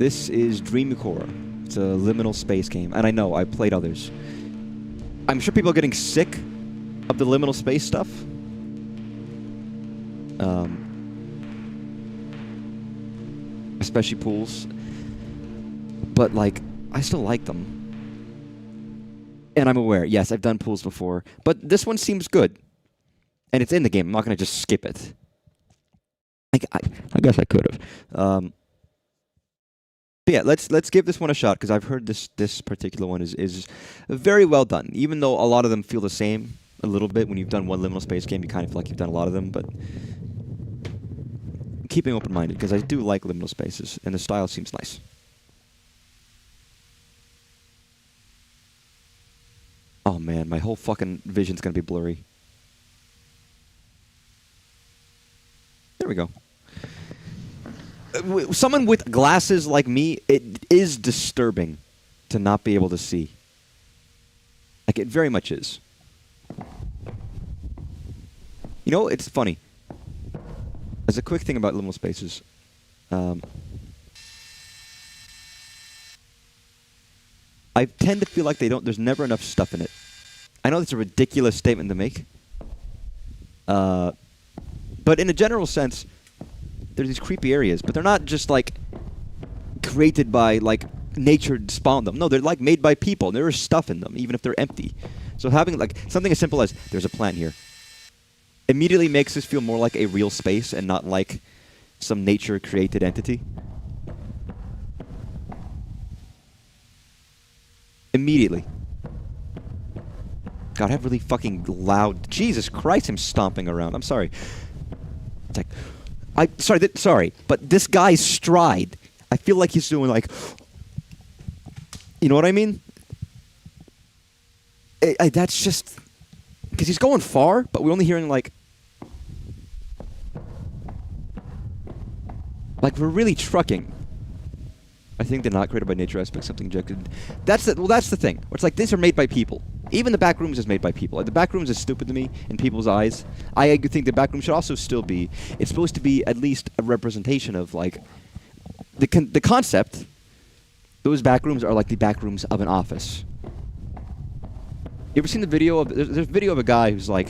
This is Dreamcore. It's a liminal space game, and I know, I played others. I'm sure people are getting sick of the liminal space stuff. Especially pools. But, like, I still like them. And I'm aware, yes, I've done pools before. But this one seems good. And it's in the game. I'm not going to just skip it. I guess I could have. But yeah, let's give this one a shot, because I've heard this particular one is very well done. Even though a lot of them feel the same a little bit. When you've done one liminal space game, you kind of feel like you've done a lot of them. But keeping open-minded, because I do like liminal spaces, and the style seems nice. Oh man, my whole fucking vision's gonna be blurry. There we go. Someone with glasses like me, it is disturbing to not be able to see. Like, it very much is. You know, it's funny. As a quick thing about liminal spaces, I tend to feel like there's never enough stuff in it. I know that's a ridiculous statement to make. But in a general sense, there's these creepy areas, but they're not just, like, created by, like, nature spawned them. No, they're, like, made by people. There is stuff in them, even if they're empty. So having, like, something as simple as, there's a plant here, immediately makes this feel more like a real space and not like some nature-created entity. Immediately. God, I have really fucking loud... Jesus Christ, I'm stomping around. I'm sorry. It's like... Sorry, but this guy's stride, I feel like he's doing like... You know what I mean? That's just... Because he's going far, but we're only hearing like... Like, we're really trucking. I think they're not created by nature aspect, something injected. That's the thing. It's like, these are made by people. Even the backrooms is made by people. Like, the backrooms is stupid to me in people's eyes. I think the backroom should also still be... It's supposed to be at least a representation of, like... The concept... Those backrooms are like the backrooms of an office. You ever seen the video of... There's a video of a guy who's, like...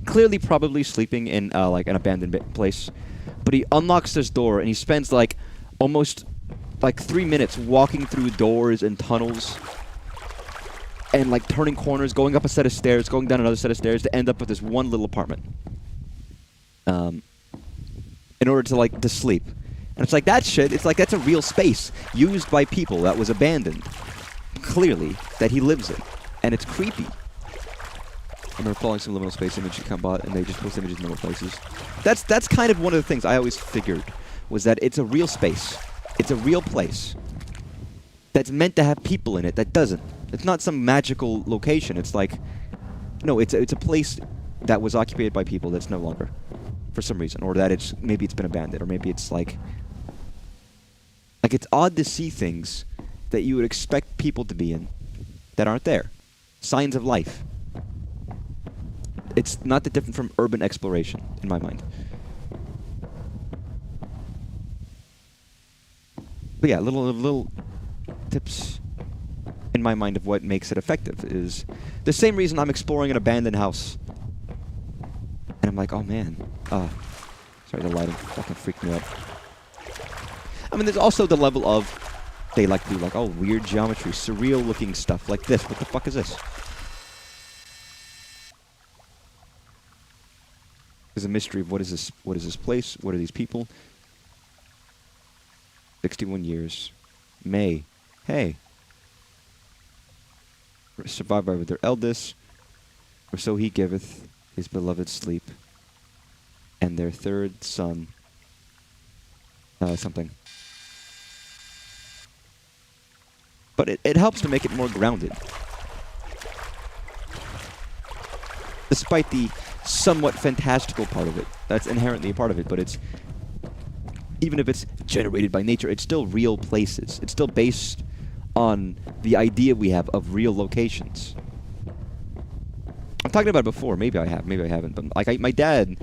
Clearly probably sleeping in, like, an abandoned place. But he unlocks this door, and he spends, like, almost... like 3 minutes walking through doors and tunnels and like turning corners, going up a set of stairs, going down another set of stairs to end up with this one little apartment in order to sleep. And it's like, that shit, it's like, that's a real space used by people that was abandoned, clearly, that he lives in. And it's creepy. I remember following some liminal space image you bought, and they just post images in other places. That's kind of one of the things I always figured, was that it's a real space. It's a real place that's meant to have people in it that doesn't. It's not some magical location. It's like, no, it's a place that was occupied by people that's no longer, for some reason, or that maybe it's been abandoned, or maybe it's like it's odd to see things that you would expect people to be in that aren't there. Signs of life. It's not that different from urban exploration, in my mind. But yeah, little tips in my mind of what makes it effective is the same reason I'm exploring an abandoned house. And I'm like, oh man. Sorry, the lighting fucking freaked me out. I mean, there's also the level of, they like to do like, oh, weird geometry, surreal looking stuff like this. What the fuck is this? There's a mystery of what is this place? What are these people? 61 years. May. Hey. Survived by their eldest, or so he giveth his beloved sleep. And their third son. Something. But it helps to make it more grounded. Despite the somewhat fantastical part of it. That's inherently a part of it, but it's... Even if it's generated by nature, it's still real places. It's still based on the idea we have of real locations. I've talked about it before. Maybe I have. Maybe I haven't. But like, my dad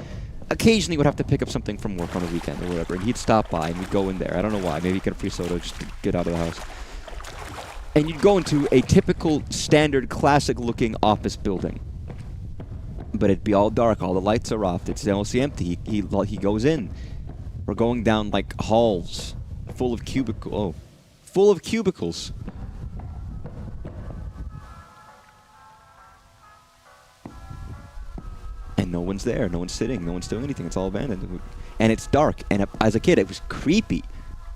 occasionally would have to pick up something from work on the weekend or whatever, and he'd stop by and we'd go in there. I don't know why. Maybe he'd get a free soda just to get out of the house. And you'd go into a typical, standard, classic-looking office building. But it'd be all dark. All the lights are off. It's mostly empty. He goes in. We're going down, like, halls full of full of cubicles. And no one's there. No one's sitting. No one's doing anything. It's all abandoned. And it's dark. And as a kid, it was creepy.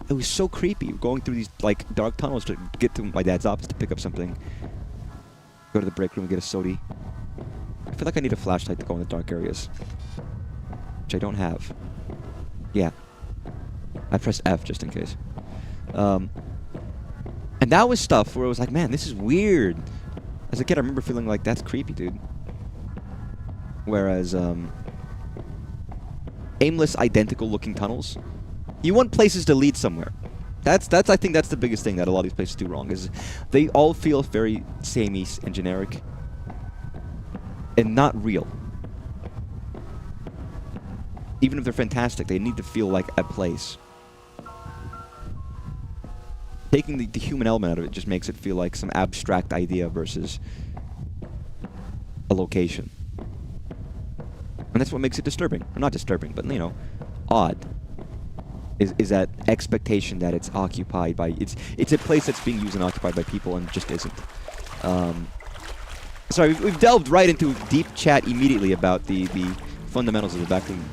It was so creepy. Going through these, like, dark tunnels to get to my dad's office to pick up something. Go to the break room and get a soda. I feel like I need a flashlight to go in the dark areas. Which I don't have. Yeah. I pressed F just in case. And that was stuff where it was like, man, this is weird. As a kid, I remember feeling like, that's creepy, dude. Whereas, aimless, identical-looking tunnels, you want places to lead somewhere. I think that's the biggest thing that a lot of these places do wrong, is they all feel very samey and generic, and not real. Even if they're fantastic, they need to feel like a place. Taking the human element out of it just makes it feel like some abstract idea versus a location. And that's what makes it disturbing. Or not disturbing, but, you know, odd. Is that expectation that it's occupied by... It's a place that's being used and occupied by people and just isn't. Sorry, we've delved right into deep chat immediately about the fundamentals of the backroom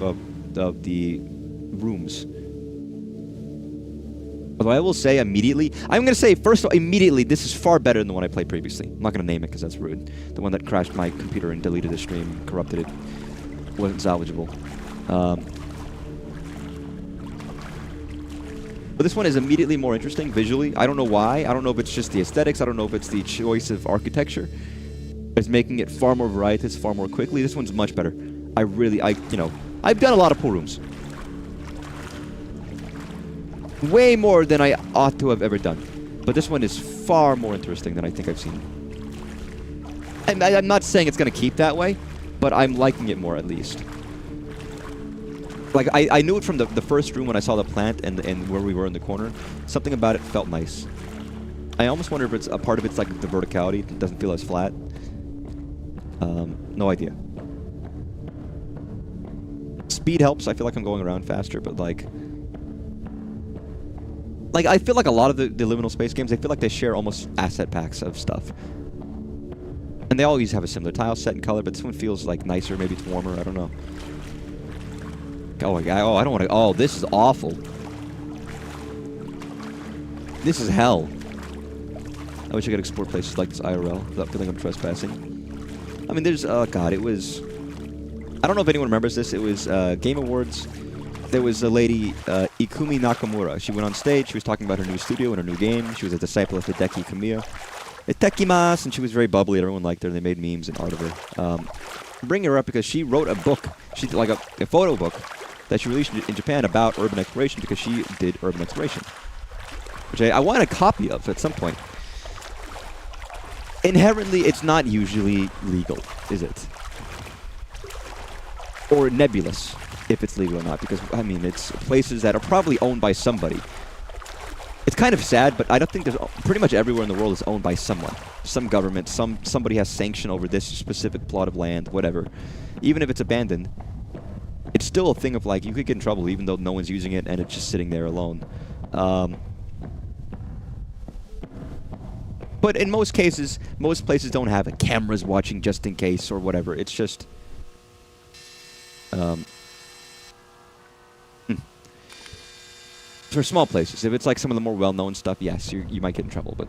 of the rooms. Although I will say immediately... I'm going to say, first of all, immediately, this is far better than the one I played previously. I'm not going to name it because that's rude. The one that crashed my computer and deleted the stream and corrupted it. Wasn't salvageable. But this one is immediately more interesting visually. I don't know why. I don't know if it's just the aesthetics. I don't know if it's the choice of architecture. It's making it far more varietous, far more quickly. This one's much better. I've done a lot of pool rooms. Way more than I ought to have ever done. But this one is far more interesting than I think I've seen. And I'm not saying it's going to keep that way, but I'm liking it more at least. Like, I knew it from the first room when I saw the plant and where we were in the corner. Something about it felt nice. I almost wonder if it's a part of it's like the verticality. It doesn't feel as flat. No idea. Speed helps. I feel like I'm going around faster, but like I feel like a lot of the liminal space games, I feel like they share almost asset packs of stuff. And they always have a similar tile set and color, but this one feels like nicer. Maybe it's warmer. I don't know. Oh my god! Oh, I don't want to. Oh, this is awful. This is hell. I wish I could explore places like this IRL without feeling I'm trespassing. I mean, there's. Oh god, it was. I don't know if anyone remembers this. It was Game Awards. There was a lady, Ikumi Nakamura. She went on stage. She was talking about her new studio and her new game. She was a disciple of Hideki Kamiya. Itekimasu, and she was very bubbly. Everyone liked her. They made memes and art of her. Bring her up because she wrote a book. She did like a photo book that she released in Japan about urban exploration because she did urban exploration, which I want a copy of at some point. Inherently, it's not usually legal, is it? Or nebulous, if it's legal or not, because, I mean, it's places that are probably owned by somebody. It's kind of sad, but I don't think there's... Pretty much everywhere in the world is owned by someone. Some government, somebody has sanction over this specific plot of land, whatever. Even if it's abandoned, it's still a thing of, like, you could get in trouble even though no one's using it and it's just sitting there alone. But in most cases, most places don't have cameras watching just in case or whatever. It's just... For small places. If it's like some of the more well-known stuff, yes, you might get in trouble, but...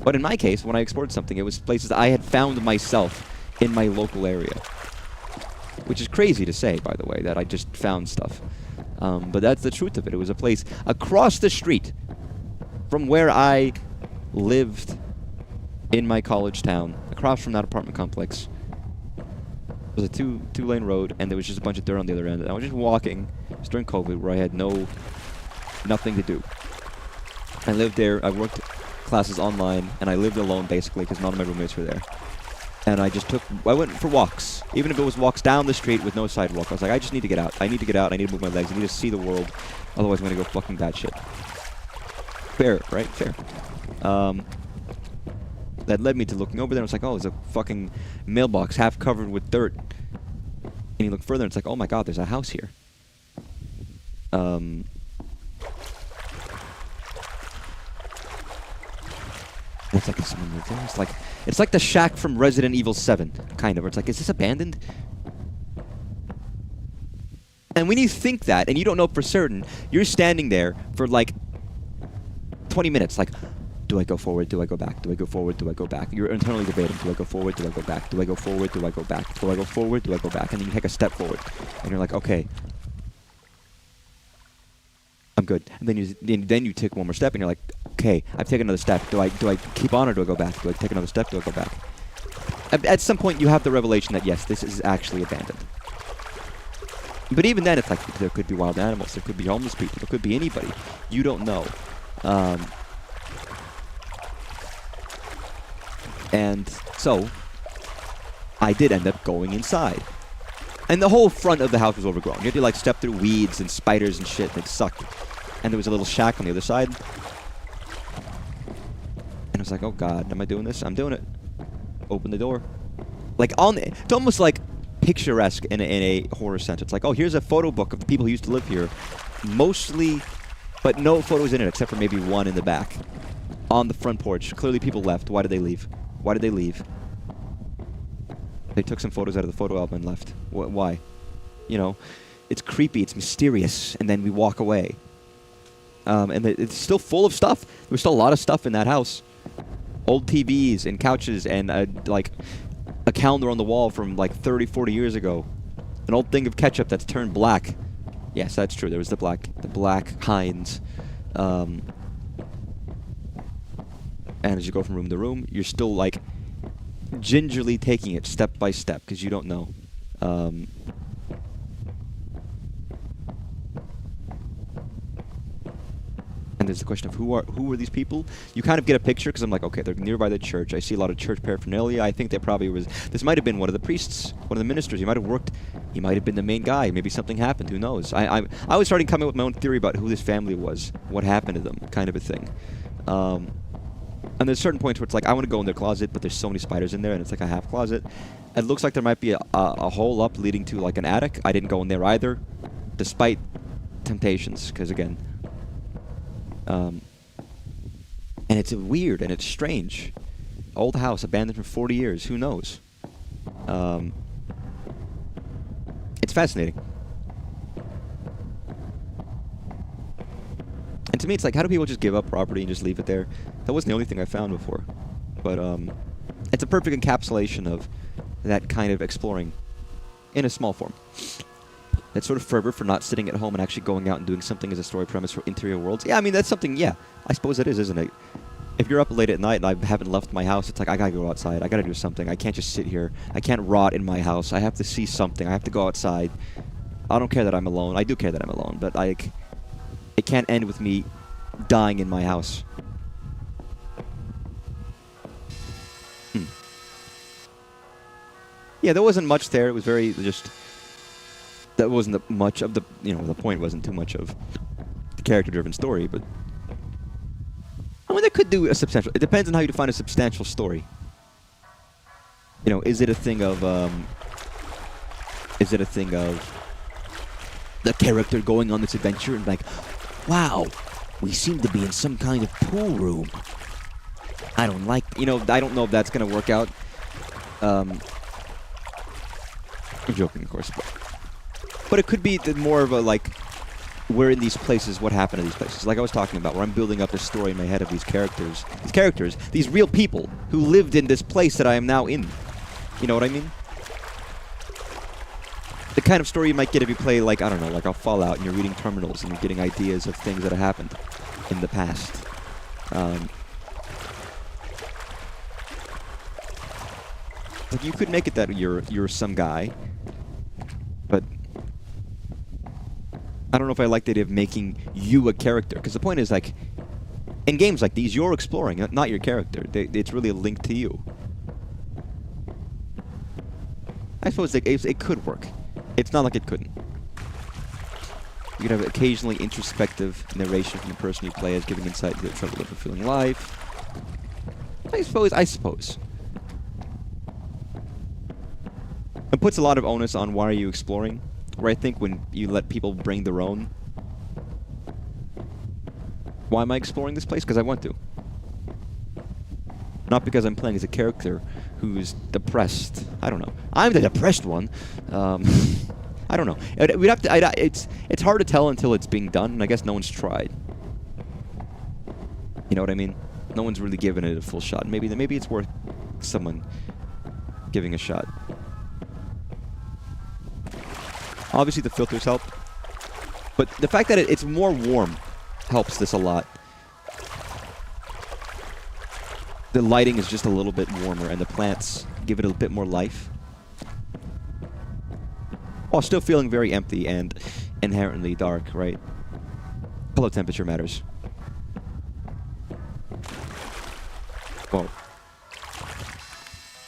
But in my case, when I explored something, it was places I had found myself in my local area. Which is crazy to say, by the way, that I just found stuff. But that's the truth of it. It was a place across the street from where I lived in my college town, across from that apartment complex. It was a two-lane road, and there was just a bunch of dirt on the other end. And I was just walking. It was during COVID, where I had nothing to do. I lived there. I worked classes online, and I lived alone, basically, because none of my roommates were there. And I went for walks. Even if it was walks down the street with no sidewalk. I was like, I just need to get out. I need to get out. I need to move my legs. I need to see the world. Otherwise, I'm going to go fucking batshit. Fair, right? Fair. That led me to looking over there. I was like, oh, there's a fucking mailbox half covered with dirt. And you look further, and it's like, oh my god, there's a house here. It's like, is someone live there? It's like the shack from Resident Evil 7, kind of. Where it's like, is this abandoned? And when you think that, and you don't know for certain, you're standing there for like 20 minutes, like, do I go forward? Do I go back? Do I go forward? Do I go back? You're internally debating. Do I go forward? Do I go back? Do I go forward? Do I go back? Do I go forward? Do I go back? And then you take a step forward. And you're like, okay. I'm good. And then you take one more step and you're like, okay, I've taken another step. Do I keep on or do I go back? Do I take another step? Do I go back? At some point you have the revelation that yes, this is actually abandoned. But even then it's like there could be wild animals, there could be homeless people, there could be anybody. You don't know. And so, I did end up going inside. And the whole front of the house was overgrown. You had to like step through weeds and spiders and shit, and it sucked. And there was a little shack on the other side. And I was like, oh god, am I doing this? I'm doing it. Open the door. Like, it's almost like picturesque in a horror sense. It's like, oh, here's a photo book of the people who used to live here. Mostly, but no photos in it, except for maybe one in the back. On the front porch. Clearly people left. Why did they leave? Why did they leave? They took some photos out of the photo album and left. Why? You know, it's creepy, it's mysterious, and then we walk away. And it's still full of stuff. There's still a lot of stuff in that house. Old TVs and couches and like a calendar on the wall from like 30, 40 years ago. An old thing of ketchup that's turned black. Yes, that's true. There was the black Heinz. And as you go from room to room, you're still like gingerly taking it step by step because you don't know. And there's the question of who are these people? You kind of get a picture because I'm like, okay, they're nearby the church. I see a lot of church paraphernalia. I think they probably was. This might have been one of the priests, one of the ministers. He might have worked. He might have been the main guy. Maybe something happened. Who knows? I was starting to come up with my own theory about who this family was, what happened to them, kind of a thing. And there's certain points where it's like, I want to go in their closet, but there's so many spiders in there, and it's like a half closet. It looks like there might be a hole up leading to like an attic. I didn't go in there either, despite temptations, because again, and it's weird and it's strange. Old house, abandoned for 40 years. Who knows? It's fascinating. And to me, it's like, how do people just give up property and just leave it there? That wasn't the only thing I found before. But it's a perfect encapsulation of that kind of exploring in a small form. That sort of fervor for not sitting at home and actually going out and doing something as a story premise for interior worlds. Yeah, I mean, that's something, yeah. I suppose it is, isn't it? If you're up late at night and I haven't left my house, it's like, I gotta go outside. I gotta do something. I can't just sit here. I can't rot in my house. I have to see something. I have to go outside. I don't care that I'm alone. I do care that I'm alone, but like, it can't end with me dying in my house. Yeah, there wasn't much there. It was very just... That wasn't much of the... You know, the point wasn't too much of the character-driven story, but... I mean, they could do a substantial... It depends on how you define a substantial story. You know, is it a thing of... Is it a thing of... The character going on this adventure and like... Wow, we seem to be in some kind of pool room. I don't like... You know, I don't know if that's going to work out. I'm joking, of course. But it could be more of a, like, we're in these places, what happened to these places? Like I was talking about, where I'm building up a story in my head of these characters. These real people who lived in this place that I am now in. You know what I mean? The kind of story you might get if you play, like, I don't know, like a Fallout, and you're reading terminals, and you're getting ideas of things that have happened in the past. Like, you could make it that you're some guy, but I don't know if I like the idea of making you a character, because the point is, like, in games like these, you're exploring, not your character. It's really a link to you. I suppose it could work. It's not like it couldn't. You could have occasionally introspective narration from the person you play as, giving insight into the trouble of fulfilling life. I suppose. It puts a lot of onus on why are you exploring, where I think when you let people bring their own. Why am I exploring this place? Because I want to. Not because I'm playing as a character who's depressed. I don't know. I'm the depressed one. I don't know. We'd have to. It's hard to tell until it's being done, and I guess no one's tried. You know what I mean? No one's really given it a full shot. Maybe it's worth someone giving a shot. Obviously, the filters help, but the fact that it's more warm helps this a lot. The lighting is just a little bit warmer, and the plants give it a bit more life. While still feeling very empty and inherently dark, right? Color temperature matters. Whoa.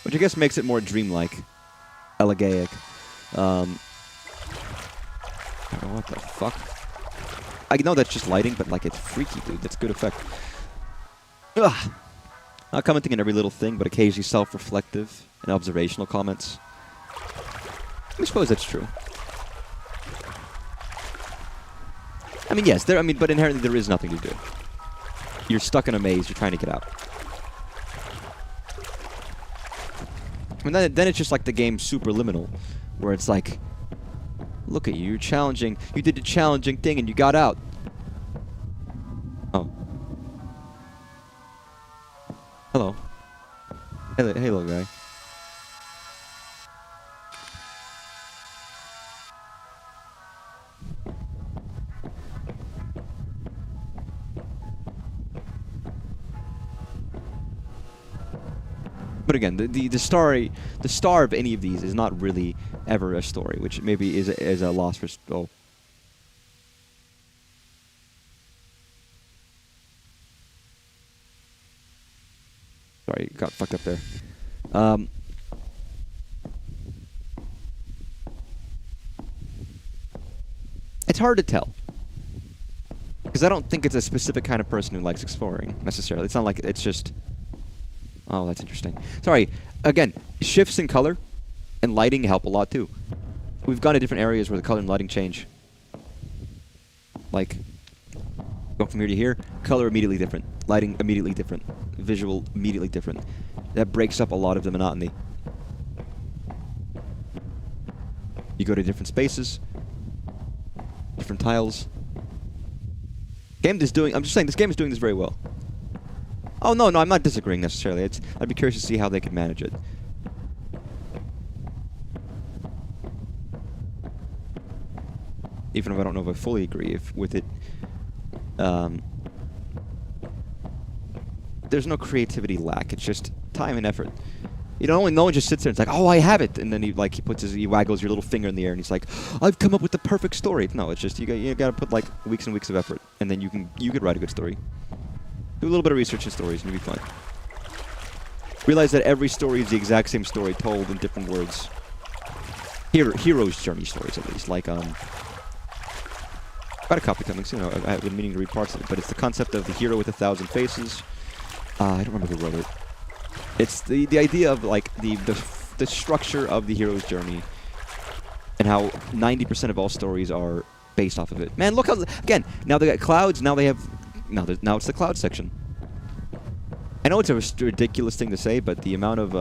Which I guess makes it more dreamlike. Elegaic. I don't know what the fuck. I know that's just lighting, but like it's freaky, dude. That's good effect. Ugh. Not commenting on every little thing, but occasionally self-reflective and observational comments. I suppose that's true. I mean, yes, but inherently there is nothing to do. You're stuck in a maze, you're trying to get out. And then it's just like the game Super Liminal, where it's like, look at you, you did a challenging thing and you got out. Oh. Hello. Hello, guy. But again, the star of any of these is not really ever a story, which maybe is a loss for. Oh. Sorry, got fucked up there. It's hard to tell. Because I don't think it's a specific kind of person who likes exploring, necessarily. It's not like it's just... Oh, that's interesting. Sorry, again, shifts in color and lighting help a lot, too. We've gone to different areas where the color and lighting change. Like, go from here to here, color immediately different, lighting immediately different, visual immediately different. That breaks up a lot of the monotony. You go to different spaces, different tiles. I'm just saying, this game is doing this very well. Oh, no, I'm not disagreeing necessarily. I'd be curious to see how they could manage it. Even if I don't know if I fully agree with it. There's no creativity lack. It's just time and effort. You know, no one just sits there and it's like, oh, I have it, and then he waggles your little finger in the air and he's like, I've come up with the perfect story. No, it's just you got to put like weeks and weeks of effort, and then you could write a good story. Do a little bit of research in stories and you'll be fine. Realize that every story is the exact same story told in different words. Hero's journey stories, at least. Like, got a copy coming soon. I've been meaning to read parts of it, but it's the concept of the hero with 1,000 faces. I don't remember who wrote it. It's the idea of, like, the structure of the hero's journey and how 90% of all stories are based off of it. Man, look how... Again, now they got clouds, now they have... Now it's the cloud section. I know it's a ridiculous thing to say, but the amount of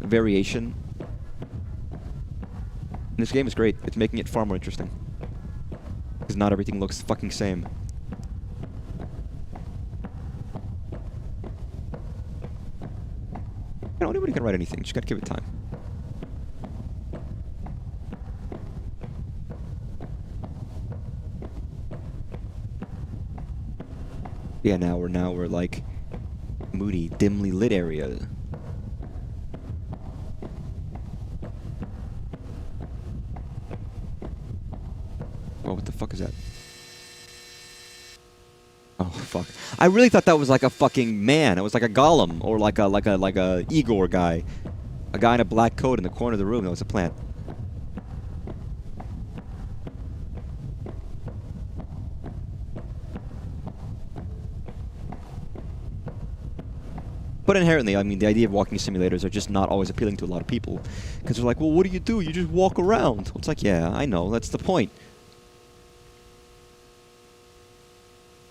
variation in this game is great. It's making it far more interesting. Because not everything looks fucking same. You know, anybody can write anything. Just gotta give it time. Yeah, now we're like moody, dimly lit area. Oh, what the fuck is that? Oh fuck! I really thought that was like a fucking man. It was like a golem or like a Igor guy. A guy in a black coat in the corner of the room. That was a plant. But inherently, I mean, the idea of walking simulators are just not always appealing to a lot of people. Because they're like, well, what do? You just walk around. Well, it's like, yeah, I know. That's the point.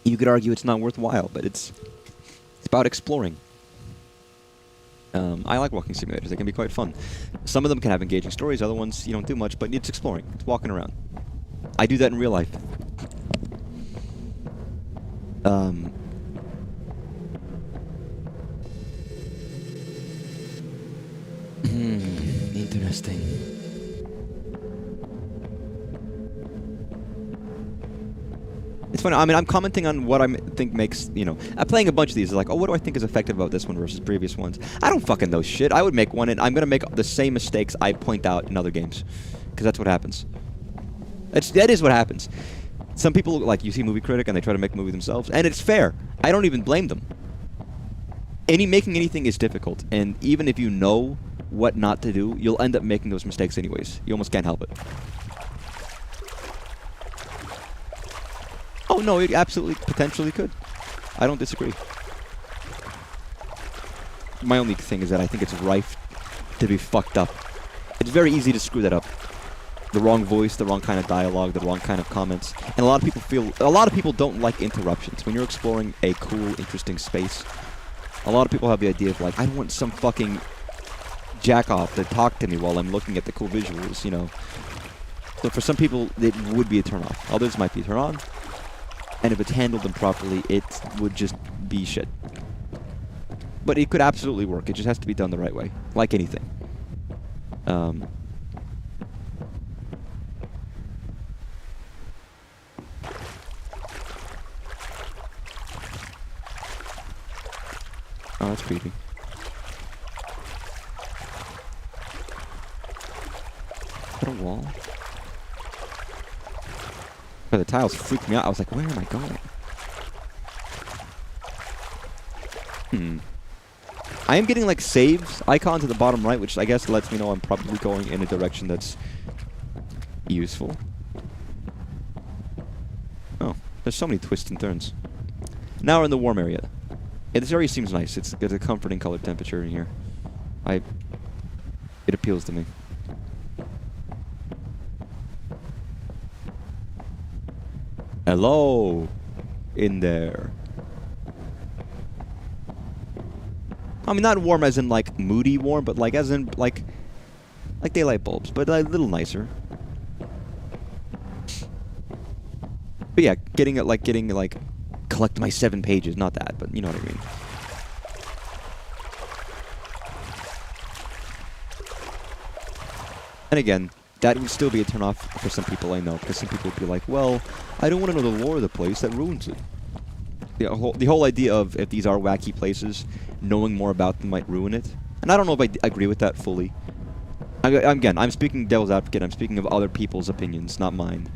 You could argue it's not worthwhile, but it's about exploring. I like walking simulators. They can be quite fun. Some of them can have engaging stories. Other ones, you don't do much, but it's exploring. It's walking around. I do that in real life. Interesting. It's funny. I mean, I'm commenting on what I think makes, you know, I'm playing a bunch of these. Like, oh, what do I think is effective about this one versus previous ones? I don't fucking know shit. I would make one, and I'm going to make the same mistakes I point out in other games. Because that's what happens. That is what happens. Some people, like, you see Movie Critic, and they try to make a movie themselves, and it's fair. I don't even blame them. Making anything is difficult, and even if you know what not to do, you'll end up making those mistakes anyways. You almost can't help it. Oh, no, it absolutely, potentially could. I don't disagree. My only thing is that I think it's rife to be fucked up. It's very easy to screw that up. The wrong voice, the wrong kind of dialogue, the wrong kind of comments. And a lot of people don't like interruptions. When you're exploring a cool, interesting space, a lot of people have the idea of like, I don't want some fucking jack-off to talk to me while I'm looking at the cool visuals, you know. So for some people, it would be a turn-off. Others might be a turn-on. And if it's handled improperly, it would just be shit. But it could absolutely work. It just has to be done the right way. Like anything. Oh, that's creepy. Is that a wall? Oh, the tiles freaked me out. I was like, where am I going? I am getting like saves icons at the bottom right, which I guess lets me know I'm probably going in a direction that's useful. Oh, there's so many twists and turns. Now we're in the warm area. Yeah, this area seems nice. It's got a comforting color temperature in here. It appeals to me. Hello, in there. I mean, not warm as in like moody warm, but like as in like daylight bulbs, but a little nicer. But yeah, getting collect my 7 pages, not that, but you know what I mean. And again, that would still be a turn-off for some people, I know, because some people would be like, well, I don't want to know the lore of the place, that ruins it. The whole idea of, if these are wacky places, knowing more about them might ruin it. And I don't know if I agree with that fully. Again, I'm speaking devil's advocate, I'm speaking of other people's opinions, not mine.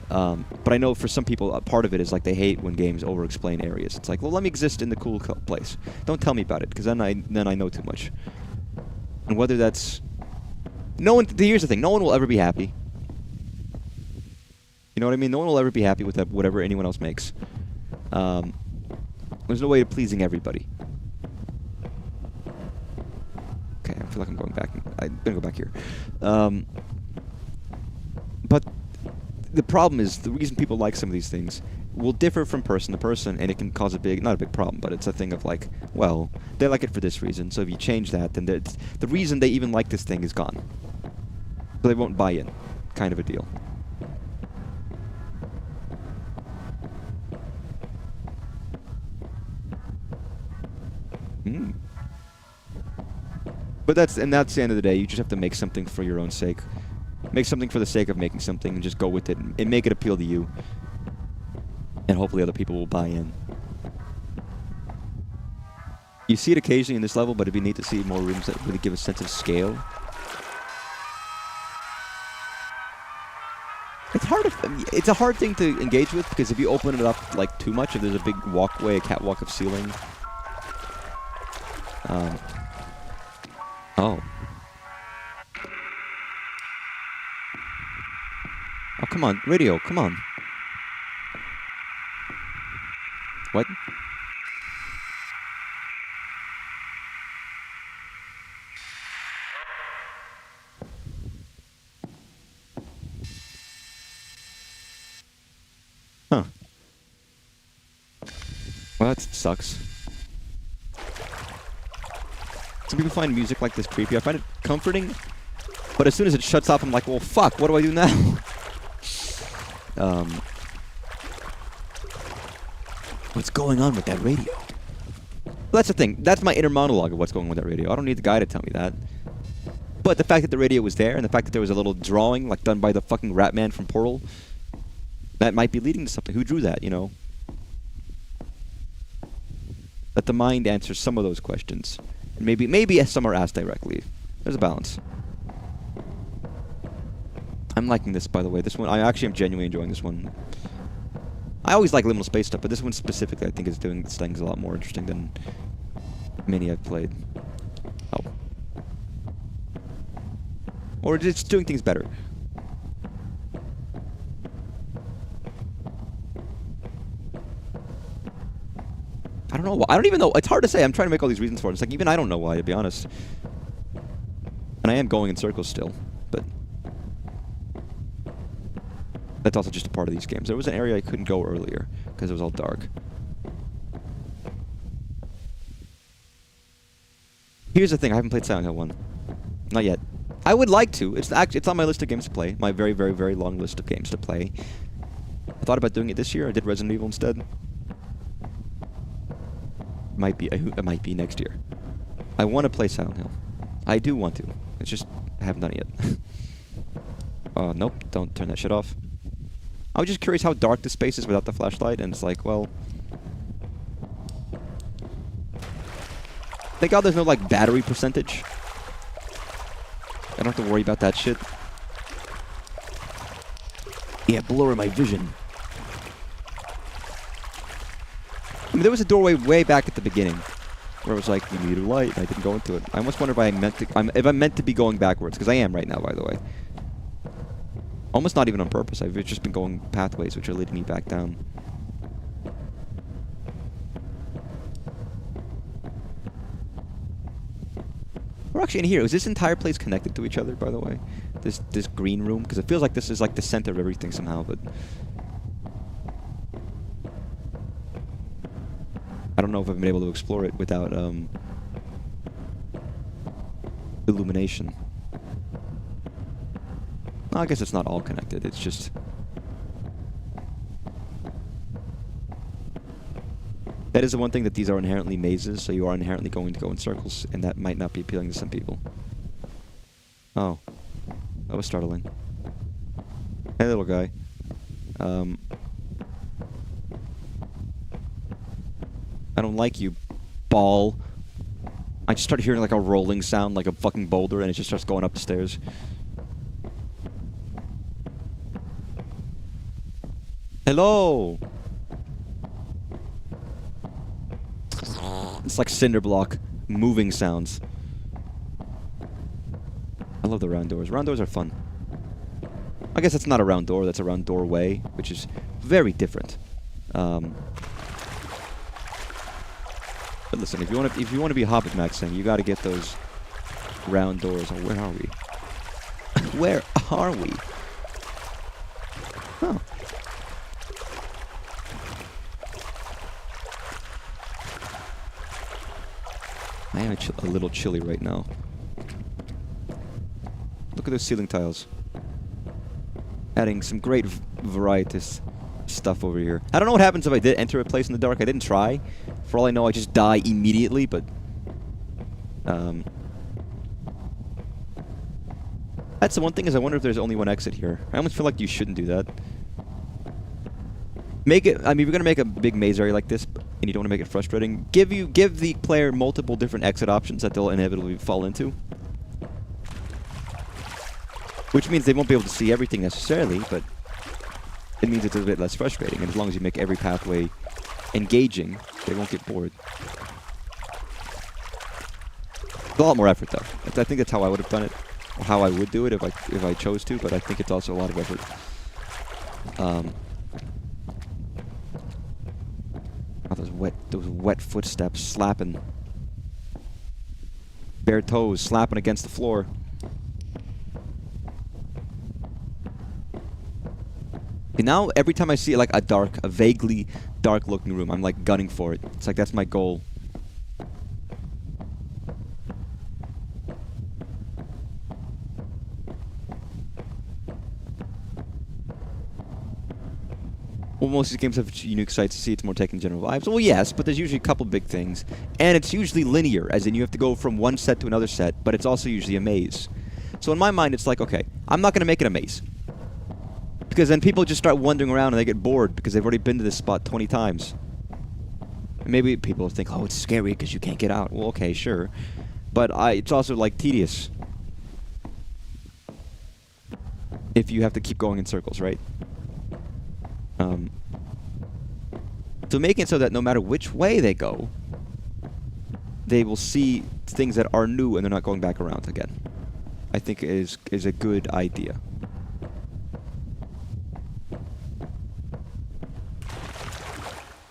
But I know for some people, part of it is like they hate when games over-explain areas. It's like, well, let me exist in the cool place. Don't tell me about it, because then I know too much. And whether that's... here's the thing, no one will ever be happy. You know what I mean? No one will ever be happy with whatever anyone else makes. There's no way of pleasing everybody. Okay, I feel like I'm going back. I'm gonna go back here. But the problem is, the reason people like some of these things will differ from person to person, and it can cause not a big problem, but it's a thing of like, well, they like it for this reason, so if you change that, then the reason they even like this thing is gone. So they won't buy in, kind of a deal. But that's the end of the day. You just have to make something for your own sake. Make something for the sake of making something, and just go with it, and make it appeal to you. And hopefully other people will buy in. You see it occasionally in this level, but it'd be neat to see more rooms that really give a sense of scale. It's a hard thing to engage with, because if you open it up like too much, if there's a big walkway, a catwalk of ceiling. Oh. come on. Radio, come on. What? Huh. Well, that sucks. Some people find music like this creepy. I find it comforting, but as soon as it shuts off, I'm like, well, fuck, what do I do now? What's going on with that radio? Well, that's the thing. That's my inner monologue of what's going on with that radio. I don't need the guy to tell me that. But the fact that the radio was there, and the fact that there was a little drawing, like done by the fucking rat man from Portal, that might be leading to something. Who drew that, you know? Let the mind answer some of those questions. And maybe some are asked directly. There's a balance. I'm liking this, by the way. This one, I actually am genuinely enjoying this one. I always like liminal space stuff, but this one specifically I think is doing things a lot more interesting than many I've played. Oh. Or it's doing things better. I don't know why. I don't even know. It's hard to say. I'm trying to make all these reasons for it. It's like, even I don't know why, to be honest. And I am going in circles still, but that's also just a part of these games. There was an area I couldn't go earlier because it was all dark. Here's the thing. I haven't played Silent Hill 1. Not yet. I would like to. It's on my list of games to play. My very, very, very long list of games to play. I thought about doing it this year. I did Resident Evil instead. It might be next year. I want to play Silent Hill. I do want to. It's just I haven't done it yet. Nope. Don't turn that shit off. I was just curious how dark the space is without the flashlight, and it's like, well, thank God there's no like battery percentage. I don't have to worry about that shit. Yeah, blur my vision. I mean, there was a doorway way back at the beginning where it was like, you need a light, and I didn't go into it. I almost wonder if I'm meant to be going backwards, because I am right now, by the way. Almost not even on purpose. I've just been going pathways which are leading me back down. We're actually in here. Is this entire place connected to each other, by the way? This green room? Because it feels like this is like the center of everything somehow, but I don't know if I've been able to explore it without illumination. No, I guess it's not all connected. It's just that is the one thing, that these are inherently mazes, so you are inherently going to go in circles, and that might not be appealing to some people. Oh, that was startling. Hey, little guy. I don't like you, ball. I just started hearing like a rolling sound, like a fucking boulder, and it just starts going up the stairs. Hello! It's like cinder block moving sounds. I love the round doors. Round doors are fun. I guess that's not a round door, that's a round doorway, which is very different. But listen, if you want to be Hobbit maxing, you got to get those round doors. Oh, where are we? Where are we? Huh. I am a little chilly right now. Look at those ceiling tiles. Adding some great varietous stuff over here. I don't know what happens if I did enter a place in the dark. I didn't try. For all I know, I just die immediately, but that's the one thing, is I wonder if there's only one exit here. I almost feel like you shouldn't do that. Make it, I mean, if you're gonna make a big maze area like this, and you don't want to make it frustrating, give the player multiple different exit options that they'll inevitably fall into. Which means they won't be able to see everything necessarily, but it means it's a bit less frustrating. And as long as you make every pathway engaging, they won't get bored. It's a lot more effort, though. I think that's how I would have done it, or how I would do it if I chose to. But I think it's also a lot of effort. Oh, those wet footsteps slapping. Bare toes slapping against the floor. And now every time I see like a vaguely dark looking room, I'm like gunning for it. It's like that's my goal. Well, most of these games have unique sights to see. It's more taking general vibes. Well, yes, but there's usually a couple big things. And it's usually linear, as in you have to go from one set to another set, but it's also usually a maze. So in my mind, it's like, okay, I'm not going to make it a maze. Because then people just start wandering around and they get bored because they've already been to this spot 20 times. And maybe people think, oh, it's scary because you can't get out. Well, okay, sure. But it's also, like, tedious. If you have to keep going in circles, right? So making it so that no matter which way they go, they will see things that are new and they're not going back around again, I think is a good idea.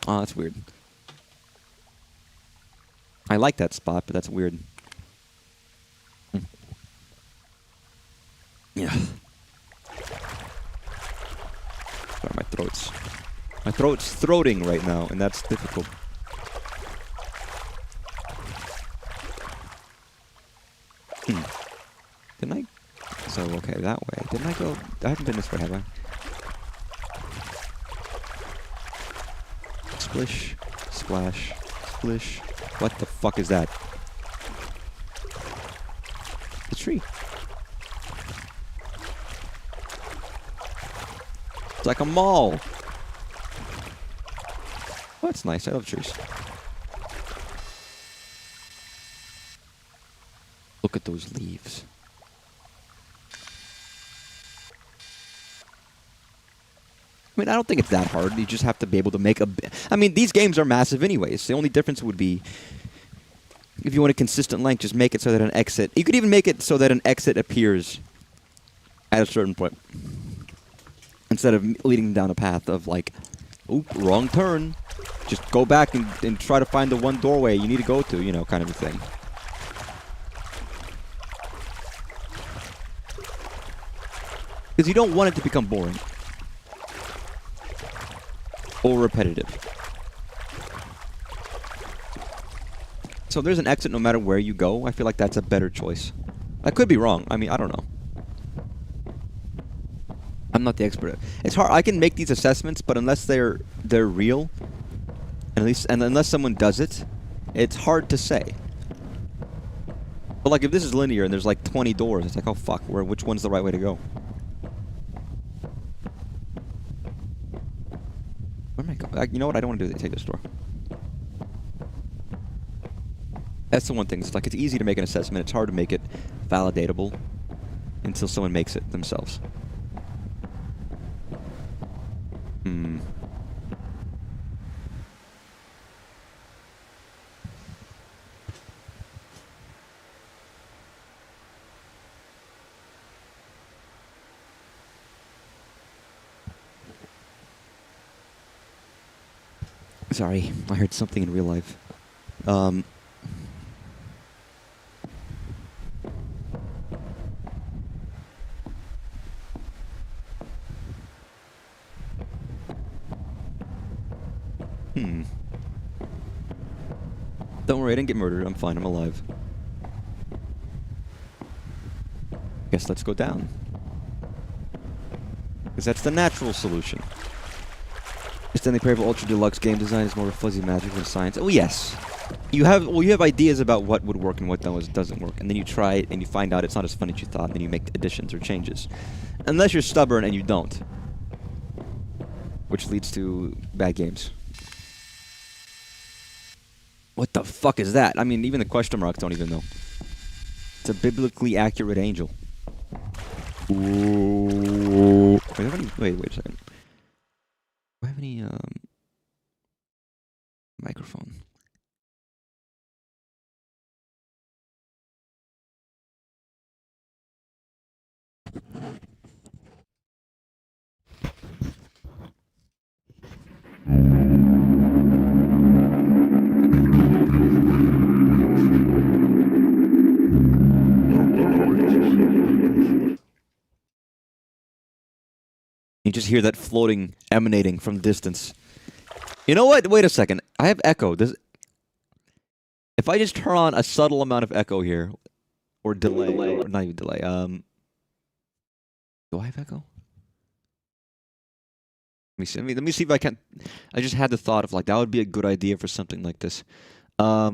Oh, that's weird. I like that spot, but that's weird. Yeah. Sorry, my throat's throating right now, and that's difficult. Didn't I? So, okay, that way. Didn't I go? I haven't been this way, have I? Splish, splash, splish. What the fuck is that? The tree. It's like a mall. Oh, that's nice. I love trees. Look at those leaves. I mean, I don't think it's that hard. You just have to be able to make a... I mean, these games are massive anyways. The only difference would be, if you want a consistent length, just make it so that an exit... You could even make it so that an exit appears at a certain point. Instead of leading down a path of like, oop, wrong turn. Just go back and try to find the one doorway you need to go to, you know, kind of a thing. Because you don't want it to become boring. Or repetitive. So there's an exit no matter where you go. I feel like that's a better choice. I could be wrong. I mean, I don't know. I'm not the expert. It's hard. I can make these assessments, but unless they're real, and unless someone does it, it's hard to say. But like if this is linear and there's like 20 doors, it's like, oh fuck, which one's the right way to go? Where am I going? You know what? I don't want to do that. Take this door. That's the one thing. It's like it's easy to make an assessment. It's hard to make it validatable until someone makes it themselves. Sorry, I heard something in real life. Don't worry, I didn't get murdered. I'm fine. I'm alive. Guess let's go down. Because that's the natural solution. Stanley Parable Ultra Deluxe game design is more fuzzy magic than science. Oh yes, you have ideas about what would work and what doesn't work, and then you try it and you find out it's not as fun as you thought, and then you make additions or changes. Unless you're stubborn and you don't, which leads to bad games. What the fuck is that? I mean, even the question marks don't even know. It's a biblically accurate angel. Ooh. Wait a second. Do I have any microphone? hear that floating, emanating from distance. You know what? Wait a second. I have echo. If I just turn on a subtle amount of echo here, or delay, or not even delay. Do I have echo? Let me see. Let me see if I can. I just had the thought of like that would be a good idea for something like this. All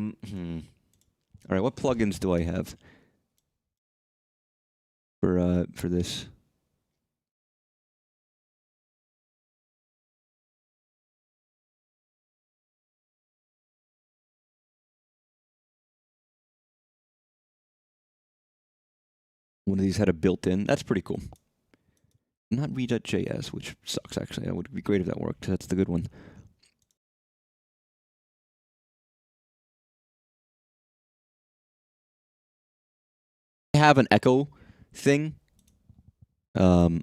right, what plugins do I have for this? One of these had a built-in. That's pretty cool. Not Re.js, which sucks actually. It would be great if that worked. That's the good one. I have an echo thing. What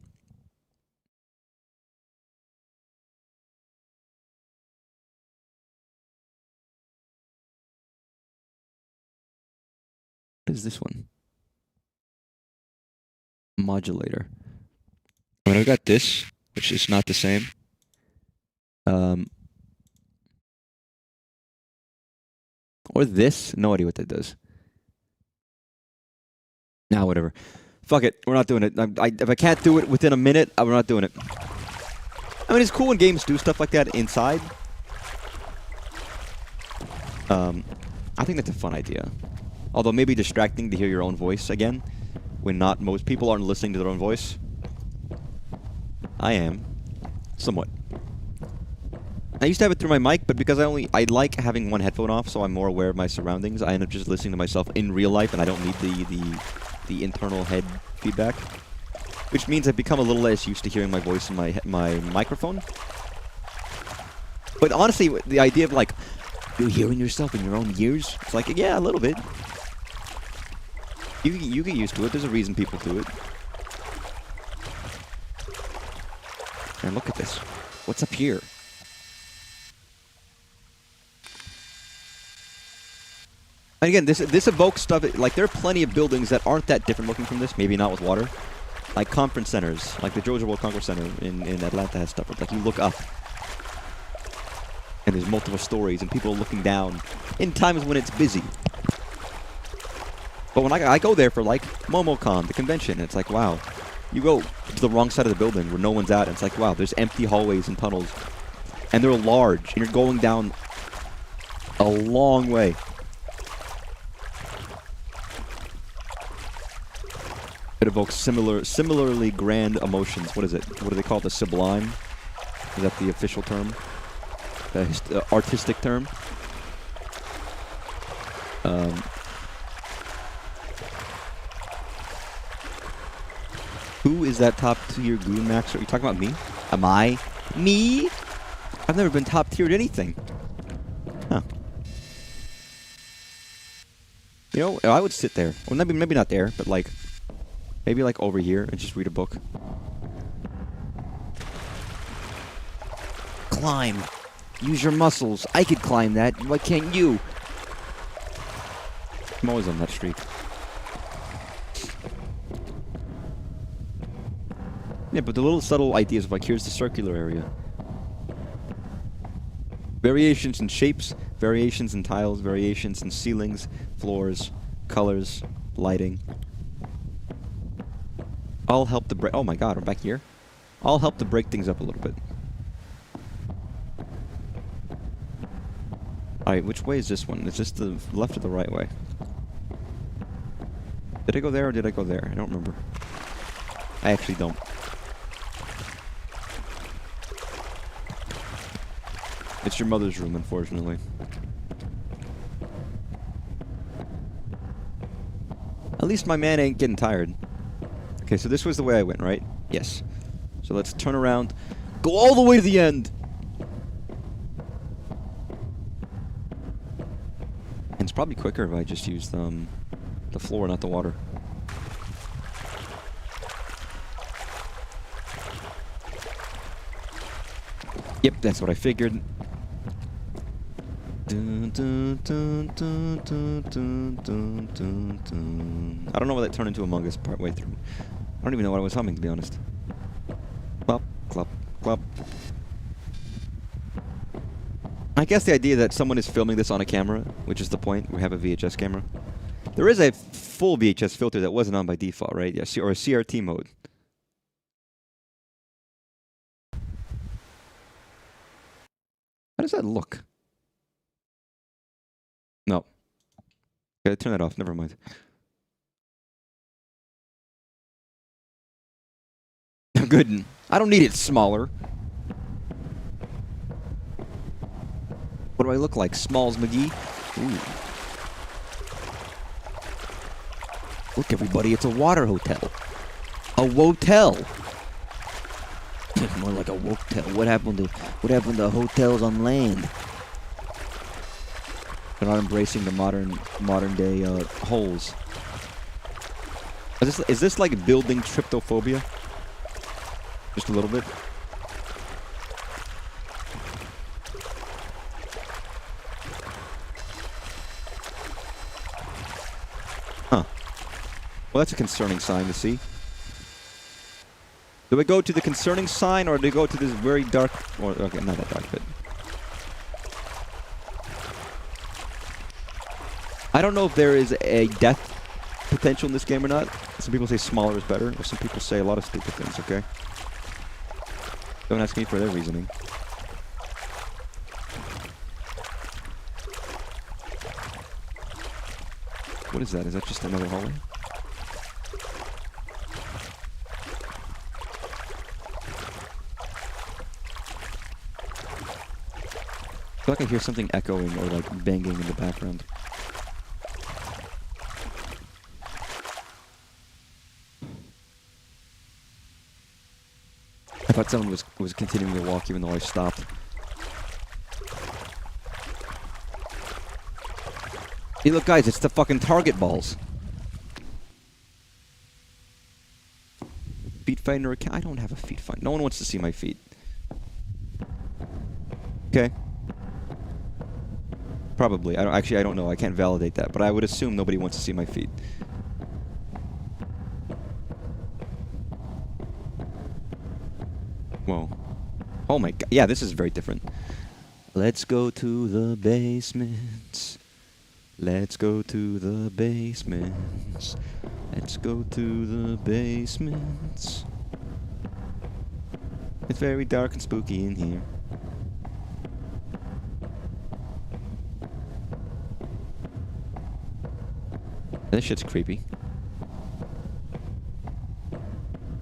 is this one? Modulator. I mean, I got this, which is not the same. Or this. No idea what that does. Nah, whatever. Fuck it. We're not doing it. If I can't do it within a minute, we're not doing it. I mean, it's cool when games do stuff like that inside. I think that's a fun idea. Although maybe distracting to hear your own voice again, when not most people aren't listening to their own voice. I am. Somewhat. I used to have it through my mic, but because I like having one headphone off, so I'm more aware of my surroundings, I end up just listening to myself in real life, and I don't need the internal head feedback. Which means I've become a little less used to hearing my voice in my microphone. But honestly, the idea of like, you're hearing yourself in your own ears? It's like, yeah, a little bit. You get used to it. There's a reason people do it. And look at this. What's up here? And again, this evokes stuff, like there are plenty of buildings that aren't that different looking from this, maybe not with water. Like conference centers, like the Georgia World Congress Center in Atlanta has stuff where like you look up and there's multiple stories and people are looking down in times when it's busy. But when I go there for like MomoCon, the convention, it's like, wow. You go to the wrong side of the building where no one's at, and it's like, wow, there's empty hallways and tunnels. And they're large, and you're going down a long way. It evokes similarly grand emotions. What is it? What do they call it? The sublime? Is that the official term? The artistic term? Who is that top tier goon max? Are you talking about me? Am I? Me? I've never been top tiered anything. Huh. You know, I would sit there. Well, maybe not there, but like, maybe like over here and just read a book. Climb. Use your muscles. I could climb that. Why can't you? I'm always on that streak. Yeah, but the little subtle ideas of like, here's the circular area. Variations in shapes, variations in tiles, variations in ceilings, floors, colors, lighting. All help to break... Oh my god, we're back here? All help to break things up a little bit. Alright, which way is this one? Is this the left or the right way? Did I go there or did I go there? I don't remember. I actually don't. It's your mother's room, unfortunately. At least my man ain't getting tired. Okay, so this was the way I went, right? Yes. So let's turn around. Go all the way to the end! And it's probably quicker if I just use the floor, not the water. Yep, that's what I figured. Dun, dun, dun, dun, dun, dun, dun, dun, dun. I don't know what that turned into Among Us partway through. I don't even know what I was humming, to be honest. Clop, clop. Club. I guess the idea that someone is filming this on a camera, which is the point, we have a VHS camera. There is a full VHS filter that wasn't on by default, right? Yeah, or a CRT mode. How does that look? No. Okay, turn that off. Never mind. Good. I don't need it smaller. What do I look like? Smalls McGee? Ooh. Look, everybody, it's a water hotel. A wotel. More like a wotel. What happened to hotels on land? They're not embracing the modern day holes. Is this like building tryptophobia? Just a little bit. Huh. Well, that's a concerning sign to see. Do we go to the concerning sign, or do we go to this very dark... Or, okay, not that dark, but... I don't know if there is a death potential in this game or not. Some people say smaller is better, or some people say a lot of stupid things, okay? Don't ask me for their reasoning. What is that? Is that just another hallway? I feel like I hear something echoing or like banging in the background. I thought someone was continuing to walk even though I stopped. Hey, look, guys, it's the fucking target balls. Feet finder account? I don't have a feet finder. No one wants to see my feet. Okay. Probably. I don't know. I can't validate that, but I would assume nobody wants to see my feet. Whoa. Oh my god. Yeah, this is very different. Let's go to the basement. Let's go to the basement. Let's go to the basement. It's very dark and spooky in here. This shit's creepy.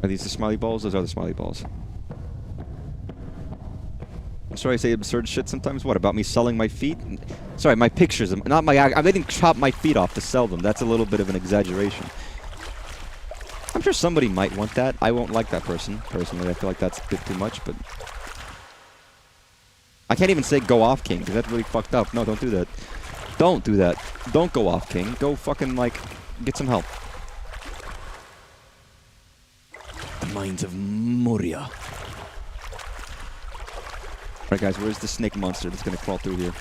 Are these the smiley balls? Those are the smiley balls. I'm sorry I say absurd shit sometimes. What, about me selling my feet? Sorry, my pictures. Not my... I didn't chop my feet off to sell them. That's a little bit of an exaggeration. I'm sure somebody might want that. I won't like that person, personally. I feel like that's a bit too much, but... I can't even say go off, King, because that's really fucked up. No, don't do that. Don't do that. Don't go off, King. Go fucking, like, get some help. The Mines of Moria. Alright, guys, where's the snake monster that's gonna crawl through here?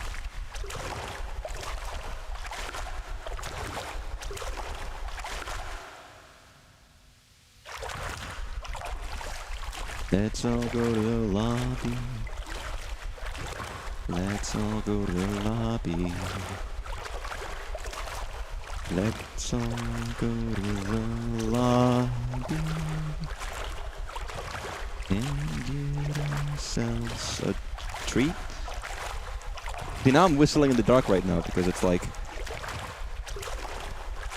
Let's all go to the lobby. Let's all go to the lobby. Let's all go to the lobby and get ourselves a treat. See, now I'm whistling in the dark right now because it's like...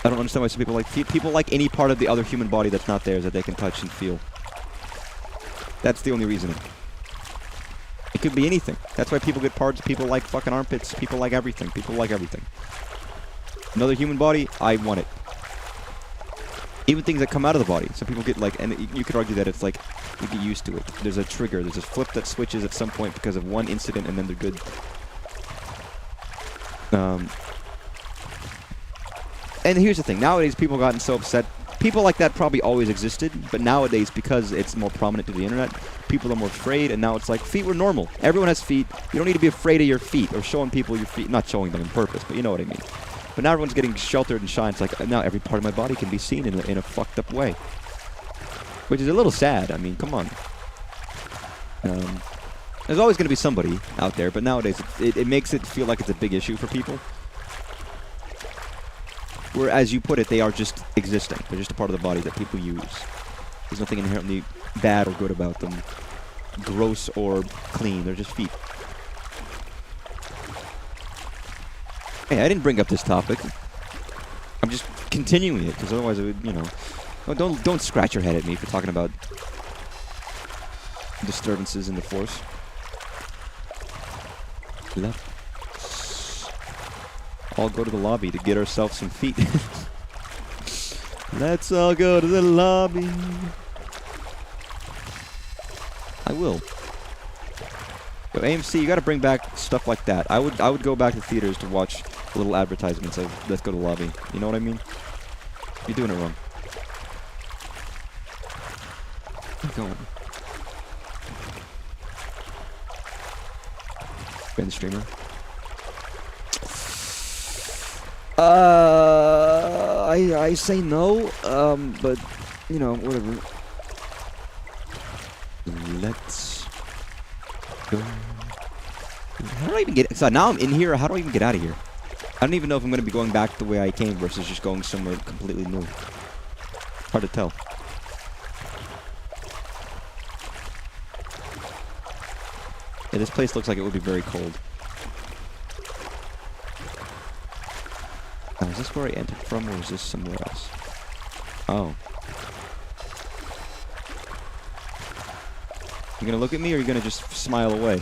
I don't understand why some people like... People like any part of the other human body that's not theirs that they can touch and feel. That's the only reasoning. It could be anything. That's why people get parts. People like fucking armpits. People like everything. People like everything. Another human body, I want it. Even things that come out of the body. Some people get like, and you could argue that it's like, you get used to it. There's a trigger. There's a flip that switches at some point because of one incident and then they're good. And here's the thing. Nowadays, people gotten so upset. People like that probably always existed, but nowadays, because it's more prominent to the internet, people are more afraid, and now it's like, feet were normal. Everyone has feet. You don't need to be afraid of your feet or showing people your feet. Not showing them on purpose, but you know what I mean. But now everyone's getting sheltered and shy. It's like, now every part of my body can be seen in a fucked up way. Which is a little sad. I mean, come on. There's always going to be somebody out there, but nowadays it makes it feel like it's a big issue for people. Where, as you put it, they are just existing. They're just a part of the body that people use. There's nothing inherently bad or good about them. Gross or clean. They're just feet. Hey, I didn't bring up this topic. I'm just continuing it, because otherwise it would, you know... Oh, don't scratch your head at me for talking about disturbances in the Force. Let's all go to the lobby to get ourselves some feet. Let's all go to the lobby. I will. Yo, AMC, you gotta bring back stuff like that. I would go back to theaters to watch little advertisements of let's go to the lobby. You know what I mean? You're doing it wrong. Keep going. Ban the streamer. I say no, but, you know, whatever. Let's go. How do I even get... So now I'm in here, how do I even get out of here? I don't even know if I'm going to be going back the way I came versus just going somewhere completely new. Hard to tell. Yeah, this place looks like it would be very cold. Now, is this where I entered from, or is this somewhere else? Oh. You gonna look at me, or are you gonna just smile away?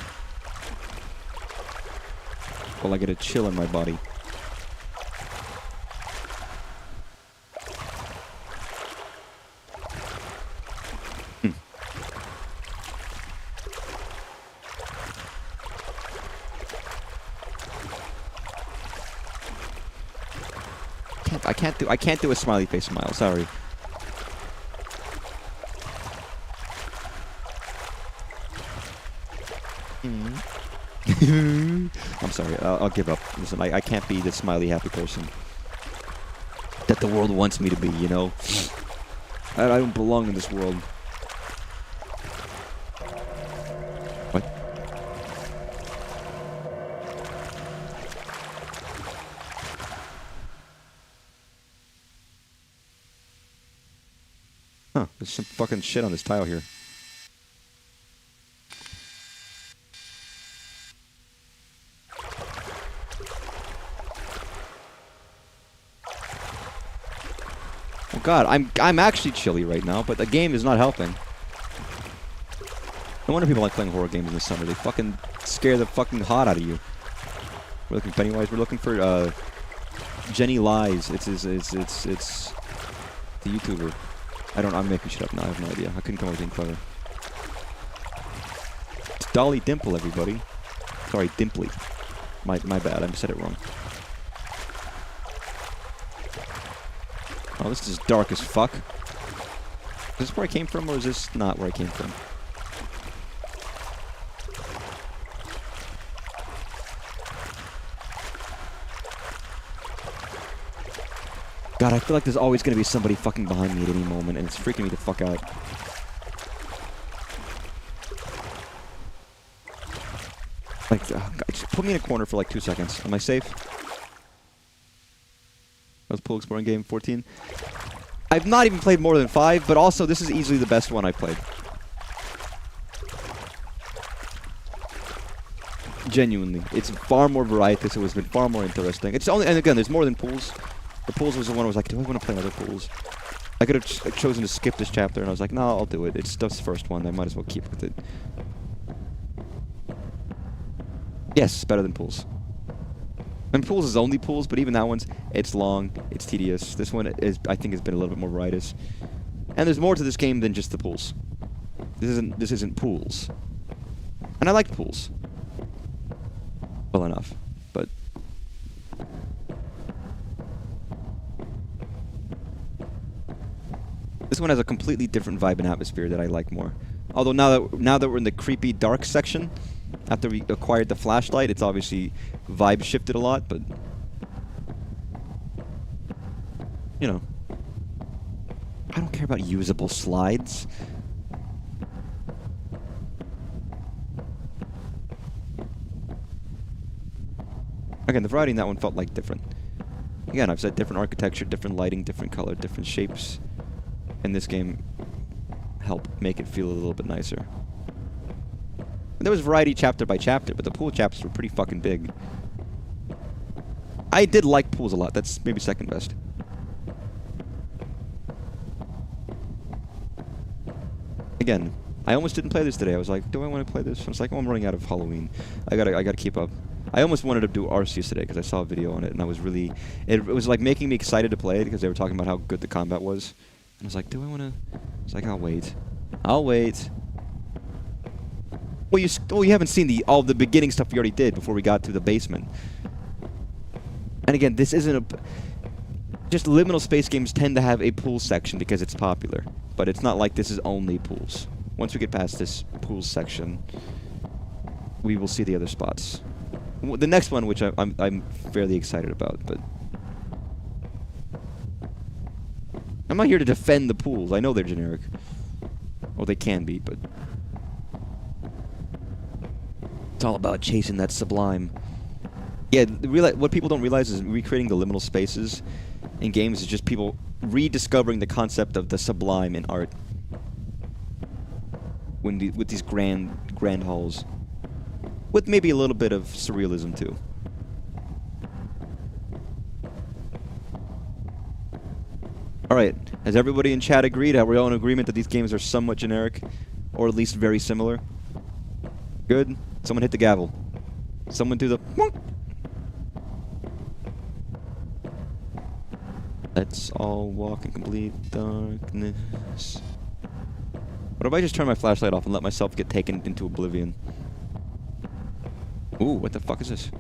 While I get a chill in my body. I can't do a smiley face smile, sorry. I'm sorry, I'll give up. Listen, I can't be the smiley happy person that the world wants me to be, you know? I don't belong in this world. What? Huh, there's some fucking shit on this tile here. Oh god, I'm actually chilly right now, but the game is not helping. No wonder people like playing horror games in the summer. They fucking scare the fucking hot out of you. We're looking for Pennywise. We're looking for Jenny Lies. It's the YouTuber. I'm making shit up now. I have no idea. I couldn't come up with anything clever. It's Dolly Dimple, everybody. Sorry, Dimply. My bad. I said it wrong. Oh, this is dark as fuck. Is this where I came from, or is this not where I came from? God, I feel like there's always going to be somebody fucking behind me at any moment, and it's freaking me the fuck out. Like, God, just put me in a corner for like 2 seconds. Am I safe? That was Pool Exploring Game 14. I've not even played more than 5, but also this is easily the best one I've played. Genuinely. It's far more varietous. It has been far more interesting. It's only, and again, there's more than Pools. The Pools was the one I was like, do I want to play another Pools? I could have chosen to skip this chapter, and I was like, no, I'll do it. It's the first one. I might as well keep with it. Yes, better than Pools. And Pools is only Pools, but even that one's, it's long, it's tedious. This one is, I think, has been a little bit more varietous. And there's more to this game than just the Pools. This isn't Pools. And I liked Pools. Well enough, but... This one has a completely different vibe and atmosphere that I like more. Although now that we're in the creepy dark section, after we acquired the flashlight, it's obviously vibe shifted a lot, but you know, I don't care about usable slides. Again, the variety in that one felt like different. Again, I've said different architecture, different lighting, different color, different shapes. In this game, help make it feel a little bit nicer. There was variety chapter by chapter, but the pool chapters were pretty fucking big. I did like pools a lot. That's maybe second best. Again, I almost didn't play this today. I was like, do I want to play this? I was like, oh, I'm running out of Halloween. I gotta keep up. I almost wanted to do Arceus today because I saw a video on it, and I was really... It was like making me excited to play it because they were talking about how good the combat was. And I was like, do I want to... It's like, I'll wait. I'll wait. Well, you haven't seen all the beginning stuff we already did before we got to the basement. And again, this isn't a... Just liminal space games tend to have a pool section because it's popular. But it's not like this is only pools. Once we get past this pools section, we will see the other spots. The next one, which I'm fairly excited about, but... I'm not here to defend the pools. I know they're generic. Well, they can be, but... It's all about chasing that sublime. Yeah, what people don't realize is recreating the liminal spaces in games is just people rediscovering the concept of the sublime in art. With these grand halls. With maybe a little bit of surrealism, too. Alright, has everybody in chat agreed? Are we all in agreement that these games are somewhat generic? Or at least very similar? Good. Someone hit the gavel. Someone do the... Let's all walk in complete darkness. What if I just turn my flashlight off and let myself get taken into oblivion? Ooh, what the fuck is this?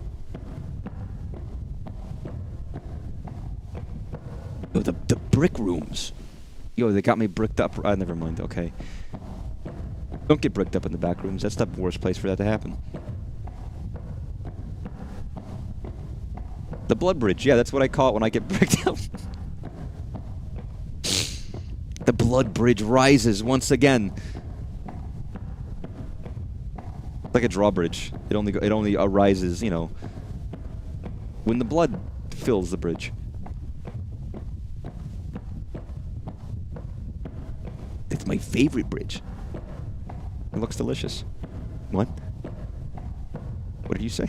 Oh, the brick rooms. Yo, they got me bricked up. Never mind, okay. Don't get bricked up in the back rooms. That's the worst place for that to happen. The blood bridge. Yeah, that's what I call it when I get bricked up. The blood bridge rises once again. Like a drawbridge. It only arises, you know, when the blood fills the bridge. It's my favorite bridge. It looks delicious. What? What did you say?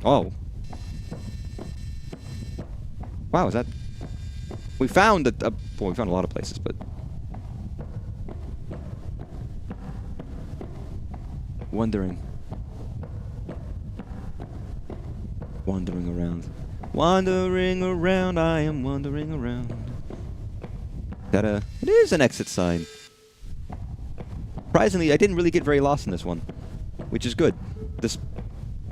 Oh. Wow, is that... We found well, we found a lot of places, but... Wandering around. Wandering around, I am wandering around. It is an exit sign. Surprisingly, I didn't really get very lost in this one, which is good.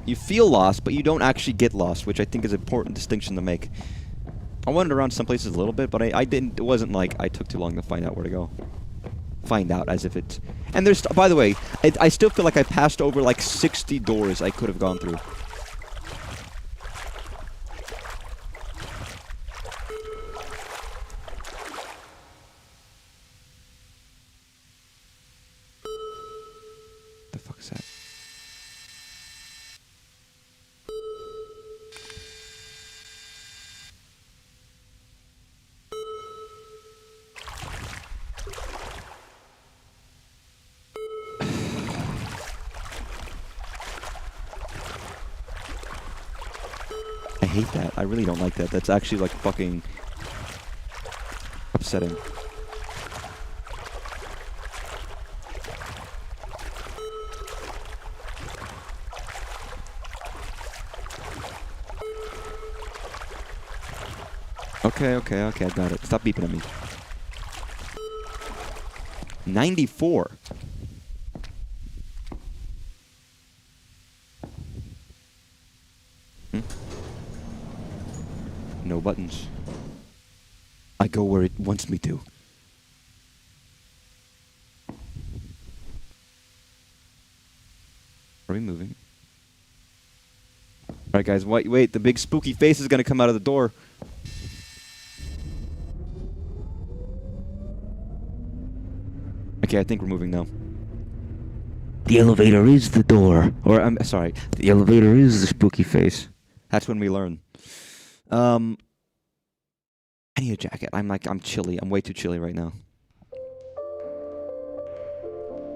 You feel lost, but you don't actually get lost, which I think is an important distinction to make. I wandered around some places a little bit, but I didn't. It wasn't like I took too long to find out where to go. Find out as if it's... And there's... By the way, I still feel like I passed over like 60 doors I could have gone through. The fuck is that? I hate that. I really don't like that. That's actually like fucking upsetting. Okay, I got it. Stop beeping at me. 94. No buttons. I go where it wants me to. Are we moving? Alright guys, wait, the big spooky face is gonna come out of the door. Okay, I think we're moving now. The elevator is the door. Or, I'm sorry. The elevator is the spooky face. That's when we learn. I need a jacket. I'm chilly. I'm way too chilly right now.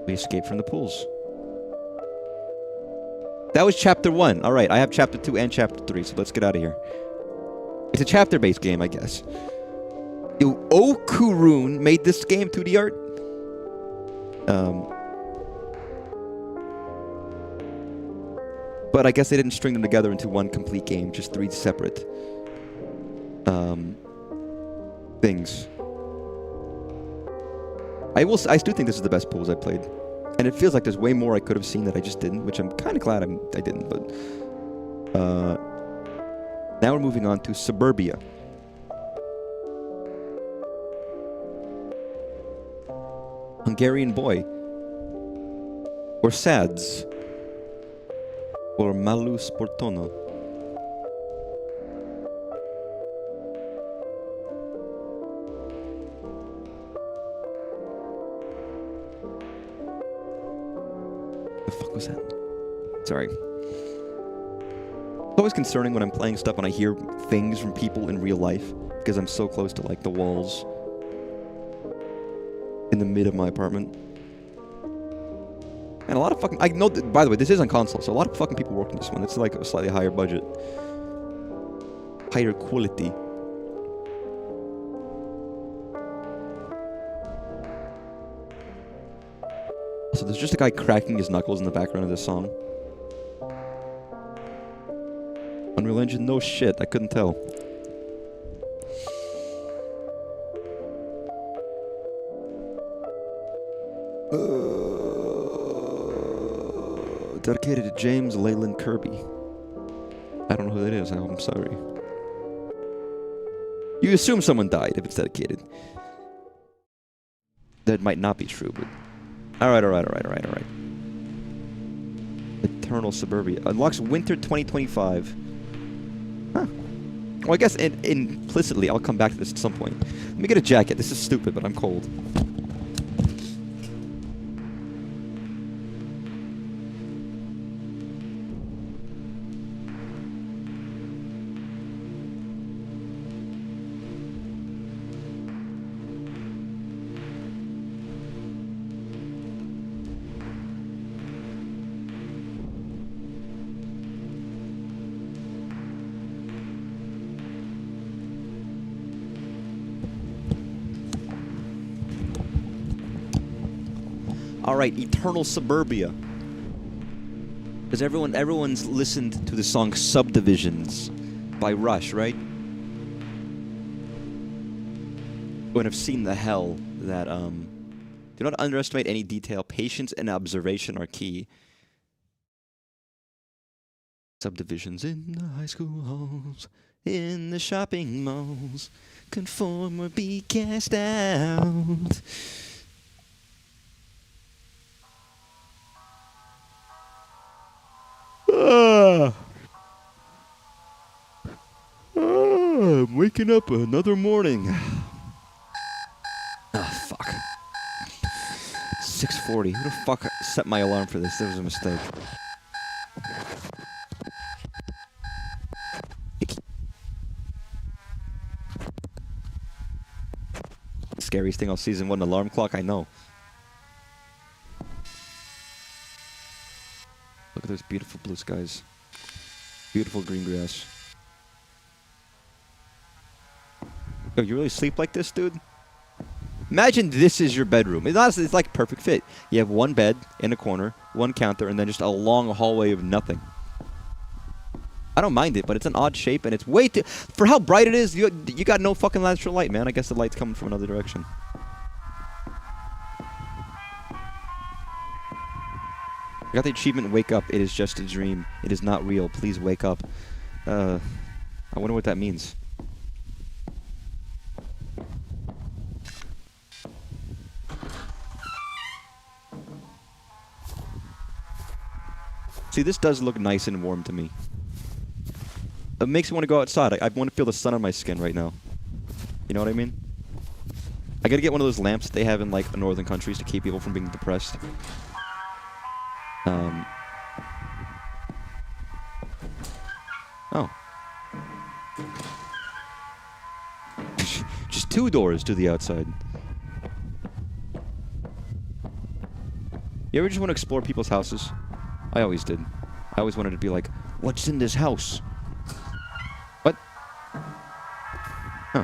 We escaped from the pools. That was chapter 1. Alright, I have chapter 2 and chapter 3, so let's get out of here. It's a chapter-based game, I guess. Poolrooms made this game 2D art. But I guess they didn't string them together into one complete game, just 3 separate things. I do think this is the best pools I've played. And it feels like there's way more I could have seen that I just didn't, which I'm kind of glad I didn't, but... now we're moving on to Suburbia. Hungarian Boy. Or Sads. Or Malu Sportono. The fuck was that? Sorry. It's always concerning when I'm playing stuff and I hear things from people in real life, because I'm so close to, like, the walls in the mid of my apartment. And a lot of fucking... I know that, by the way, this is on console, so a lot of fucking people worked on this one. It's like a slightly higher budget. Higher quality. So there's just a guy cracking his knuckles in the background of this song. Unreal Engine? No shit, I couldn't tell. Dedicated to James Leyland Kirby. I don't know who that is, I'm sorry. You assume someone died if it's dedicated. That might not be true, but... Alright. Eternal Suburbia. Unlocks winter 2025. Huh. Well, I guess implicitly I'll come back to this at some point. Let me get a jacket. This is stupid, but I'm cold. Alright, Eternal Suburbia. Because everyone's listened to the song Subdivisions by Rush, right? And have seen the hell that, do not underestimate any detail. Patience and observation are key. Subdivisions in the high school halls, in the shopping malls, conform or be cast out. I'm waking up another morning. Ah, fuck. 6:40. Who the fuck set my alarm for this? That was a mistake. Scariest thing all season 1 alarm clock, I know. Look at those beautiful blue skies. Beautiful green grass. Yo, you really sleep like this, dude? Imagine this is your bedroom. It's like a perfect fit. You have one bed in a corner, one counter, and then just a long hallway of nothing. I don't mind it, but it's an odd shape, and it's way too... For how bright it is, you got no fucking natural light, man. I guess the light's coming from another direction. I got the achievement, wake up. It is just a dream. It is not real. Please wake up. I wonder what that means. See, this does look nice and warm to me. It makes me want to go outside. I want to feel the sun on my skin right now. You know what I mean? I gotta get one of those lamps that they have in, like, northern countries to keep people from being depressed. Oh. Just 2 doors to the outside. You ever just want to explore people's houses? I always did. I always wanted to be like, what's in this house? What? Huh.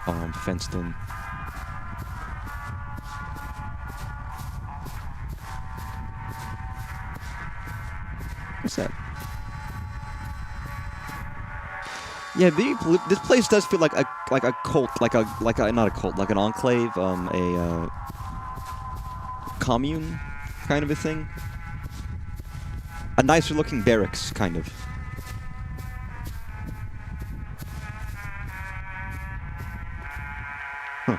Oh, I'm fenced in. What's that? Yeah, this place does feel like a cult, like a not a cult, like an enclave, a commune kind of a thing. A nicer looking barracks, kind of. Huh.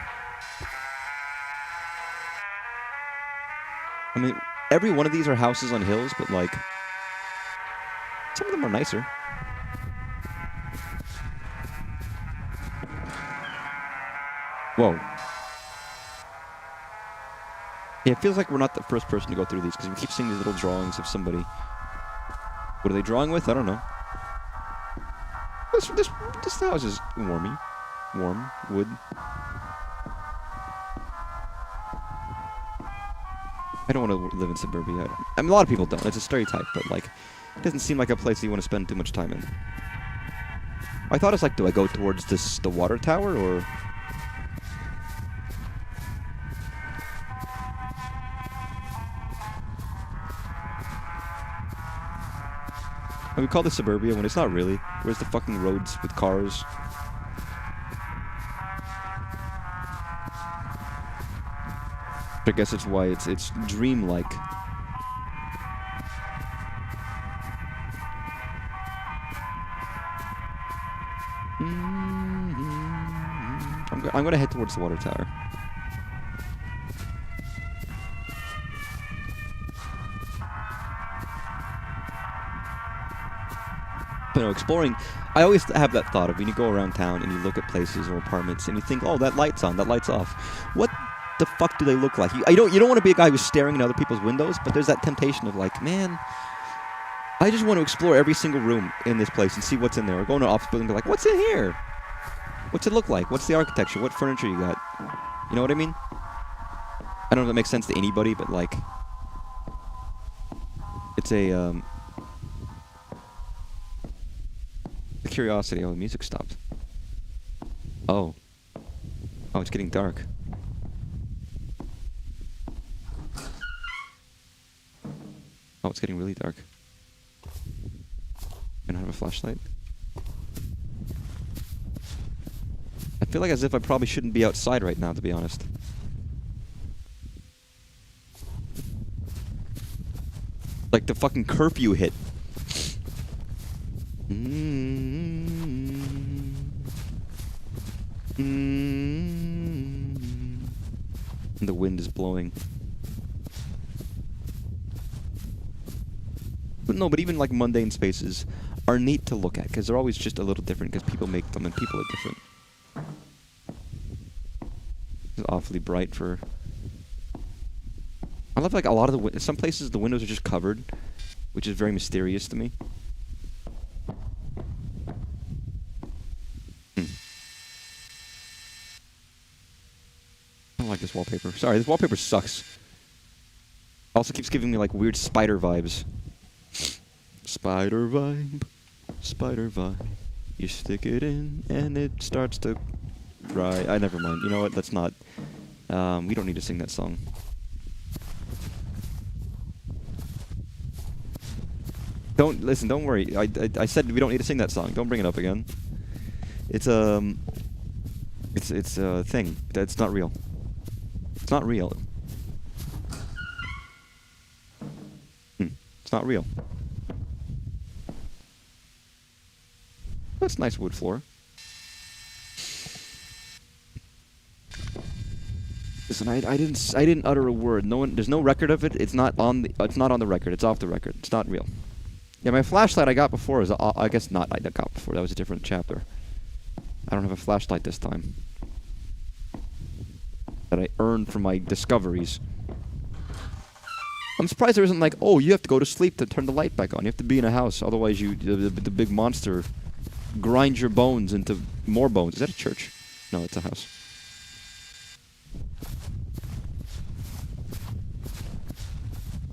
I mean, every one of these are houses on hills, but like, some of them are nicer. Whoa. Yeah, it feels like we're not the first person to go through these, because we keep seeing these little drawings of somebody. What are they drawing with? I don't know. This house is warmy. Warm. Wood. I don't want to live in suburbia. I mean, a lot of people don't. It's a stereotype, but, like, it doesn't seem like a place that you want to spend too much time in. I thought it's like, do I go towards the water tower, or... And we call this suburbia when it's not really. Where's the fucking roads with cars? I guess it's why it's dreamlike. I'm gonna head towards the water tower. You know, exploring, I always have that thought of when you go around town and you look at places or apartments and you think, oh, that light's on, that light's off. What the fuck do they look like? You don't want to be a guy who's staring in other people's windows, but there's that temptation of like, man, I just want to explore every single room in this place and see what's in there. Or go into an office building and be like, what's in here? What's it look like? What's the architecture? What furniture you got? You know what I mean? I don't know if that makes sense to anybody, but like, it's a curiosity. Oh, the music stopped. Oh, it's getting dark. Oh, it's getting really dark. I don't have a flashlight. I feel like as if I probably shouldn't be outside right now, to be honest. Like the fucking curfew hit. And the wind is blowing. But no, but even like mundane spaces are neat to look at because they're always just a little different because people make them and people are different. It's awfully bright for... I love like a lot of the... Some places the windows are just covered, which is very mysterious to me. I don't like this wallpaper. Sorry, this wallpaper sucks. Also keeps giving me like weird spider vibes. Spider vibe, spider vibe. You stick it in and it starts to cry. Never mind. You know what? That's not. We don't need to sing that song. Don't listen. Don't worry. I said we don't need to sing that song. Don't bring it up again. It's a thing. That's not real. It's not real. It's not real. That's nice wood floor. Listen, I didn't utter a word. No one, there's no record of it. It's not on the record. It's off the record. It's not real. Yeah, my flashlight I got before is I guess not. I got before. That was a different chapter. I don't have a flashlight this time. That I earned from my discoveries. I'm surprised there isn't like, oh, you have to go to sleep to turn the light back on. You have to be in a house, otherwise the big monster grinds your bones into more bones. Is that a church? No, it's a house.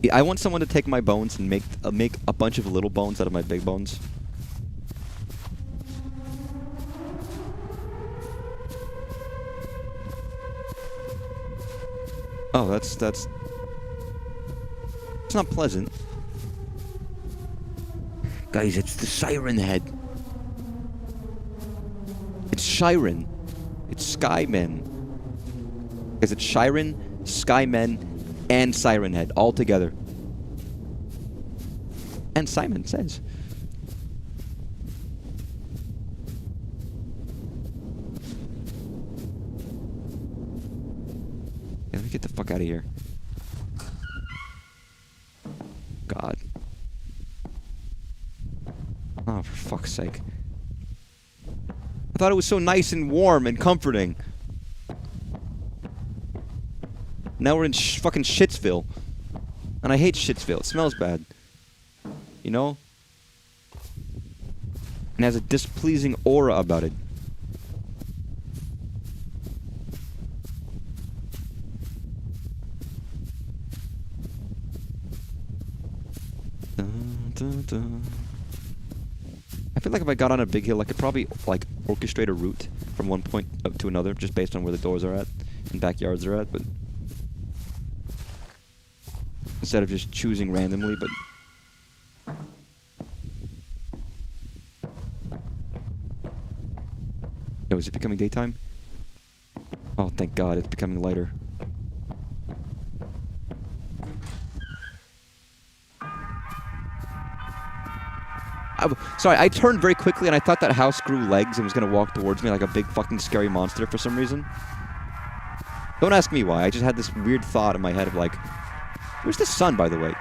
Yeah, I want someone to take my bones and make a bunch of little bones out of my big bones. Oh, that's it's not pleasant. Guys, it's the siren head. It's Shiren. It's Skymen. Because it's Shiren, Skymen, and Siren Head all together. And Simon Says. Yeah, let me get the fuck out of here. God. Oh, for fuck's sake. I thought it was so nice and warm and comforting. Now we're in fucking Shitsville. And I hate Shitsville. It smells bad. You know? And has a displeasing aura about it. Dun, dun, dun. I feel like if I got on a big hill, I could probably, like, orchestrate a route from one point up to another, just based on where the doors are at and backyards are at, but instead of just choosing randomly, but yo, is it becoming daytime? Oh, thank God, it's becoming lighter. Sorry, I turned very quickly and I thought that house grew legs and was going to walk towards me like a big fucking scary monster for some reason. Don't ask me why, I just had this weird thought in my head of like, where's the sun, by the way?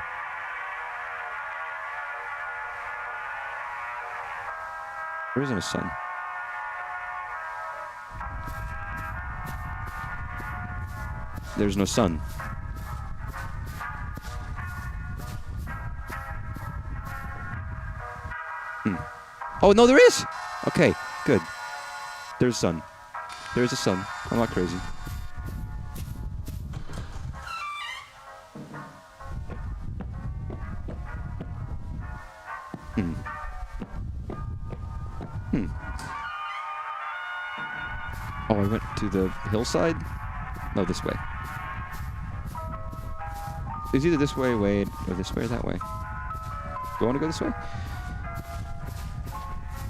There isn't a sun. There's no sun. Oh, no, there is! Okay, good. There's sun. There's a sun. I'm not crazy. Oh, I went to the hillside? No, this way. It's either this way, or this way, or that way. Do you want to go this way?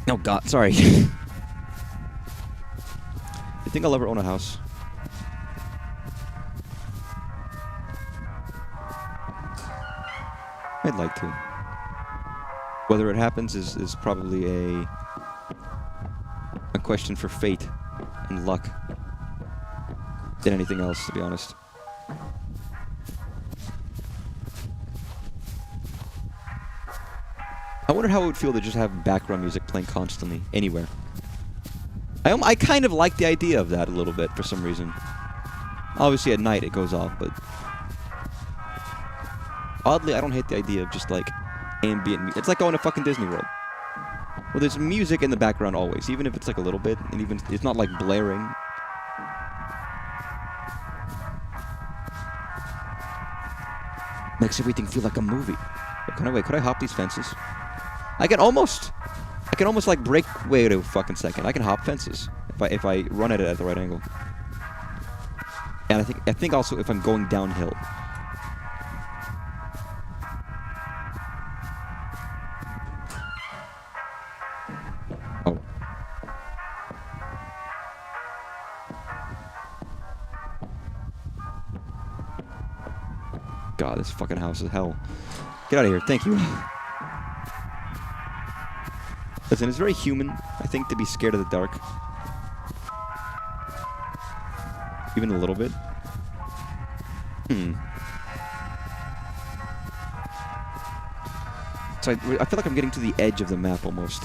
Oh God, sorry. You think I'll ever own a house? I'd like to. Whether it happens is probably a question for fate and luck than anything else, to be honest. I wonder how it would feel to just have background music playing constantly, anywhere. I kind of like the idea of that a little bit, for some reason. Obviously at night it goes off, but oddly I don't hate the idea of just like ambient music. It's like going to fucking Disney World. Well, there's music in the background always, even if it's like a little bit, and even it's not like blaring. Makes everything feel like a movie. Could I hop these fences? I can almost like break. Wait a fucking second. I can hop fences if I run at it at the right angle. And I think also if I'm going downhill. Oh. God, this fucking house is hell. Get out of here. Thank you. Listen, it's very human, I think, to be scared of the dark. Even a little bit. So I feel like I'm getting to the edge of the map almost.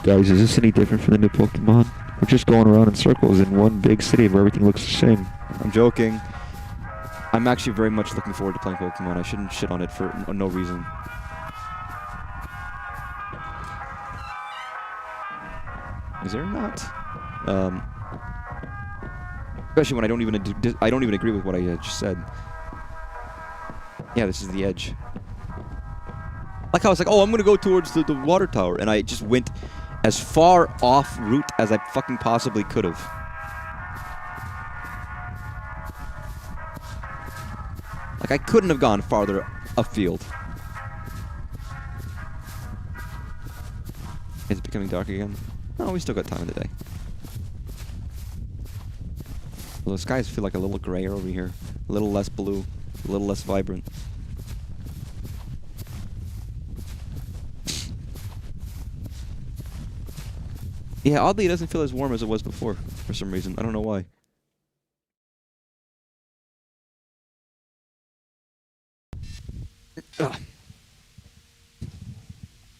Guys, is this any different from the new Pokemon? We're just going around in circles in one big city where everything looks the same. I'm joking. I'm actually very much looking forward to playing Pokemon. I shouldn't shit on it for no reason. Is there not? Especially when I don't even agree with what I just said. Yeah, this is the edge. Like I was like, oh, I'm gonna go towards the water tower, and I just went as far off route as I fucking possibly could have. Like I couldn't have gone farther afield. Is it becoming dark again? No, we still got time in the day. Well, the skies feel like a little grayer over here. A little less blue. A little less vibrant. Yeah, oddly it doesn't feel as warm as it was before, for some reason. I don't know why. Ugh.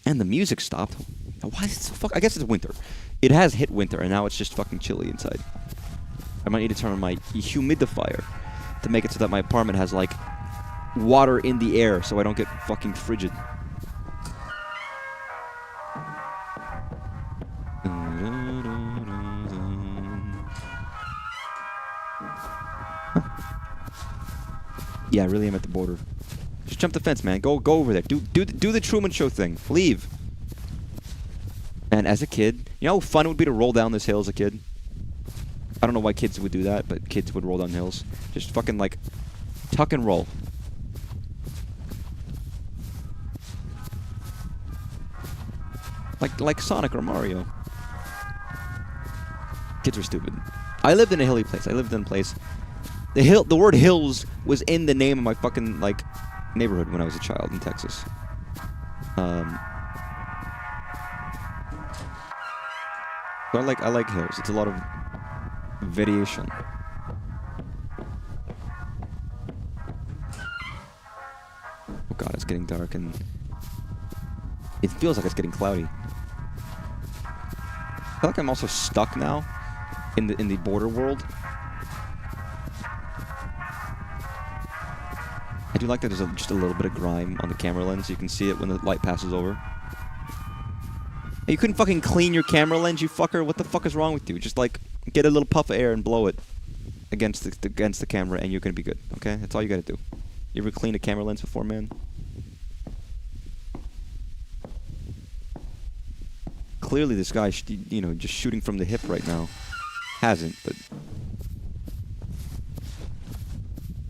And the music stopped. Why is it so I guess it's winter. It has hit winter, and now it's just fucking chilly inside. I might need to turn on my humidifier to make it so that my apartment has, like, water in the air so I don't get fucking frigid. Yeah, I really am at the border. Just jump the fence, man. Go over there. Do the Truman Show thing. Leave. And as a kid, you know how fun it would be to roll down this hill as a kid? I don't know why kids would do that, but kids would roll down hills. Just fucking, like, tuck and roll. Like Sonic or Mario. Kids are stupid. I lived in a hilly place. I lived in a place. The word hills was in the name of my fucking, like, neighborhood when I was a child in Texas. So I like hills. It's a lot of variation. Oh god, it's getting dark and it feels like it's getting cloudy. I feel like I'm also stuck now in the border world. I do like that there's just a little bit of grime on the camera lens. You can see it when the light passes over. You couldn't fucking clean your camera lens, you fucker. What the fuck is wrong with you? Just, like, get a little puff of air and blow it against the camera, and you're gonna be good. Okay, that's all you gotta do. You ever cleaned a camera lens before, man? Clearly, this guy, you know, just shooting from the hip right now, hasn't. But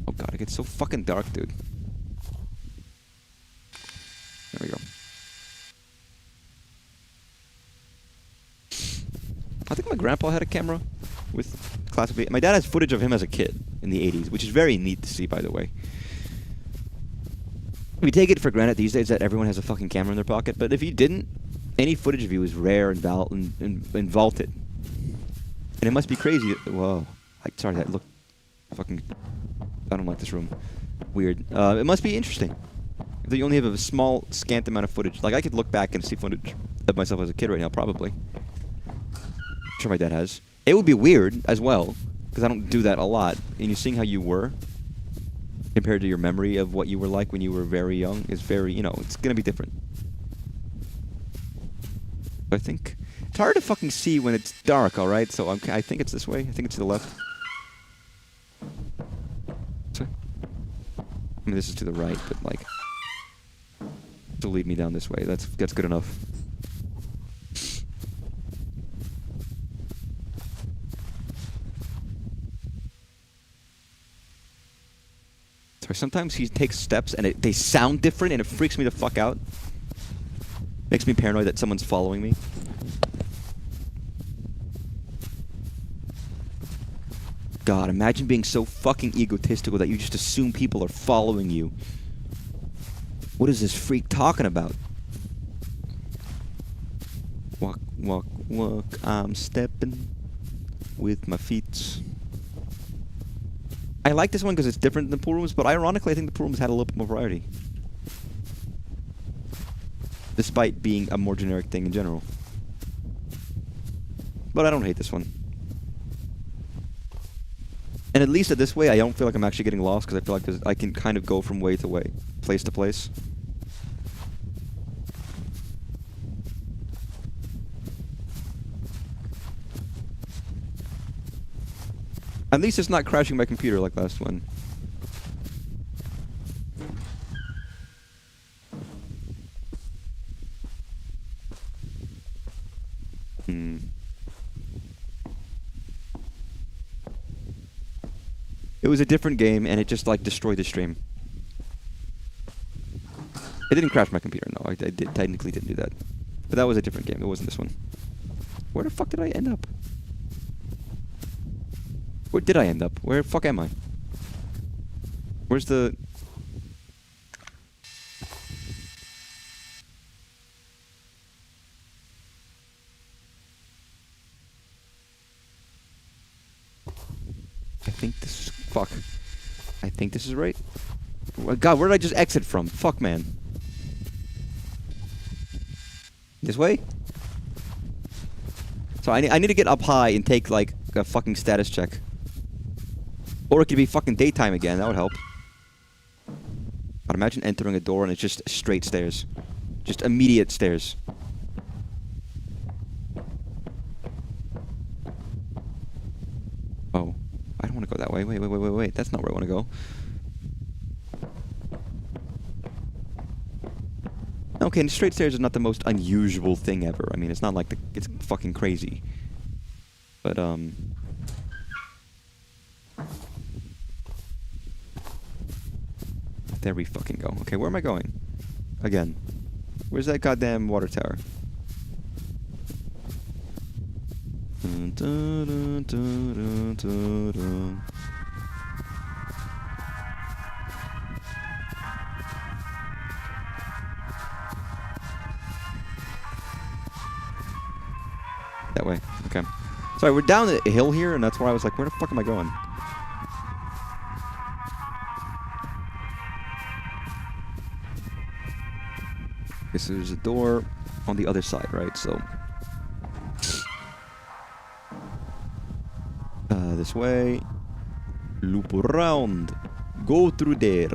oh god, it gets so fucking dark, dude. There we go. I think my grandpa had a camera with classic video. My dad has footage of him as a kid in the 80s, which is very neat to see, by the way. We take it for granted these days that everyone has a fucking camera in their pocket, but if you didn't, any footage of you is rare and vaulted. And it must be crazy. Whoa. Sorry, that looked fucking... I don't like this room. Weird. It must be interesting. If you only have a small, scant amount of footage. Like, I could look back and see footage of myself as a kid right now, probably. Sure my dad has. It would be weird as well, because I don't do that a lot. And you seeing how you were compared to your memory of what you were like when you were very young is very, you know, it's gonna be different. I think it's hard to fucking see when it's dark. All right, so I think it's this way. I think it's to the left. Sorry. I mean, this is to the right, but like, to lead me down this way. That's good enough. Sometimes he takes steps and they sound different and it freaks me the fuck out. Makes me paranoid that someone's following me. God, imagine being so fucking egotistical that you just assume people are following you. What is this freak talking about? Walk, walk, walk, I'm stepping with my feet. I like this one because it's different than Poolrooms, but ironically, I think the Poolrooms had a little bit more variety. Despite being a more generic thing in general. But I don't hate this one. And at least at this way, I don't feel like I'm actually getting lost, because I feel like I can kind of go from way to way, place to place. At least it's not crashing my computer like last one. It was a different game, and it just, like, destroyed the stream. It didn't crash my computer, no. I technically didn't do that. But that was a different game. It wasn't this one. Where the fuck did I end up? Where did I end up? Where the fuck am I? Where's the... I think this is... Fuck. I think this is right. God, where did I just exit from? Fuck, man. This way? So I need to get up high and take, like, a fucking status check. Or it could be fucking daytime again. That would help. But imagine entering a door and it's just straight stairs. Just immediate stairs. Oh. I don't want to go that way. Wait. That's not where I want to go. Okay, and straight stairs is not the most unusual thing ever. I mean, it's not like it's fucking crazy. But, there we fucking go. Okay, where am I going? Again. Where's that goddamn water tower? That way. Okay. Sorry, we're down the hill here, and that's where I was like, where the fuck am I going? Okay, so there's a door on the other side, right? So... this way. Loop around. Go through there.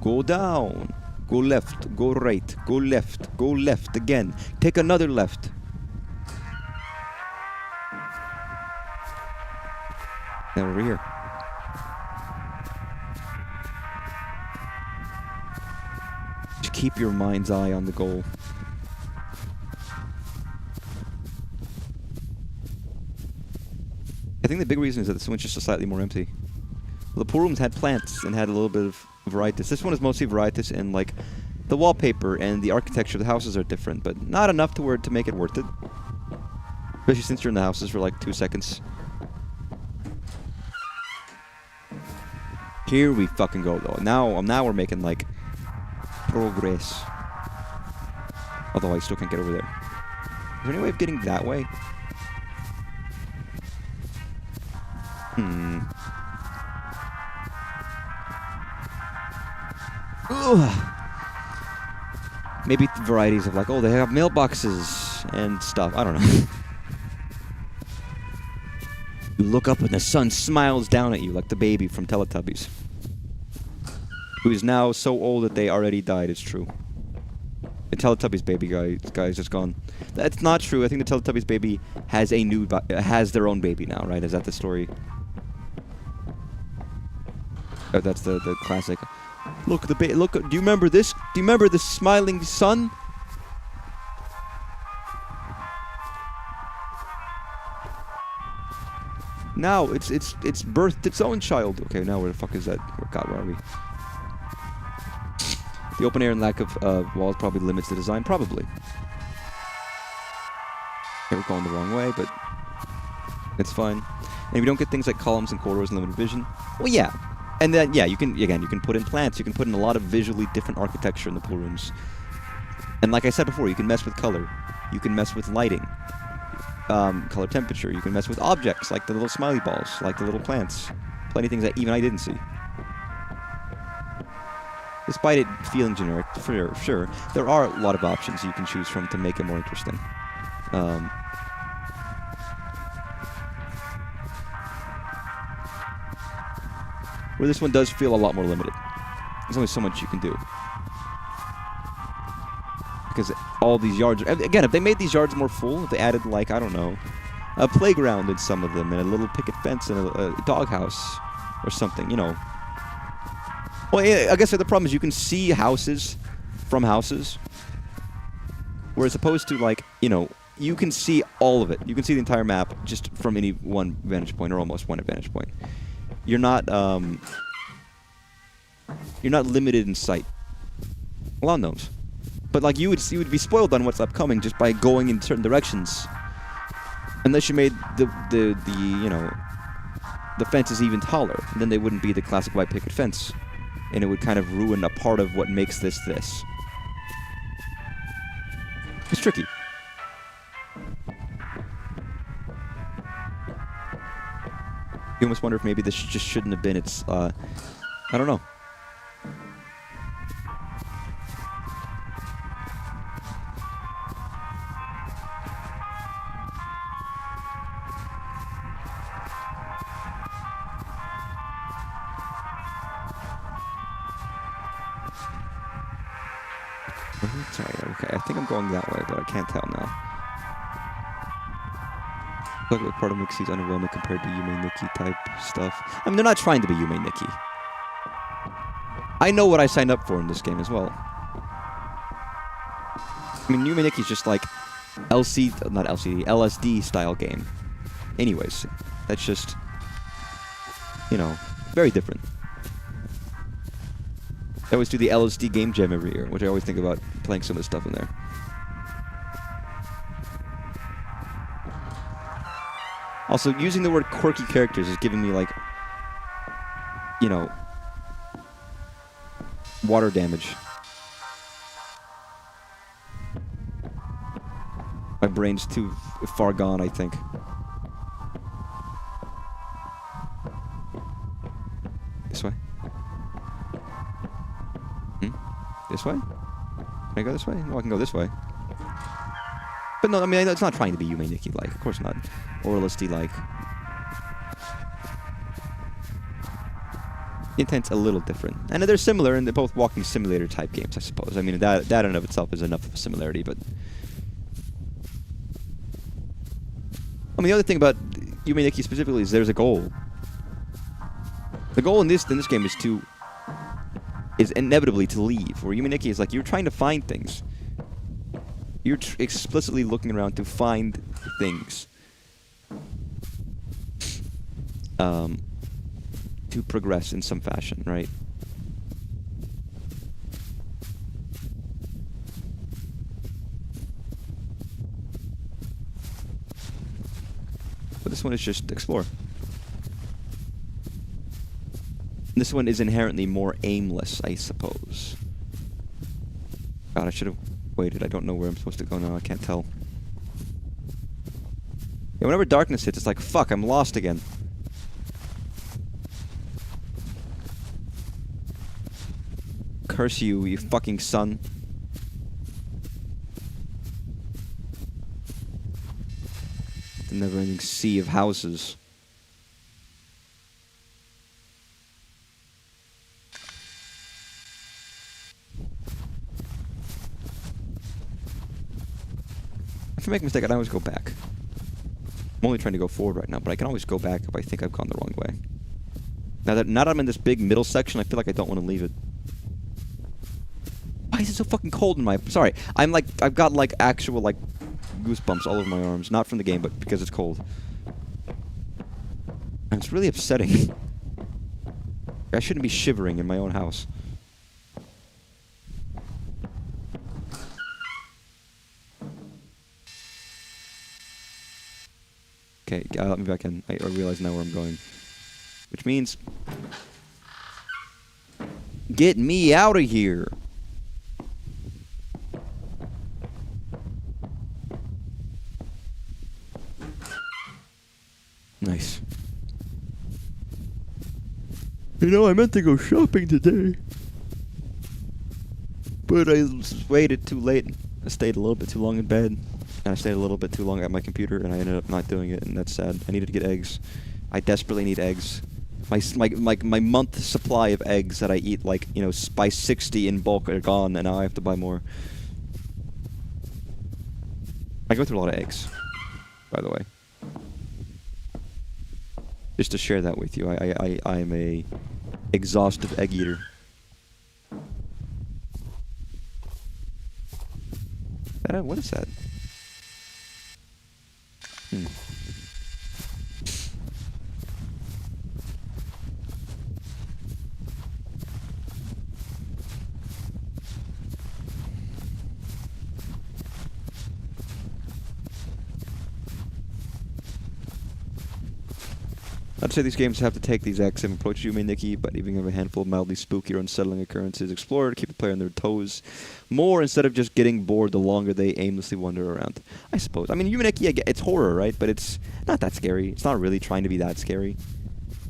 Go down. Go left. Go right. Go left. Go left again. Take another left. Now over here. Just keep your mind's eye on the goal. I think the big reason is that this one's just slightly more empty. Well, the pool rooms had plants and had a little bit of variety. This one is mostly variety, and like the wallpaper and the architecture of the houses are different, but not enough to make it worth it. Especially since you're in the houses for like 2 seconds. Here we fucking go though. Now we're making like progress. Although I still can't get over there. Is there any way of getting that way? Ugh. Maybe varieties of like, oh, they have mailboxes and stuff. I don't know. You look up and the sun smiles down at you like the baby from Teletubbies. Who is now so old that they already died, it's true. The Teletubbies baby guy is just gone. That's not true. I think the Teletubbies baby has has their own baby now, right? Is that the story? Oh, that's the classic. Look, look. Do you remember this? Do you remember the smiling sun? Now it's birthed its own child. Okay, now where the fuck is that? God, where are we? The open air and lack of walls probably limits the design. Probably. Okay, we're going the wrong way, but it's fine. And we don't get things like columns and corridors and limited vision. Well, yeah. And then, yeah, you can put in plants. You can put in a lot of visually different architecture in the pool rooms. And like I said before, you can mess with color. You can mess with lighting. Color temperature. You can mess with objects, like the little smiley balls, like the little plants. Plenty of things that even I didn't see. Despite it feeling generic, for sure, there are a lot of options you can choose from to make it more interesting. Where this one does feel a lot more limited. There's only so much you can do. Because all these yards... Again, if they made these yards more full, if they added, like, I don't know, a playground in some of them, and a little picket fence, and a doghouse, or something, you know. Well, yeah, I guess the problem is you can see houses from houses, whereas opposed to, like, you know, you can see all of it. You can see the entire map just from any one vantage point, or almost one vantage point. You're not limited in sight. Well, on those. But like you would be spoiled on what's upcoming just by going in certain directions. Unless you made the you know, the fences even taller, and then they wouldn't be the classic white picket fence, and it would kind of ruin a part of what makes this. It's tricky. You almost wonder if maybe this just shouldn't have been its, I don't know. Sorry, okay, I think I'm going that way, but I can't tell now. Look what part of makes these underwhelming compared to Yume Nikki type stuff. I mean, they're not trying to be Yume Nikki. I know what I signed up for in this game as well. I mean, Yume Nikki's just like LSD style game. Anyways, that's just, you know, very different. I always do the LSD game jam every year, which I always think about playing some of the stuff in there. Also, using the word quirky characters is giving me, like, you know, water damage. My brain's too far gone, I think. This way? This way? Can I go this way? No, I can go this way. But no, I mean, it's not trying to be Yume Nikki-like. Of course not. Or LSD-like. The intent's a little different. And they're similar, and they're both walking simulator type games, I suppose. I mean, that in and of itself is enough of a similarity, but... I mean, the other thing about Yume Nikki specifically is there's a goal. The goal in this game is inevitably to leave. Where Yume Nikki is like, you're trying to find things. You're explicitly looking around to find things. To progress in some fashion, right? But this one is just explore. This one is inherently more aimless, I suppose. God, I should have waited. I don't know where I'm supposed to go now. I can't tell. Yeah, whenever darkness hits, it's like, fuck, I'm lost again. Curse you, you fucking son. The never-ending sea of houses. If I make a mistake, I always go back. I'm only trying to go forward right now, but I can always go back if I think I've gone the wrong way. Now that I'm in this big middle section, I feel like I don't want to leave it. Why is it so fucking cold in my... Sorry, I'm like... I've got like actual like goosebumps all over my arms. Not from the game, but because it's cold. And it's really upsetting. I shouldn't be shivering in my own house. Okay, let me back in. I realize now where I'm going. Which means... Get me out of here! Nice. You know, I meant to go shopping today. But I waited too late. I stayed a little bit too long in bed. And I stayed a little bit too long at my computer, and I ended up not doing it, and that's sad. I needed to get eggs. I desperately need eggs. My month supply of eggs that I eat, like, you know, by 60 in bulk are gone, and now I have to buy more. I go through a lot of eggs, by the way. Just to share that with you, I am a exhaustive egg eater. What is that? I'd say these games have to take these same approach you may, Nikki, but even have a handful of mildly spooky or unsettling occurrences explored to keep the player on their toes more instead of just getting bored the longer they aimlessly wander around. I suppose. I mean, you and Nikki, it's horror, right? But it's not that scary. It's not really trying to be that scary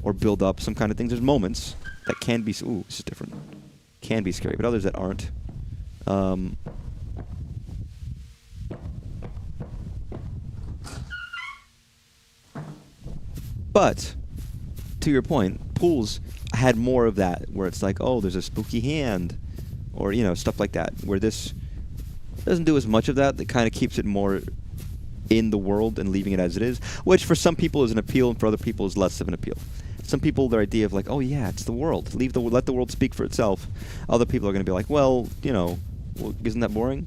or build up some kind of things. There's moments that can be... Ooh, this is different. Can be scary, but others that aren't. But, to your point, Pools had more of that, where it's like, oh, there's a spooky hand, or, you know, stuff like that, where this doesn't do as much of that. It kind of keeps it more in the world and leaving it as it is, which for some people is an appeal, and for other people is less of an appeal. Some people, their idea of like, oh yeah, it's the world, let the world speak for itself. Other people are going to be like, well, you know, isn't that boring?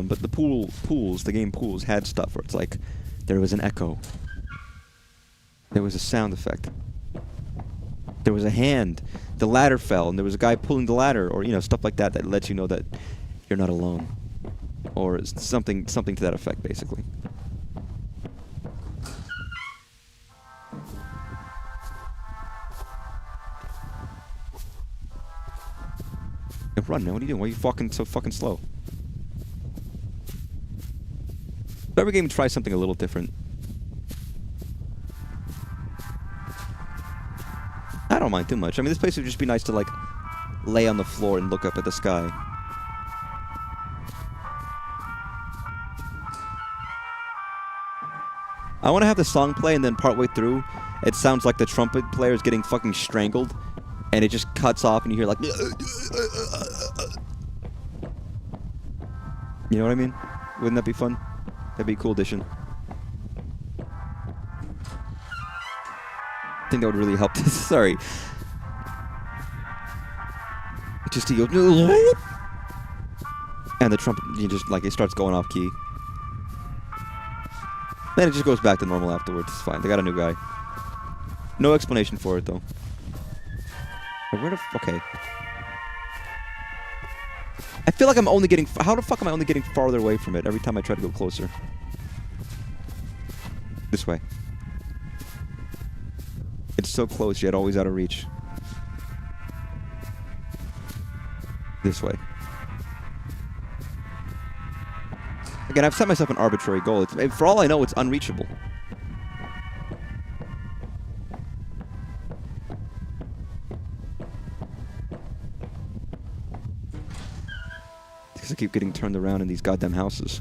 But the the game Pools had stuff where it's like, there was an echo. There was a sound effect. There was a hand. The ladder fell, and there was a guy pulling the ladder, or, you know, stuff like that that lets you know that you're not alone. Or something to that effect, basically. Hey, run, man. What are you doing? Why are you so fucking slow? Every game tries something a little different. I don't mind too much. I mean, this place would just be nice to, like, lay on the floor and look up at the sky. I want to have the song play, and then partway through, it sounds like the trumpet player is getting fucking strangled, and it just cuts off, and you hear, like... You know what I mean? Wouldn't that be fun? That'd be a cool addition. I think that would really help this. Sorry. Just he goes, and the trumpet, you just, like, it starts going off key. Then it just goes back to normal afterwards. It's fine. They got a new guy. No explanation for it, though. Okay. I feel like I'm only getting... How the fuck am I only getting farther away from it every time I try to go closer? This way. It's so close, yet always out of reach. This way. Again, I've set myself an arbitrary goal. For all I know, it's unreachable. Because I keep getting turned around in these goddamn houses.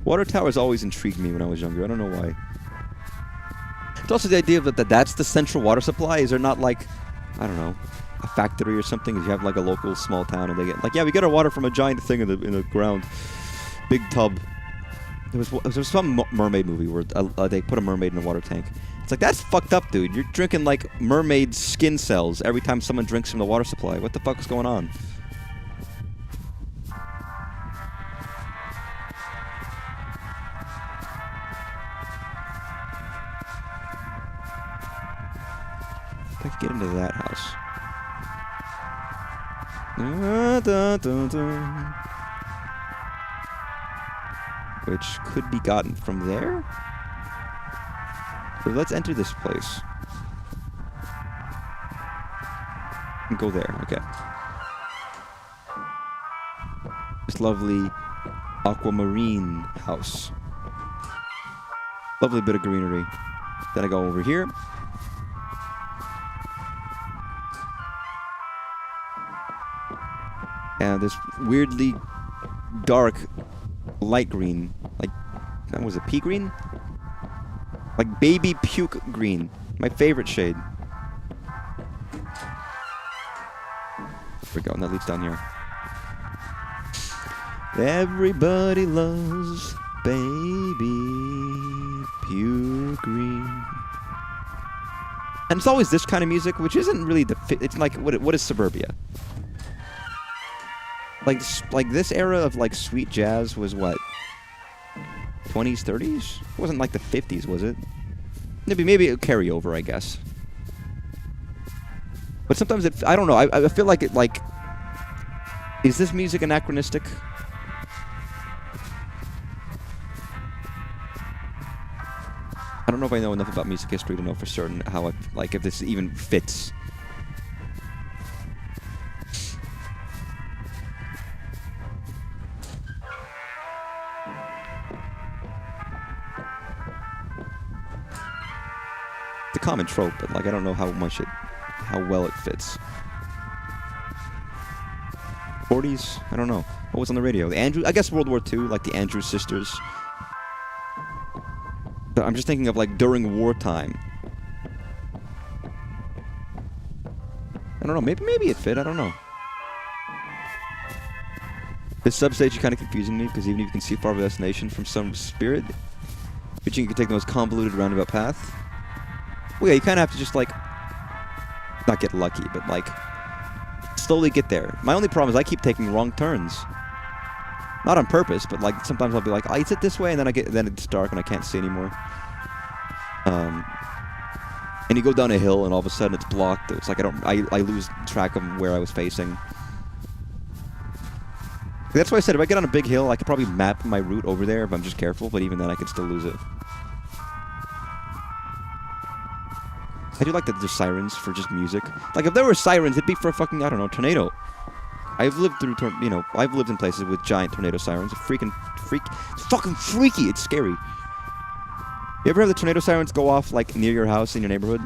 Water towers always intrigued me when I was younger. I don't know why. It's also the idea of that that's the central water supply. Is there not, like, I don't know, a factory or something? Is you have, like, a local small town and they get, like, yeah, we get our water from a giant thing in the ground. Big tub. There was some mermaid movie where they put a mermaid in a water tank. It's like, that's fucked up, dude. You're drinking, like, mermaid skin cells every time someone drinks from the water supply. What the fuck is going on? I could get into that house. Which could be gotten from there? So let's enter this place. And go there, okay. This lovely aquamarine house. Lovely bit of greenery. Then I go over here. And this weirdly dark, light green. Like, that was a pea green? Like baby puke green. My favorite shade. There we go, and that leads down here. Everybody loves baby puke green. And it's always this kind of music, which isn't really it's like, what is suburbia? Like this era of like sweet jazz was what? 20s, 30s? It wasn't like the 50s, was it? Maybe a carryover, I guess. But sometimes I don't know. I feel like it like, is this music anachronistic? I don't know if I know enough about music history to know for certain how it, like, if this even fits. It's a common trope, but like I don't know how well it fits. 40s? I don't know. What was on the radio? I guess World War II, like the Andrews sisters. But I'm just thinking of like during wartime. I don't know. Maybe it fit. I don't know. This substage is kind of confusing me because even if you can see far of a destination from some spirit, but you can take the most convoluted roundabout path. Well, yeah, you kind of have to just like not get lucky, but like slowly get there. My only problem is I keep taking wrong turns. Not on purpose, but like sometimes I'll be like, oh, is it this way? And then it's dark and I can't see anymore. And you go down a hill and all of a sudden it's blocked. It's like I lose track of where I was facing. That's why I said if I get on a big hill, I could probably map my route over there if I'm just careful, but even then I could still lose it. I do like that there's sirens for just music. Like if there were sirens, it'd be for a fucking, I don't know, tornado. I've lived through, I've lived in places with giant tornado sirens. It's fucking freaky. It's scary. You ever have the tornado sirens go off like near your house in your neighborhood?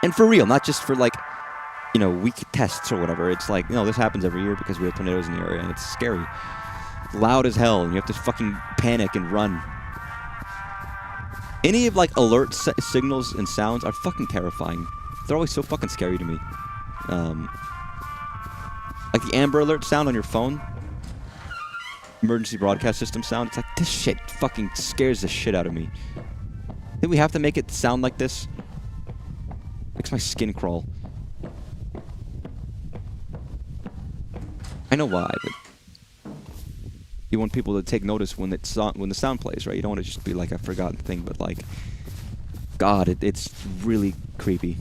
And for real, not just for like, weak tests or whatever. It's like, this happens every year because we have tornadoes in the area and it's scary. It's loud as hell and you have to fucking panic and run. Any of like alert signals and sounds are fucking terrifying. They're always so fucking scary to me. Like the Amber Alert sound on your phone. Emergency broadcast system sound. It's like, this shit fucking scares the shit out of me. Think we have to make it sound like this? Makes my skin crawl. I know why, but you want people to take notice when the sound plays, right? You don't want to just be like a forgotten thing, but like, God, it's really creepy.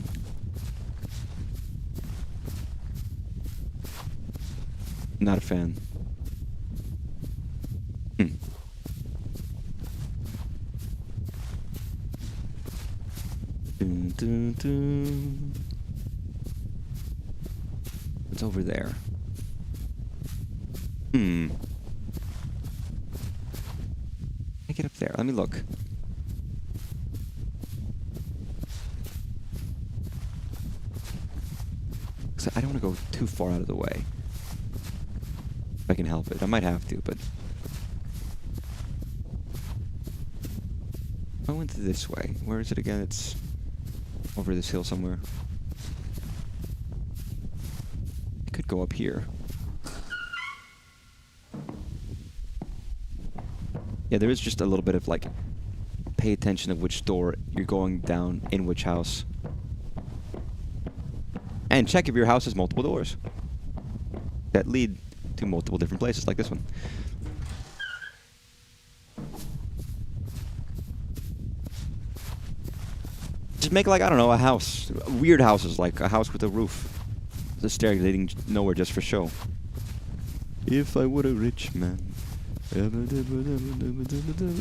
Not a fan. Dun, dun, dun. It's over there. I get up there. Let me look. So I don't want to go too far out of the way. If I can help it. I might have to, but I went this way. Where is it again? It's over this hill somewhere. I could go up here. Yeah, there is just a little bit of like, pay attention to which door you're going down in which house. And check if your house has multiple doors that lead to multiple different places, like this one. Just make like, I don't know, a house. Weird houses, like a house with a roof. The stairs leading nowhere just for show. If I were a rich man.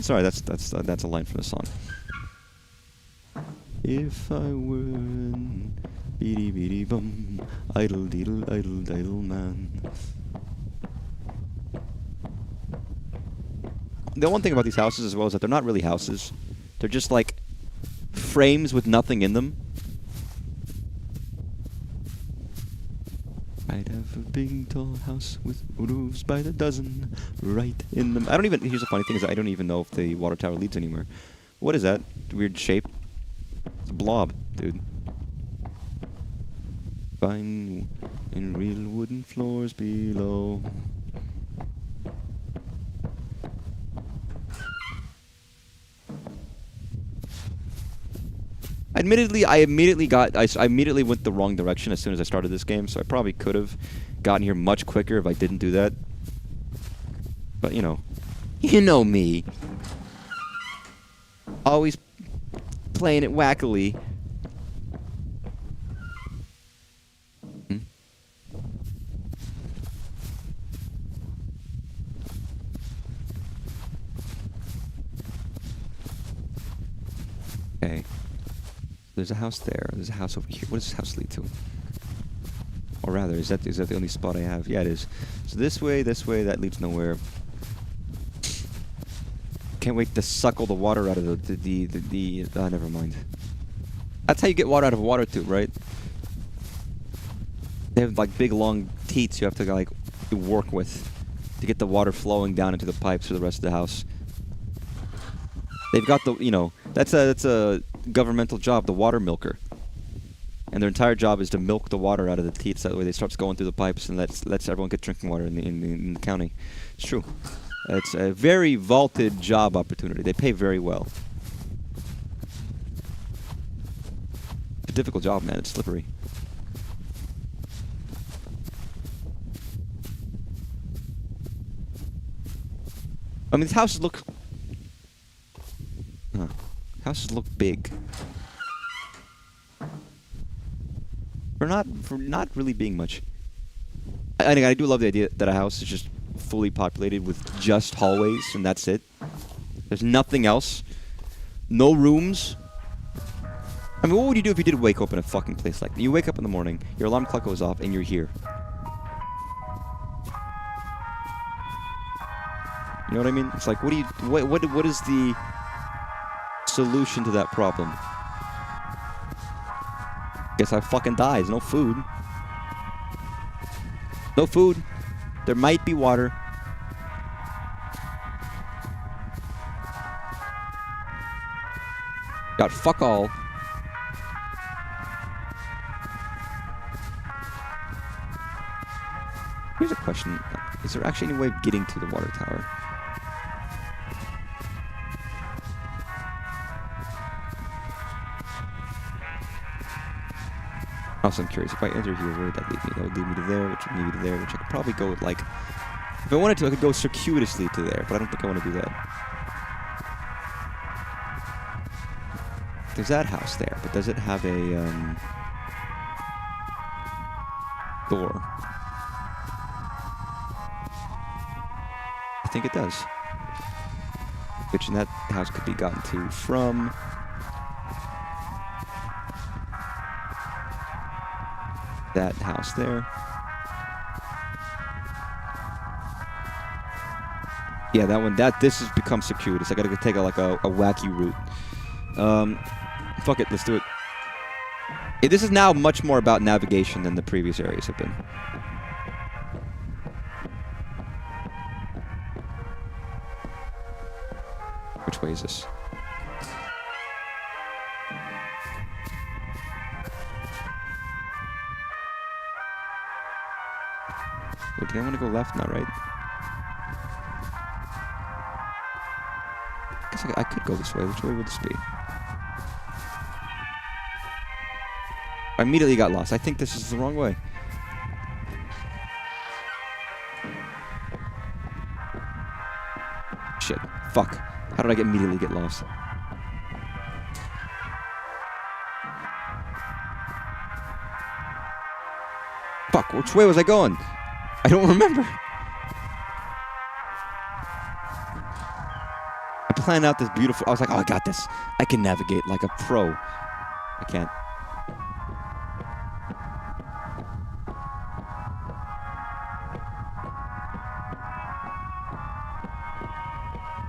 Sorry, that's a line from the song. If I were an beady beady bum, idle deedle idle diddle man. The one thing about these houses as well is that they're not really houses. They're just like frames with nothing in them. I'd have a big tall house with roofs by the dozen, right in the... I don't even... Here's the funny thing is I don't even know if the water tower leads anywhere. What is that? Weird shape? It's a blob, dude. Fine in real wooden floors below. Admittedly, I immediately went the wrong direction as soon as I started this game, so I probably could have gotten here much quicker if I didn't do that. But, you know me. Always playing it wackily. Hmm? Okay. There's a house there. There's a house over here. What does this house lead to? Or rather, is that the only spot I have? Yeah, it is. So this way, that leads nowhere. Can't wait to suckle the water out of the never mind. That's how you get water out of a water tube, right? They have like big long teats you have to like work with to get the water flowing down into the pipes for the rest of the house. They've got the, that's a governmental job, the water milker. And their entire job is to milk the water out of the teats. That way they starts going through the pipes and lets everyone get drinking water in the county. It's true. It's a very vaulted job opportunity. They pay very well. It's a difficult job, man. It's slippery. I mean, these houses look... Houses look big. For not really being much. I do love the idea that a house is just fully populated with just hallways and that's it. There's nothing else. No rooms. I mean, what would you do if you did wake up in a fucking place like that? You wake up in the morning, your alarm clock goes off, and you're here. You know what I mean? It's like, what is the solution to that problem? Guess I fucking die. There's no food. No food. There might be water. Got fuck all. Here's a question. Is there actually any way of getting to the water tower? Also, I'm curious, if I enter here, where would that lead me? That would lead me to there, which would lead me to there, which I could probably go with, like... If I wanted to, I could go circuitously to there, but I don't think I want to do that. There's that house there, but does it have a, door? I think it does. Which in that house could be gotten to from... that house there. Yeah, that one. This has become circuitous. I gotta go take a wacky route. Fuck it, let's do it. This is now much more about navigation than the previous areas have been. Which way is this? Wait, did I want to go left? Not right. I guess I could go this way. Which way would this be? I immediately got lost. I think this is the wrong way. Shit. Fuck. How did I immediately get lost? Fuck, which way was I going? I don't remember. I planned out this beautiful... I was like, oh, I got this. I can navigate like a pro. I can't.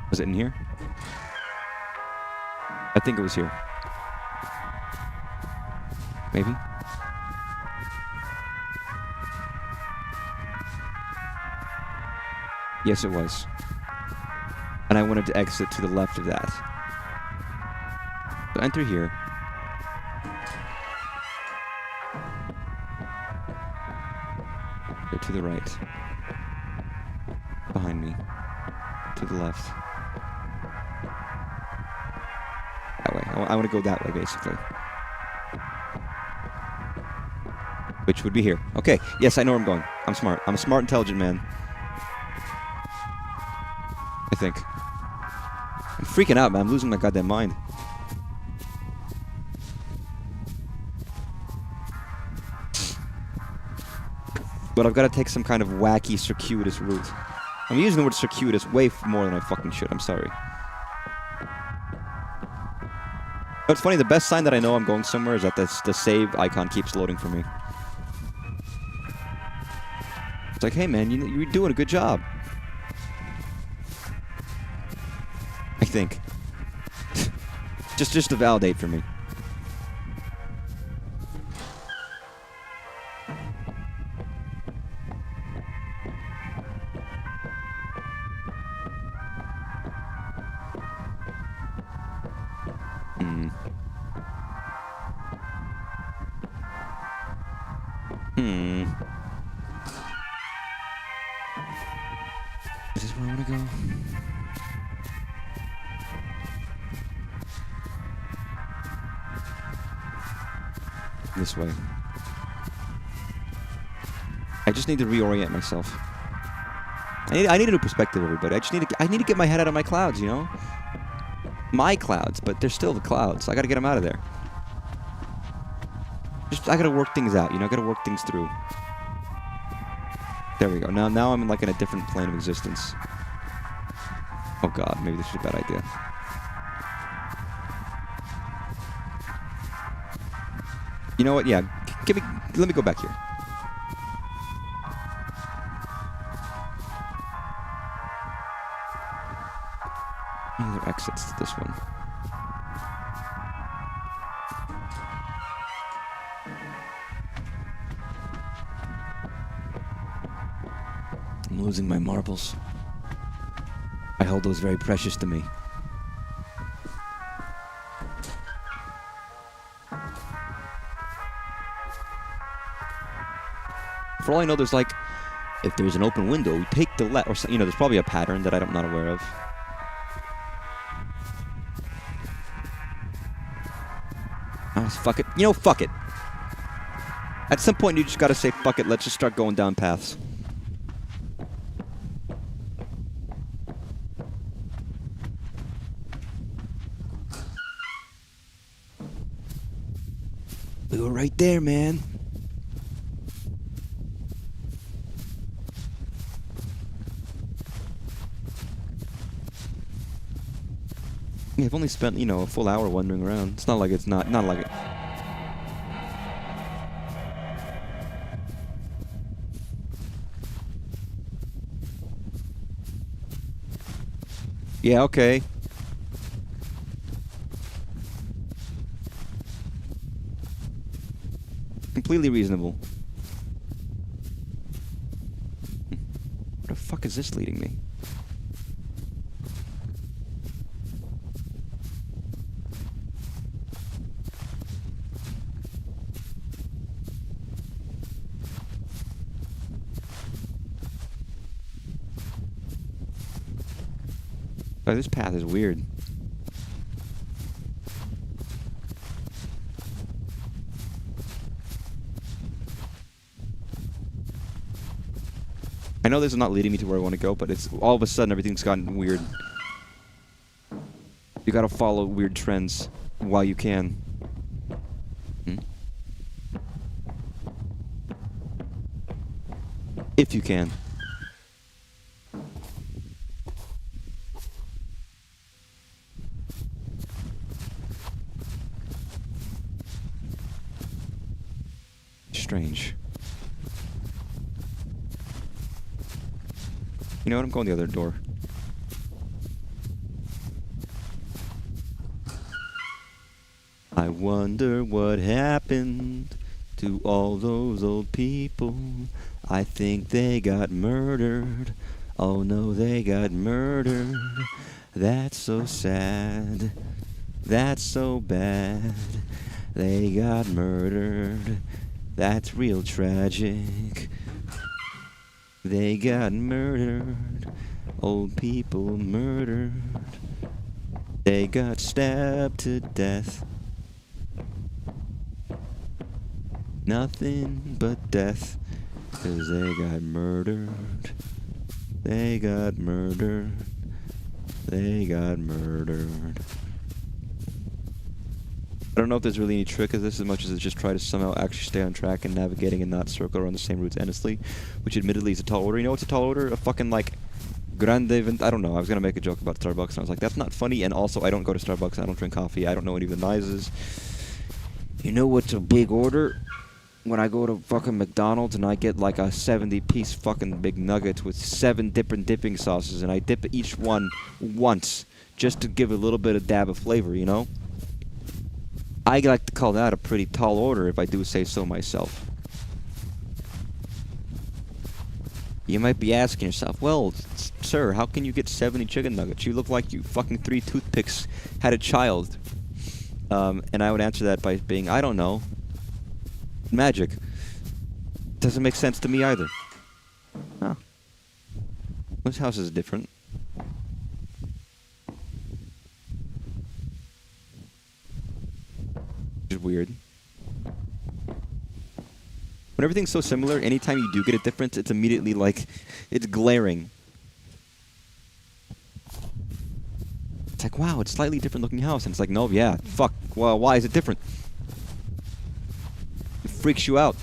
Was it in here? I think it was here. Maybe? Yes, it was. And I wanted to exit to the left of that. So enter here. Go to the right. Behind me. To the left. That way. I want to go that way, basically. Which would be here. Okay. Yes, I know where I'm going. I'm smart. I'm a smart, intelligent man. I think. I'm freaking out, man. I'm losing my goddamn mind. But I've got to take some kind of wacky, circuitous route. I'm using the word circuitous way more than I fucking should. I'm sorry. But it's funny, the best sign that I know I'm going somewhere is that the save icon keeps loading for me. It's like, hey man, you're doing a good job. I think. just to validate for me. Is this where I want to go? This way. I just need to reorient myself. I need a new perspective, everybody. I need to get my head out of my clouds, you know? My clouds, but they're still the clouds. I gotta get them out of there. I gotta work things out, you know? I gotta work things through. There we go. Now I'm like in a different plane of existence. Oh god, maybe this is a bad idea. You know what? Yeah, let me go back here. There are exits to this one. I'm losing my marbles. I hold those very precious to me. For all I know, there's like, if there's an open window, you take the left, or you know, there's probably a pattern that I'm not aware of. Oh, fuck it. You know, fuck it. At some point, you just gotta say, fuck it, let's just start going down paths. We were right there, man. Yeah, I've only spent, you know, a full hour wandering around. It's not like it's not like it. Yeah, okay. Completely reasonable. Where the fuck is this leading me? Oh, this path is weird. I know this is not leading me to where I want to go, but it's all of a sudden everything's gotten weird. You gotta follow weird trends while you can. If you can. Strange. You know what? I'm going the other door. I wonder what happened to all those old people. I think they got murdered Oh no, they got murdered. That's so sad. That's so bad. They got murdered. That's real tragic. They got murdered. Old people murdered. They got stabbed to death. Nothing but death. 'Cause they got murdered. They got murdered. They got murdered. I don't know if there's really any trick of this as much as it's just try to somehow actually stay on track and navigating and not circle around the same routes endlessly, which admittedly is a tall order. You know what's a tall order? A fucking, like, grande event. I don't know. I was going to make a joke about Starbucks, and I was like, that's not funny, and also I don't go to Starbucks, I don't drink coffee, I don't know any of the noises. You know what's a big order? When I go to fucking McDonald's and I get like a 70-piece fucking big nuggets with 7 different dipping sauces, and I dip each one once just to give a little bit of dab of flavor, you know? I like to call that a pretty tall order if I do say so myself. You might be asking yourself, well, sir, how can you get 70 chicken nuggets? You look like you fucking 3 toothpicks had a child. And I would answer that by being, I don't know. Magic. Doesn't make sense to me either. Oh. This house is different. Which is weird. When everything's so similar, anytime you do get a difference, it's immediately like, it's glaring. It's like, wow, it's a slightly different looking house. And it's like, no, yeah, fuck, well, why is it different? It freaks you out.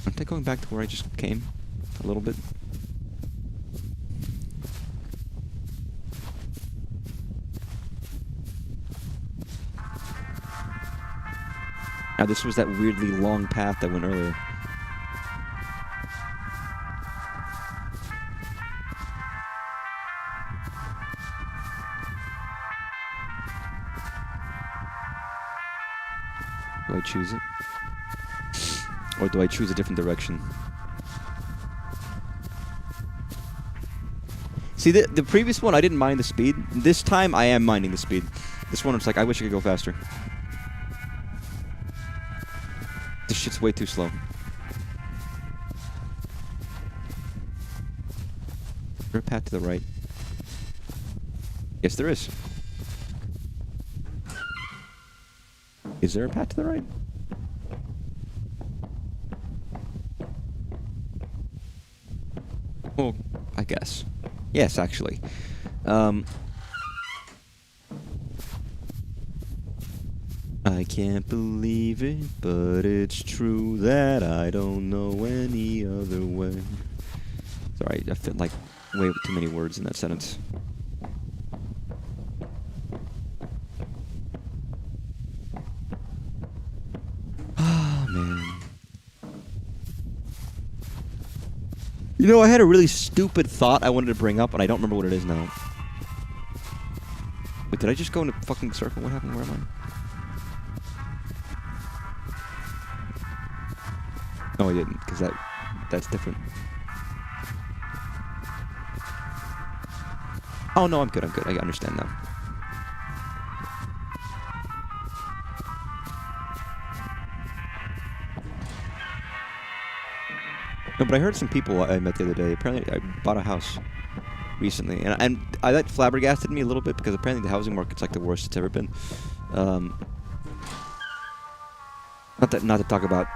Aren't I going back to where I just came? A little bit? Now, this was that weirdly long path that went earlier. Do I choose it? Or do I choose a different direction? See, the previous one, I didn't mind the speed. This time, I am minding the speed. This one, it's like, I wish I could go faster. This shit's way too slow. Is there a path to the right? Yes, there is. Is there a path to the right? Well, I guess. Yes, actually. I can't believe it, but it's true that I don't know any other way. Sorry, I fit like way too many words in that sentence. Ah, man. You know, I had a really stupid thought I wanted to bring up, and I don't remember what it is now. Wait, did I just go in a fucking circle? What happened? Where am I? No, I didn't, because that's different. Oh, no, I'm good, I understand now. No, but I heard some people I met the other day. Apparently, I bought a house recently, and that flabbergasted me a little bit because apparently the housing market's like the worst it's ever been. Not to talk about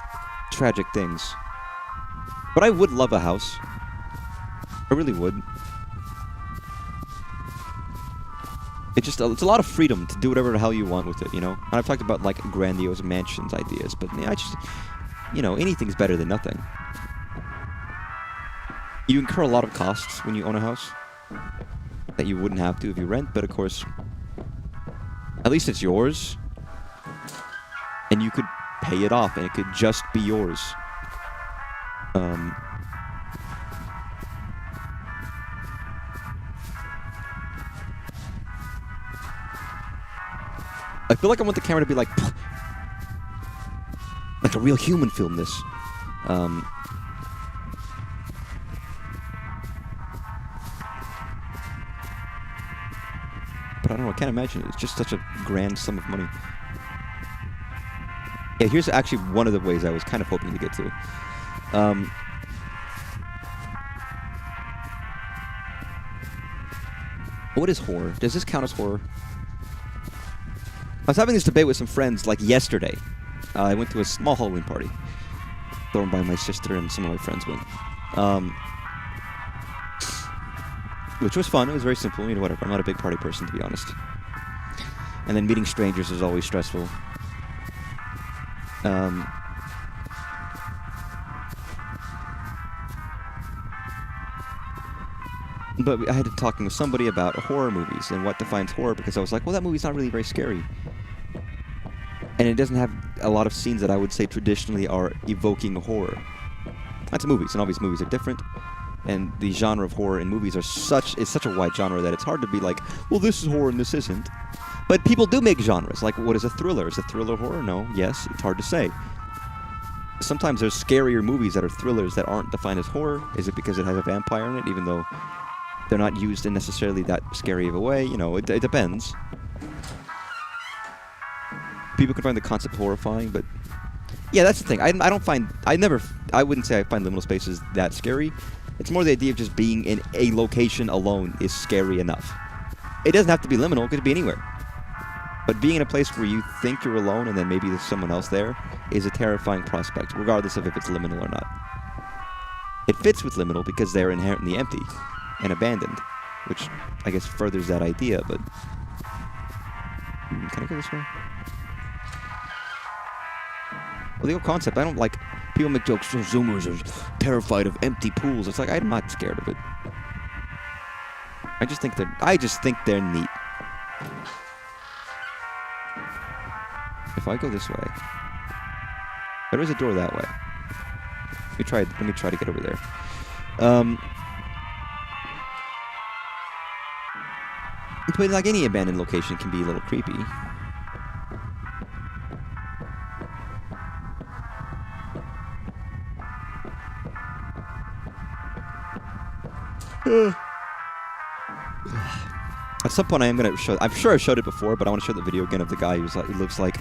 tragic things, but I would love a house. I really would. It's a lot of freedom to do whatever the hell you want with it, you know. And I've talked about like grandiose mansions ideas, but yeah, anything's better than nothing. You incur a lot of costs when you own a house that you wouldn't have to if you rent, but of course, at least it's yours, and you could pay it off, and it could just be yours. I feel like I want the camera to be like a real human film this. don't know. I can't imagine it. It's just such a grand sum of money. Yeah, here's actually one of the ways I was kind of hoping to get to. What is horror? Does this count as horror? I was having this debate with some friends like yesterday. I went to a small Halloween party thrown by my sister and some of my friends went. Which was fun. It was very simple. You know, whatever. I'm not a big party person, to be honest. And then meeting strangers is always stressful. But I had to talking with somebody about horror movies and what defines horror, because I was like, well, that movie's not really very scary. And it doesn't have a lot of scenes that I would say traditionally are evoking horror. That's movies, and obviously movies are different. And the genre of horror in movies is such a wide genre that it's hard to be like, well, this is horror and this isn't. But people do make genres. Like, what is a thriller? Is a thriller horror? No. Yes. It's hard to say. Sometimes there's scarier movies that are thrillers that aren't defined as horror. Is it because it has a vampire in it, even though they're not used in necessarily that scary of a way? You know, it depends. People can find the concept horrifying, but yeah, that's the thing. I wouldn't say I find liminal spaces that scary. It's more the idea of just being in a location alone is scary enough. It doesn't have to be liminal, it could be anywhere. But being in a place where you think you're alone and then maybe there's someone else there is a terrifying prospect, regardless of if it's liminal or not. It fits with liminal because they're inherently empty and abandoned, which I guess furthers that idea, but... Can I go this way? Well, the whole concept, I don't like... People make jokes, Zoomers are terrified of empty pools. It's like, I'm not scared of it. I just think they're neat. If I go this way... There is a door that way. Let me try to get over there. But like any abandoned location can be a little creepy. At some point I am going to show... I'm sure I've showed it before, but I want to show the video again of the guy who lives like...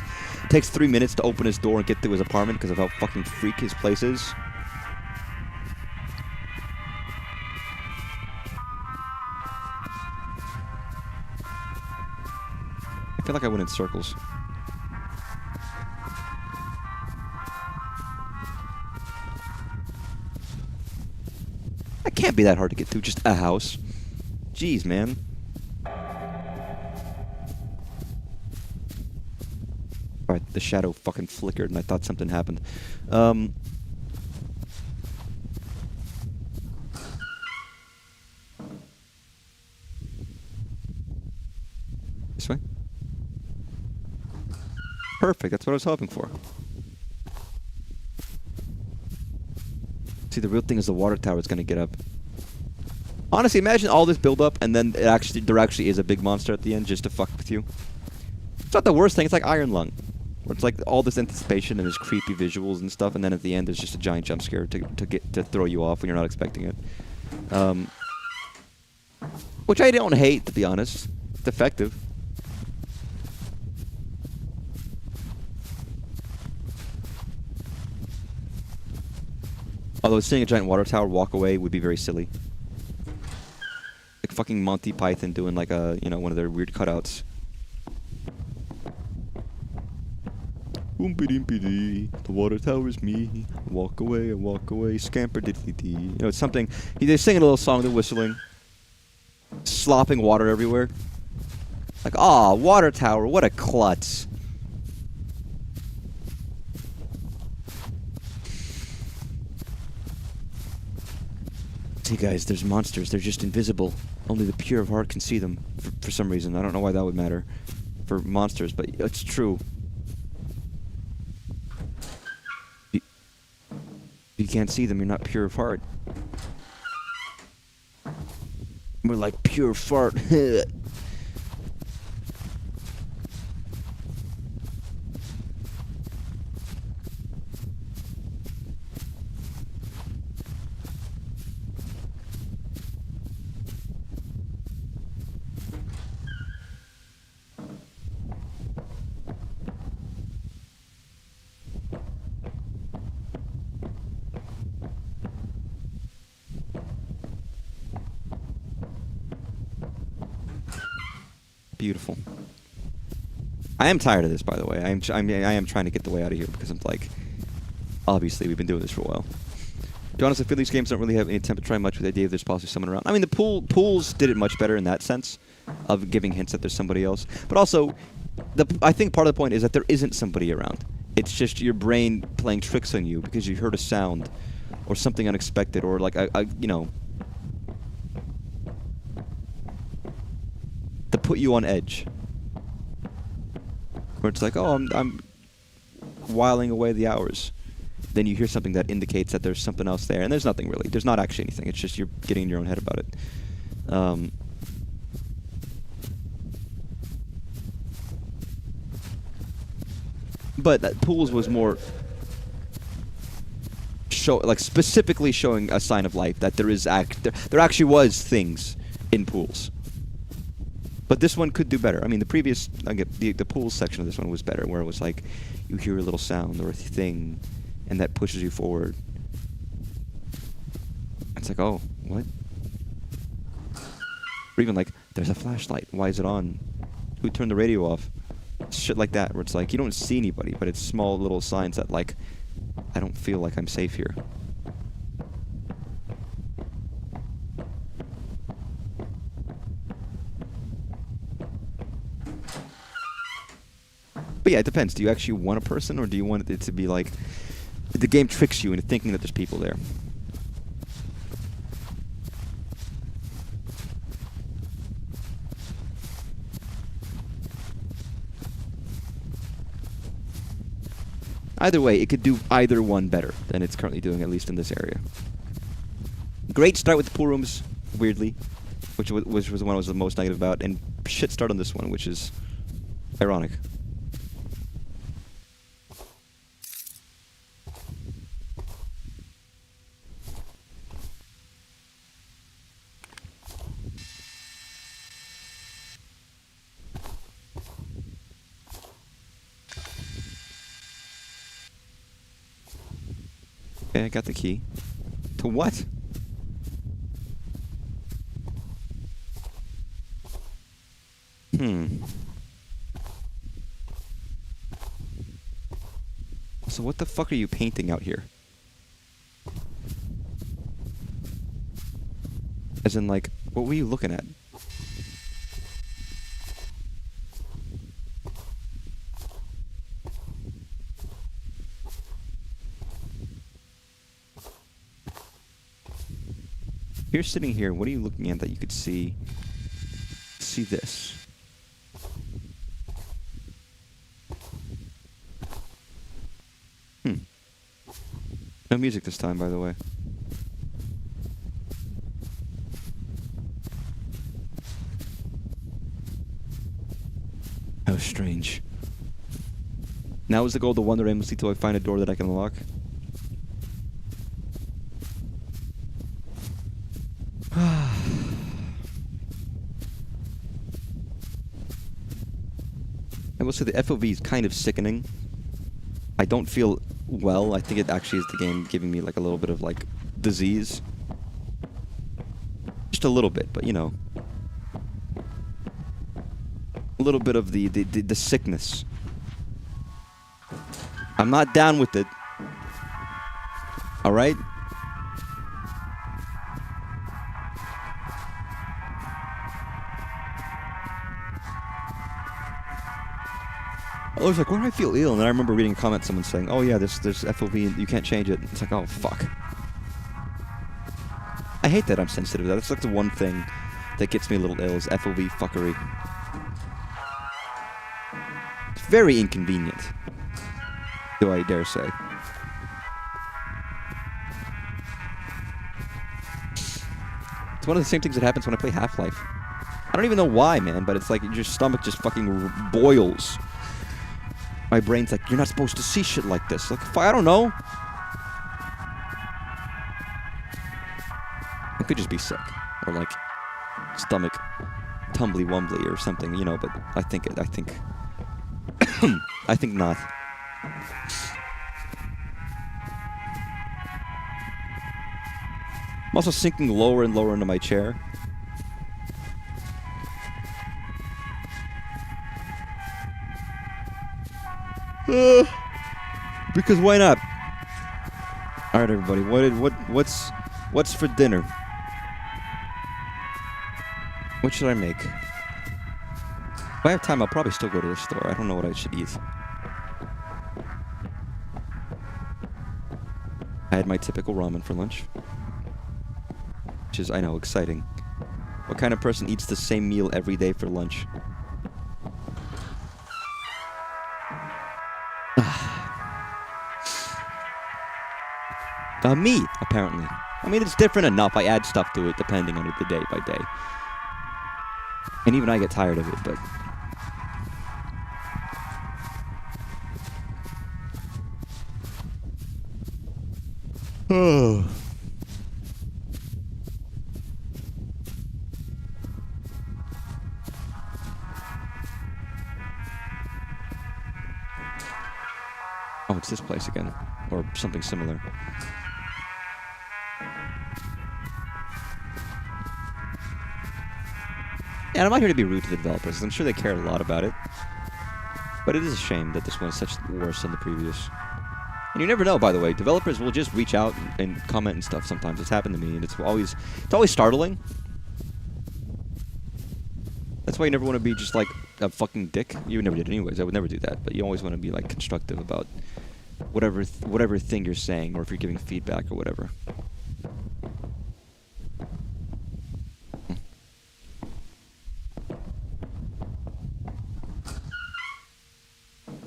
Takes 3 minutes to open his door and get to his apartment because of how fucking freak his place is. I feel like I went in circles. That can't be that hard to get to, just a house. Jeez, man. Alright, the shadow fucking flickered and I thought something happened. This way? Perfect, that's what I was hoping for. See, the real thing is the water tower is going to get up. Honestly, imagine all this build-up, and then there actually is a big monster at the end just to fuck with you. It's not the worst thing. It's like Iron Lung, where it's like all this anticipation and there's creepy visuals and stuff, and then at the end there's just a giant jump scare to throw you off when you're not expecting it. Which I don't hate, to be honest. It's effective. Although seeing a giant water tower walk away would be very silly. Like fucking Monty Python doing like a, you know, one of their weird cutouts. Oompy-dimpy-dee, the water tower's me. Walk away, scamper-diddly-dee. You know, it's something... They're singing a little song, they're whistling. Slopping water everywhere. Like, aw, water tower, what a klutz. See, guys, there's monsters. They're just invisible. Only the pure of heart can see them. For some reason. I don't know why that would matter for monsters, but it's true. If you can't see them, you're not pure of heart. We're like pure fart. Beautiful. I am tired of this, by the way. I am trying to get the way out of here because I'm like, obviously we've been doing this for a while. To be honest, I feel these games don't really have any attempt to try much with the idea of there's possibly someone around. I mean, the pools did it much better in that sense of giving hints that there's somebody else. But also, I think part of the point is that there isn't somebody around. It's just your brain playing tricks on you because you heard a sound or something unexpected or like you know, to put you on edge. Where it's like, oh, I'm whiling away the hours. Then you hear something that indicates that there's something else there, and there's nothing really. There's not actually anything. It's just you're getting in your own head about it. But that Pools was more specifically showing a sign of life that there is there actually was things in Pools. But this one could do better. I mean, the previous the Pools section of this one was better, where it was like you hear a little sound or a thing, and that pushes you forward. It's like, oh, what? Or even like, there's a flashlight. Why is it on? Who turned the radio off? Shit like that, where it's like, you don't see anybody, but it's small little signs that like, I don't feel like I'm safe here. But yeah, it depends. Do you actually want a person, or do you want it to be like, the game tricks you into thinking that there's people there? Either way, it could do either one better than it's currently doing, at least in this area. Great start with the pool rooms, weirdly, which was the one I was the most negative about, and shit start on this one, which is ironic. Okay, I got the key. To what? So what the fuck are you painting out here? As in, like, what were you looking at? If you're sitting here, what are you looking at that you could see this? No music this time, by the way. How strange. Now is the goal to wander aimlessly till I find a door that I can unlock? I will say the FOV is kind of sickening. I don't feel well. I think it actually is the game giving me like a little bit of like disease. Just a little bit, but you know. A little bit of the sickness. I'm not down with it. Alright? I was like, where do I feel ill? And then I remember reading a comment, someone saying, oh yeah, there's FOV, you can't change it. It's like, oh fuck. I hate that I'm sensitive to that. That's like the one thing that gets me a little ill is FOV fuckery. It's very inconvenient, do I dare say. It's one of the same things that happens when I play Half-Life. I don't even know why, man, but it's like your stomach just fucking boils. My brain's like, you're not supposed to see shit like this. Like, I don't know. I could just be sick. Or like, stomach tumbly-wumbly or something, you know, but I think I think not. I'm also sinking lower and lower into my chair. Because why not? All right, everybody. What's for dinner? What should I make? If I have time, I'll probably still go to the store. I don't know what I should eat. I had my typical ramen for lunch. Which is, I know, exciting. What kind of person eats the same meal every day for lunch? Me, apparently. I mean, it's different enough. I add stuff to it depending on it the day by day. And even I get tired of it, but... Oh. Oh, it's this place again. Or something similar. And I'm not here to be rude to the developers. I'm sure they cared a lot about it. But it is a shame that this one is such worse than the previous. And you never know, by the way. Developers will just reach out and comment and stuff sometimes. It's happened to me, and it's always startling. That's why you never want to be just like a fucking dick. You never did anyways. I would never do that. But you always want to be like constructive about whatever thing you're saying, or if you're giving feedback or whatever.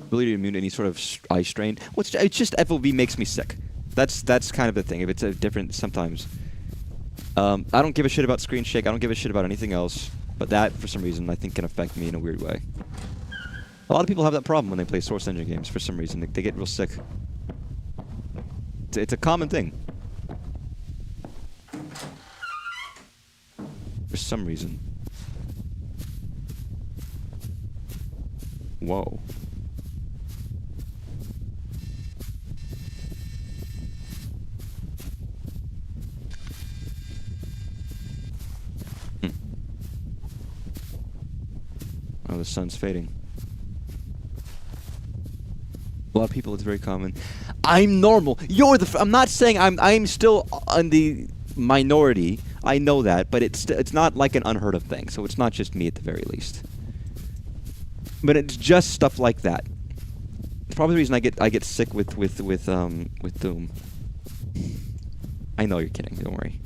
Ability to immune to any sort of eye strain. Well, it's just FOV makes me sick. That's kind of the thing. If it's a different sometimes. I don't give a shit about screen shake. I don't give a shit about anything else. But that, for some reason, I think can affect me in a weird way. A lot of people have that problem when they play Source Engine games. For some reason, they get real sick. It's a common thing. For some reason. Whoa. Oh, the sun's fading. A lot of people, it's very common. I'm normal. You're the. I'm not saying I'm still on the minority. I know that, but it's not like an unheard of thing. So it's not just me at the very least. But it's just stuff like that. It's probably the reason I get sick with Doom. I know you're kidding. Don't worry.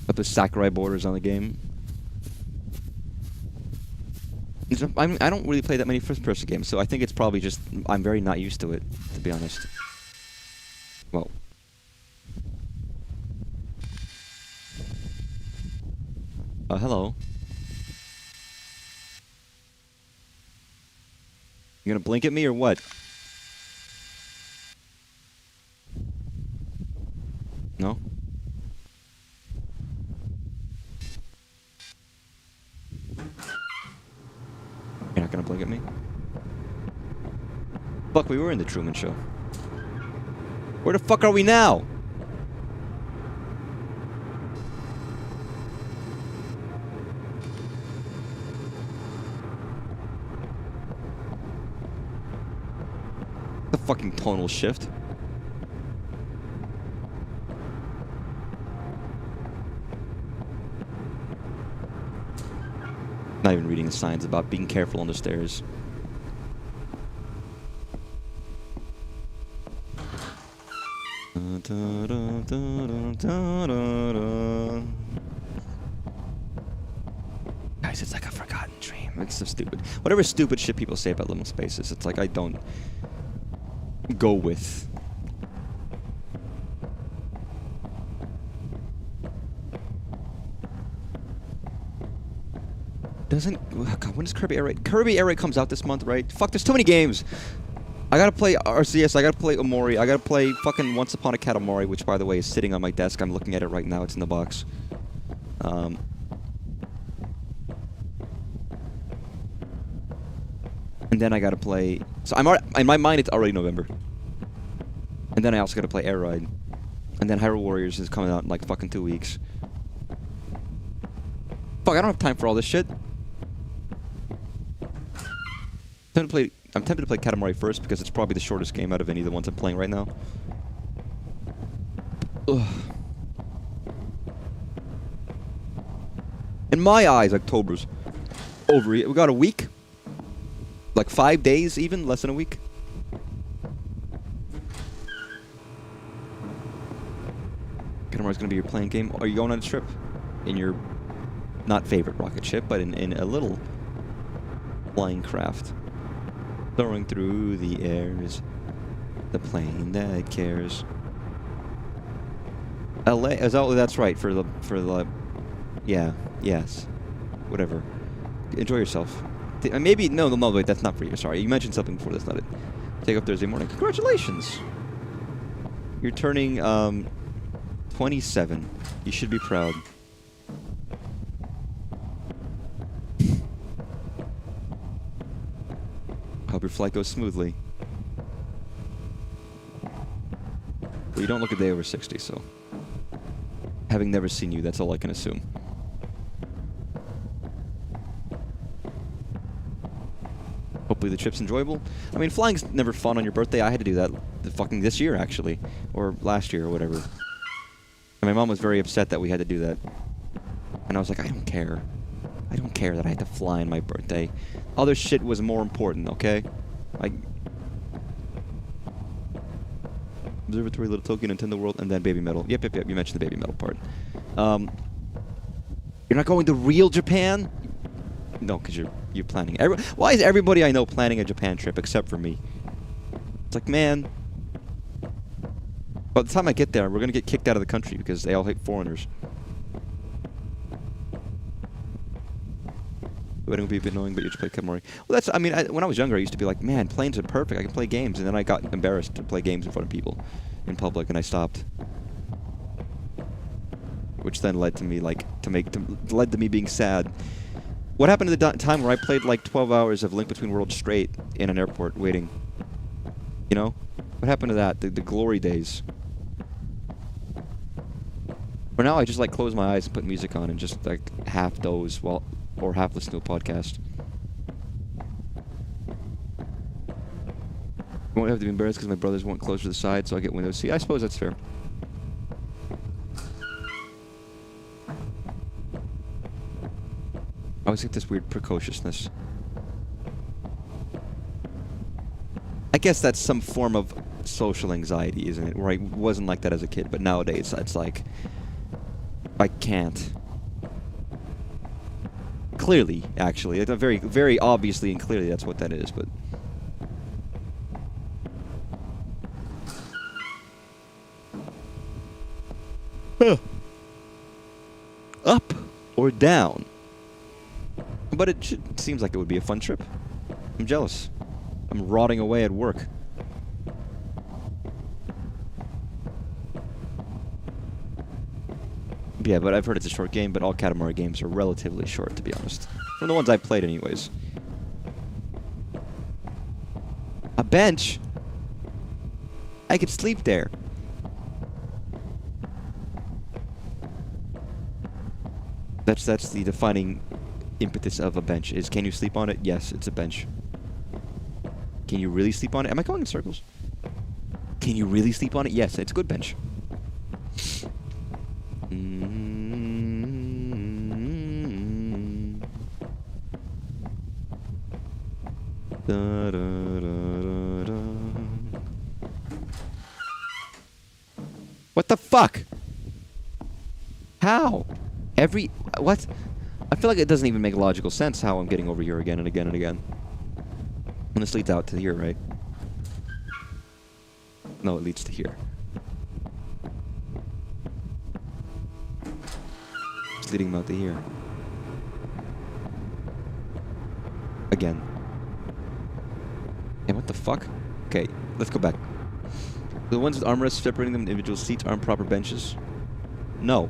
But the Sakurai borders on the game. I don't really play that many first-person games, so I think it's probably just I'm very not used to it, to be honest. Well. Hello. You gonna blink at me or what? No? You're not gonna blink at me? Fuck, we were in the Truman Show. Where the fuck are we now? The fucking tonal shift. Not even reading the signs about being careful on the stairs. Guys, it's like a forgotten dream. It's so stupid. Whatever stupid shit people say about liminal spaces, it's like I don't go with. Doesn't... Oh God, when does Kirby Air Raid... Kirby Air Raid comes out this month, right? Fuck, there's too many games! I gotta play RCS, I gotta play Omori, I gotta play fucking Once Upon a Katamari, which, by the way, is sitting on my desk. I'm looking at it right now. It's in the box. And then I gotta play... So I'm already... In my mind, it's already November. And then I also gotta play Air Ride. And then Hyrule Warriors is coming out in like fucking 2 weeks. Fuck, I don't have time for all this shit. I'm tempted to play Katamari first because it's probably the shortest game out of any of the ones I'm playing right now. Ugh. In my eyes, October's over. We got a week, like 5 days, even less than a week. Katamari's gonna be your playing game. Are you going on a trip in your not favorite rocket ship, but in a little flying craft, soaring through the airs, the plane that cares. LA. Oh, that's right. For the. Yeah. Yes. Whatever. Enjoy yourself. Maybe no. Wait. That's not for you. Sorry. You mentioned something before. That's not it. Take up Thursday morning. Congratulations. You're turning 27. You should be proud. Hope your flight goes smoothly. Well, you don't look a day over 60, so... Having never seen you, that's all I can assume. Hopefully the trip's enjoyable. I mean, flying's never fun on your birthday. I had to do that this year, actually. Or last year, or whatever. And my mom was very upset that we had to do that. And I was like, I don't care. I don't care that I had to fly on my birthday. Other shit was more important, okay? Like... Observatory, Little Tokyo, Nintendo World, and then Baby Metal. Yep. You mentioned the Baby Metal part. You're not going to real Japan? No, because you're planning. Why is everybody I know planning a Japan trip except for me? It's like, man... By the time I get there, we're going to get kicked out of the country because they all hate foreigners. Wedding would be a bit annoying, but you just play Katamari. Well, that's... I mean, when I was younger, I used to be like, man, planes are perfect. I can play games. And then I got embarrassed to play games in front of people in public, and I stopped. Which then led to me, like, led to me being sad. What happened to the time where I played, like, 12 hours of Link Between Worlds straight in an airport waiting? You know? What happened to that? The glory days. For now, I just, like, close my eyes and put music on and just, like, half doze while... Or half listen to a podcast. I won't have to be embarrassed because my brothers won't close to the side, so I get window seat. I suppose that's fair. I always get this weird precociousness. I guess that's some form of social anxiety, isn't it? Where I wasn't like that as a kid, but nowadays it's like... I can't. Clearly, actually. Very, very obviously and clearly that's what that is, but... Up or down? But it seems like it would be a fun trip. I'm jealous. I'm rotting away at work. Yeah, but I've heard it's a short game, but all Katamari games are relatively short, to be honest. From the ones I've played, anyways. A bench? I could sleep there. That's the defining impetus of a bench, is can you sleep on it? Yes, it's a bench. Can you really sleep on it? Am I going in circles? Can you really sleep on it? Yes, it's a good bench. Da, da, da, da, da. What the fuck? How? What? I feel like it doesn't even make logical sense how I'm getting over here again and again and again. And this leads out to here, right? No, it leads to here. It's leading him out to here. Again. Yeah, what the fuck? Okay, let's go back. The ones with armrests separating them into individual seats aren't proper benches? No.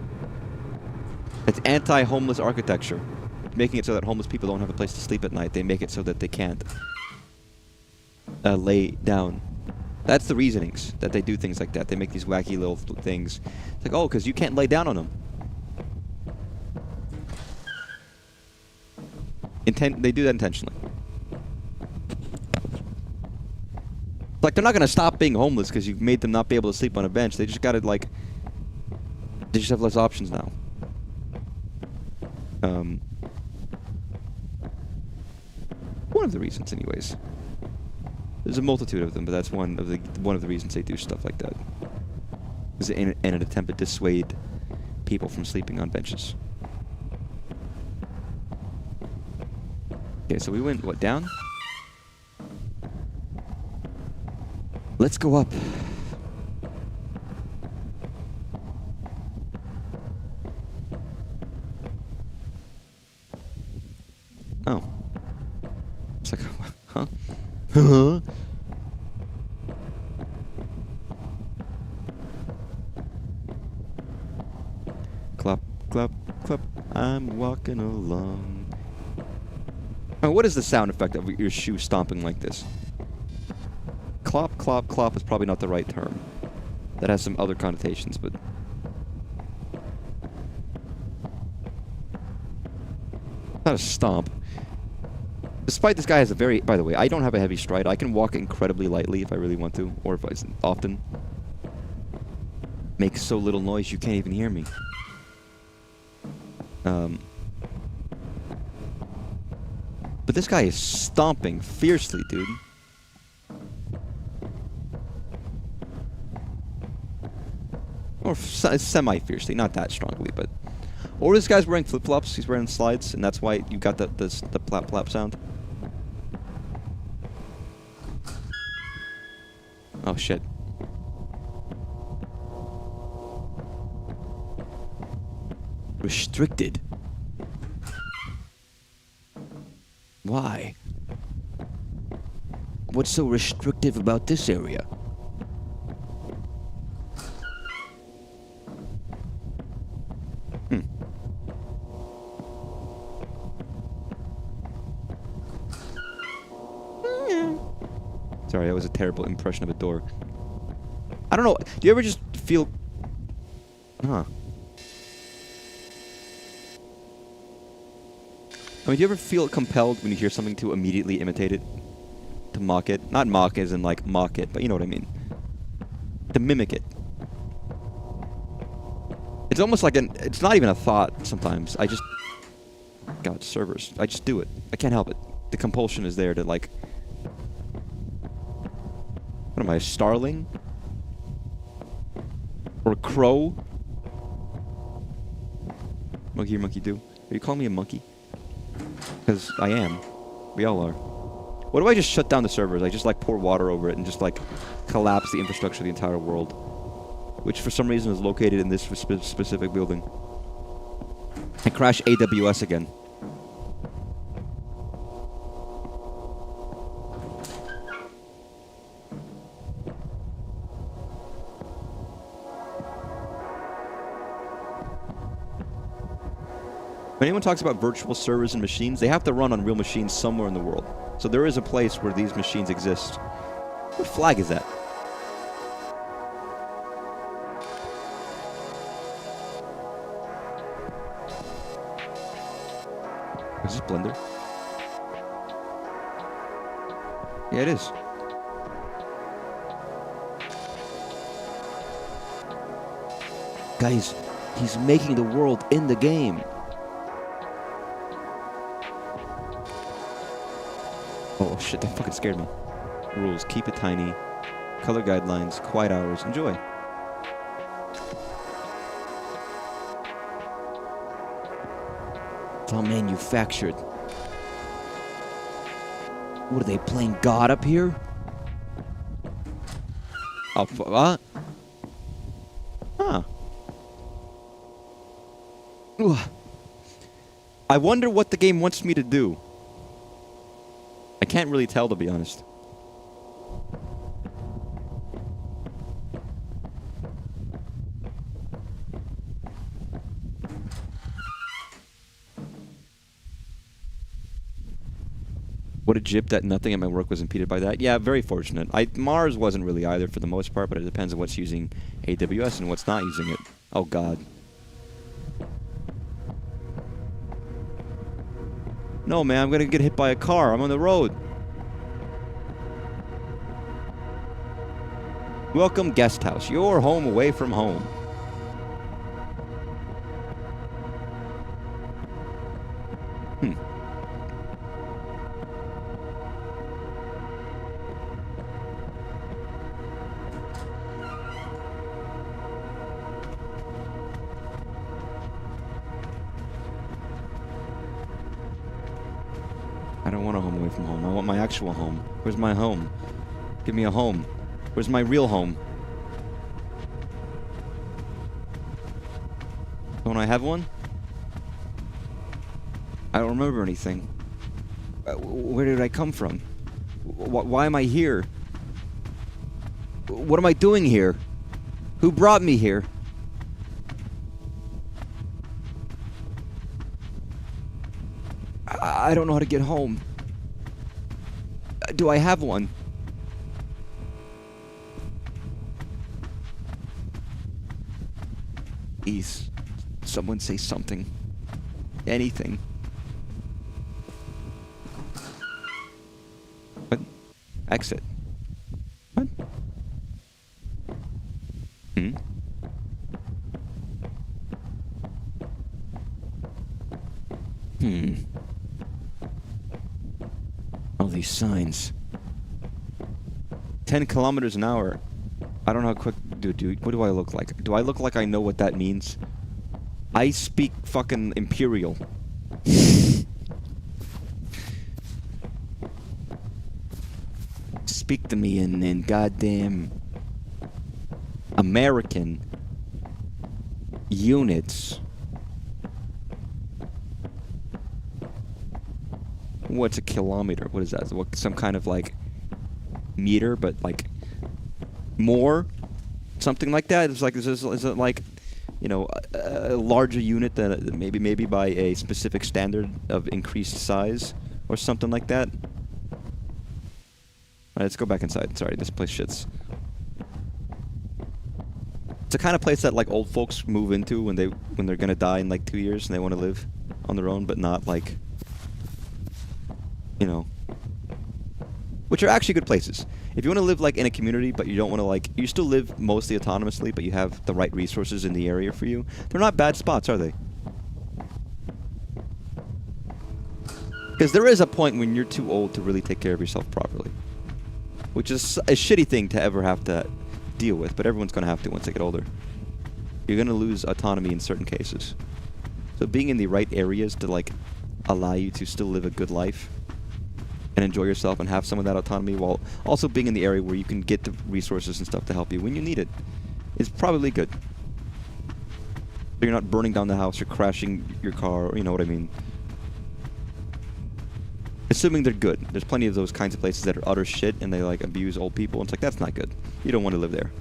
It's anti-homeless architecture. Making it so that homeless people don't have a place to sleep at night. They make it so that they can't lay down. That's the reasonings that they do things like that. They make these wacky little things. It's like, oh, because you can't lay down on them. They do that intentionally. Like, they're not gonna stop being homeless because you made them not be able to sleep on a bench. They just gotta, like... They just have less options now. One of the reasons, anyways. There's a multitude of them, but that's one of the reasons they do stuff like that. Is in an attempt to dissuade people from sleeping on benches. Okay, so we went, what, down? Let's go up. Oh. It's like, huh? Huh? Clap, clap, clap. I'm walking along. Oh, what is the sound effect of your shoe stomping like this? Clop, clop, clop is probably not the right term. That has some other connotations, but... Not a stomp. Despite this guy has a very... By the way, I don't have a heavy stride. I can walk incredibly lightly if I really want to, or if I often. Makes so little noise you can't even hear me. But this guy is stomping fiercely, dude. Or semi-fiercely, not that strongly, but... Or this guy's wearing flip-flops, he's wearing slides, and that's why you got the plap-plap sound. Oh, shit. Restricted. Why? What's so restrictive about this area? Sorry, that was a terrible impression of a door. I don't know. Do you ever just feel... Huh. I mean, do you ever feel compelled when you hear something to immediately imitate it? To mock it? Not mock as in, like, mock it, but you know what I mean. To mimic it. It's almost like an... It's not even a thought sometimes. I just... God, servers. I just do it. I can't help it. The compulsion is there to, like... What am I, a starling? Or a crow? Monkey or monkey do? Are you calling me a monkey? Because I am. We all are. What if I just shut down the servers? I just like pour water over it and just like collapse the infrastructure of the entire world. Which for some reason is located in this specific building. And crash AWS again. When anyone talks about virtual servers and machines, they have to run on real machines somewhere in the world. So there is a place where these machines exist. What flag is that? Is this Blender? Yeah, it is. Guys, he's making the world in the game. Oh shit, that fucking scared me. Rules, keep it tiny. Color guidelines, quiet hours, enjoy. It's all manufactured. What are they playing God up here? Oh, what? Huh. Ugh. I wonder what the game wants me to do. I can't really tell, to be honest. What a jip that nothing at my work was impeded by that. Yeah, very fortunate. Mars wasn't really either for the most part, but it depends on what's using AWS and what's not using it. Oh, God. No, man, I'm gonna get hit by a car. I'm on the road. Welcome, guest house. Your home away from home. I don't want a home away from home. I want my actual home. Where's my home? Give me a home. Where's my real home? Don't I have one? I don't remember anything. Where did I come from? Why am I here? What am I doing here? Who brought me here? I don't know how to get home. Do I have one? Please, someone say something. Anything. What? Exit. What? Hmm? All these signs. 10 kilometers an hour. I don't know how quick... Dude, what do I look like? Do I look like I know what that means? I speak fucking Imperial. Speak to me in goddamn... American... units. What's a kilometer? What is that? What, some kind of like meter, but like more, something like that. It's like is it like, you know, a larger unit than maybe by a specific standard of increased size or something like that. All right, let's go back inside. Sorry, this place shits. It's the kind of place that like old folks move into when they're gonna die in like 2 years and they want to live on their own, but not like, you know, which are actually good places. If you want to live like in a community, but you don't want to like, you still live mostly autonomously, but you have the right resources in the area for you, they're not bad spots, are they? Because there is a point when you're too old to really take care of yourself properly, which is a shitty thing to ever have to deal with, but everyone's going to have to once they get older. You're going to lose autonomy in certain cases. So being in the right areas to like allow you to still live a good life and enjoy yourself and have some of that autonomy while also being in the area where you can get the resources and stuff to help you when you need it is probably good. So you're not burning down the house or crashing your car, or you know what I mean. Assuming they're good. There's plenty of those kinds of places that are utter shit and they like abuse old people. It's like, that's not good. You don't want to live there.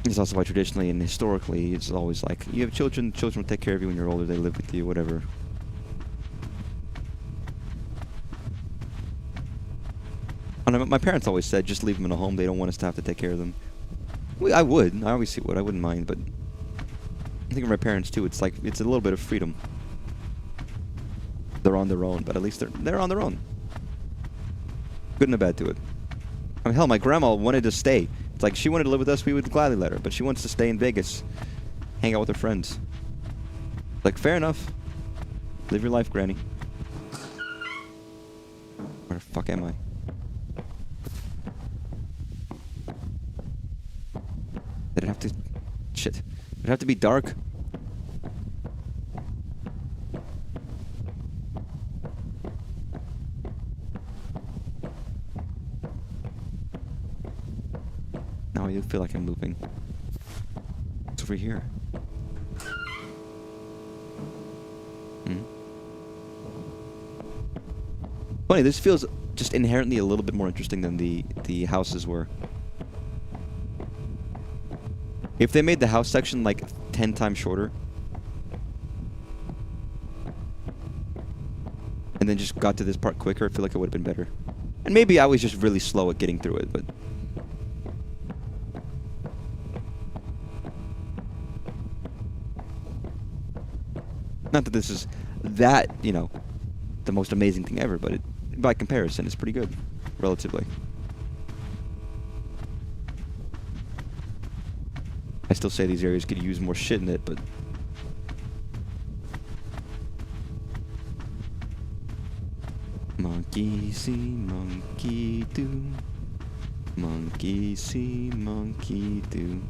It's also why traditionally and historically it's always like, you have children will take care of you when you're older, they live with you, whatever. And my parents always said, just leave them in a home, they don't want us to have to take care of them. I would, I obviously would, I wouldn't mind, but I think of my parents too, it's like, it's a little bit of freedom. They're on their own, but at least they're on their own. Good and a bad to it. I mean, hell, my grandma wanted to stay. It's like, she wanted to live with us, we would gladly let her, but she wants to stay in Vegas, hang out with her friends. Like, fair enough. Live your life, Granny. Where the fuck am I? Did it have to... Shit. Did it have to be dark? Now I do feel like I'm moving. It's over here. Funny, this feels just inherently a little bit more interesting than the houses were. If they made the house section like 10 times shorter, and then just got to this part quicker, I feel like it would have been better. And maybe I was just really slow at getting through it, but... Not that this is that, you know, the most amazing thing ever, but by comparison, it's pretty good, relatively. I still say these areas could use more shit in it, but... Monkey see, monkey do. Monkey see, monkey do.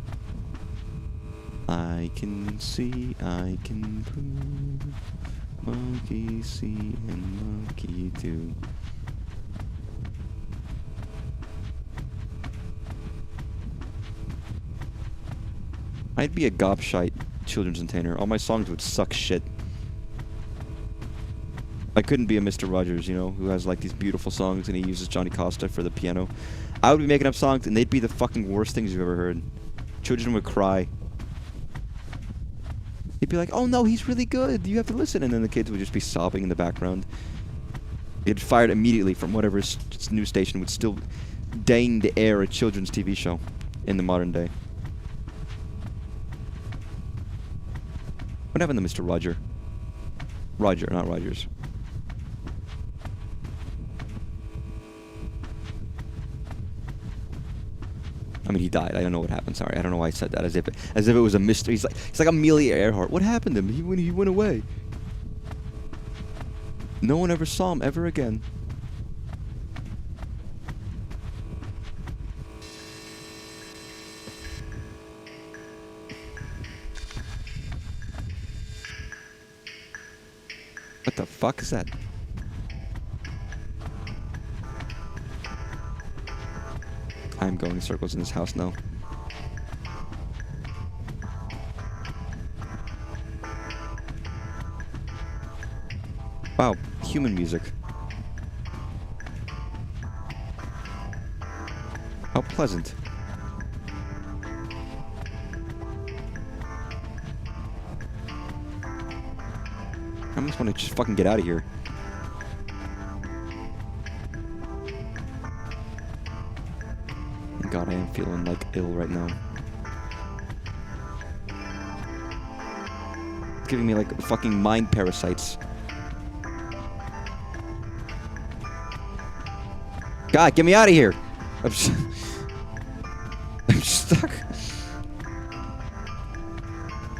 I can see, I can prove. Monkey see and monkey do. I'd be a gobshite children's entertainer. All my songs would suck shit. I couldn't be a Mr. Rogers, you know, who has like these beautiful songs and he uses Johnny Costa for the piano. I would be making up songs and they'd be the fucking worst things you've ever heard. Children would cry. He'd be like, oh no, he's really good, you have to listen. And then the kids would just be sobbing in the background. They'd fired immediately from whatever news station would still deign to air a children's TV show in the modern day. What happened to Mr. Roger? Roger, not Rogers. I mean, he died. I don't know what happened. Sorry, I don't know why I said that. As if it was a mystery. He's like Amelia Earhart. What happened to him? He went away. No one ever saw him ever again. What the fuck is that? I'm going in circles in this house now. Wow, human music. How pleasant. I just want to just fucking get out of here. God, I am feeling like ill right now. It's giving me like fucking mind parasites. God, get me out of here! I'm stuck.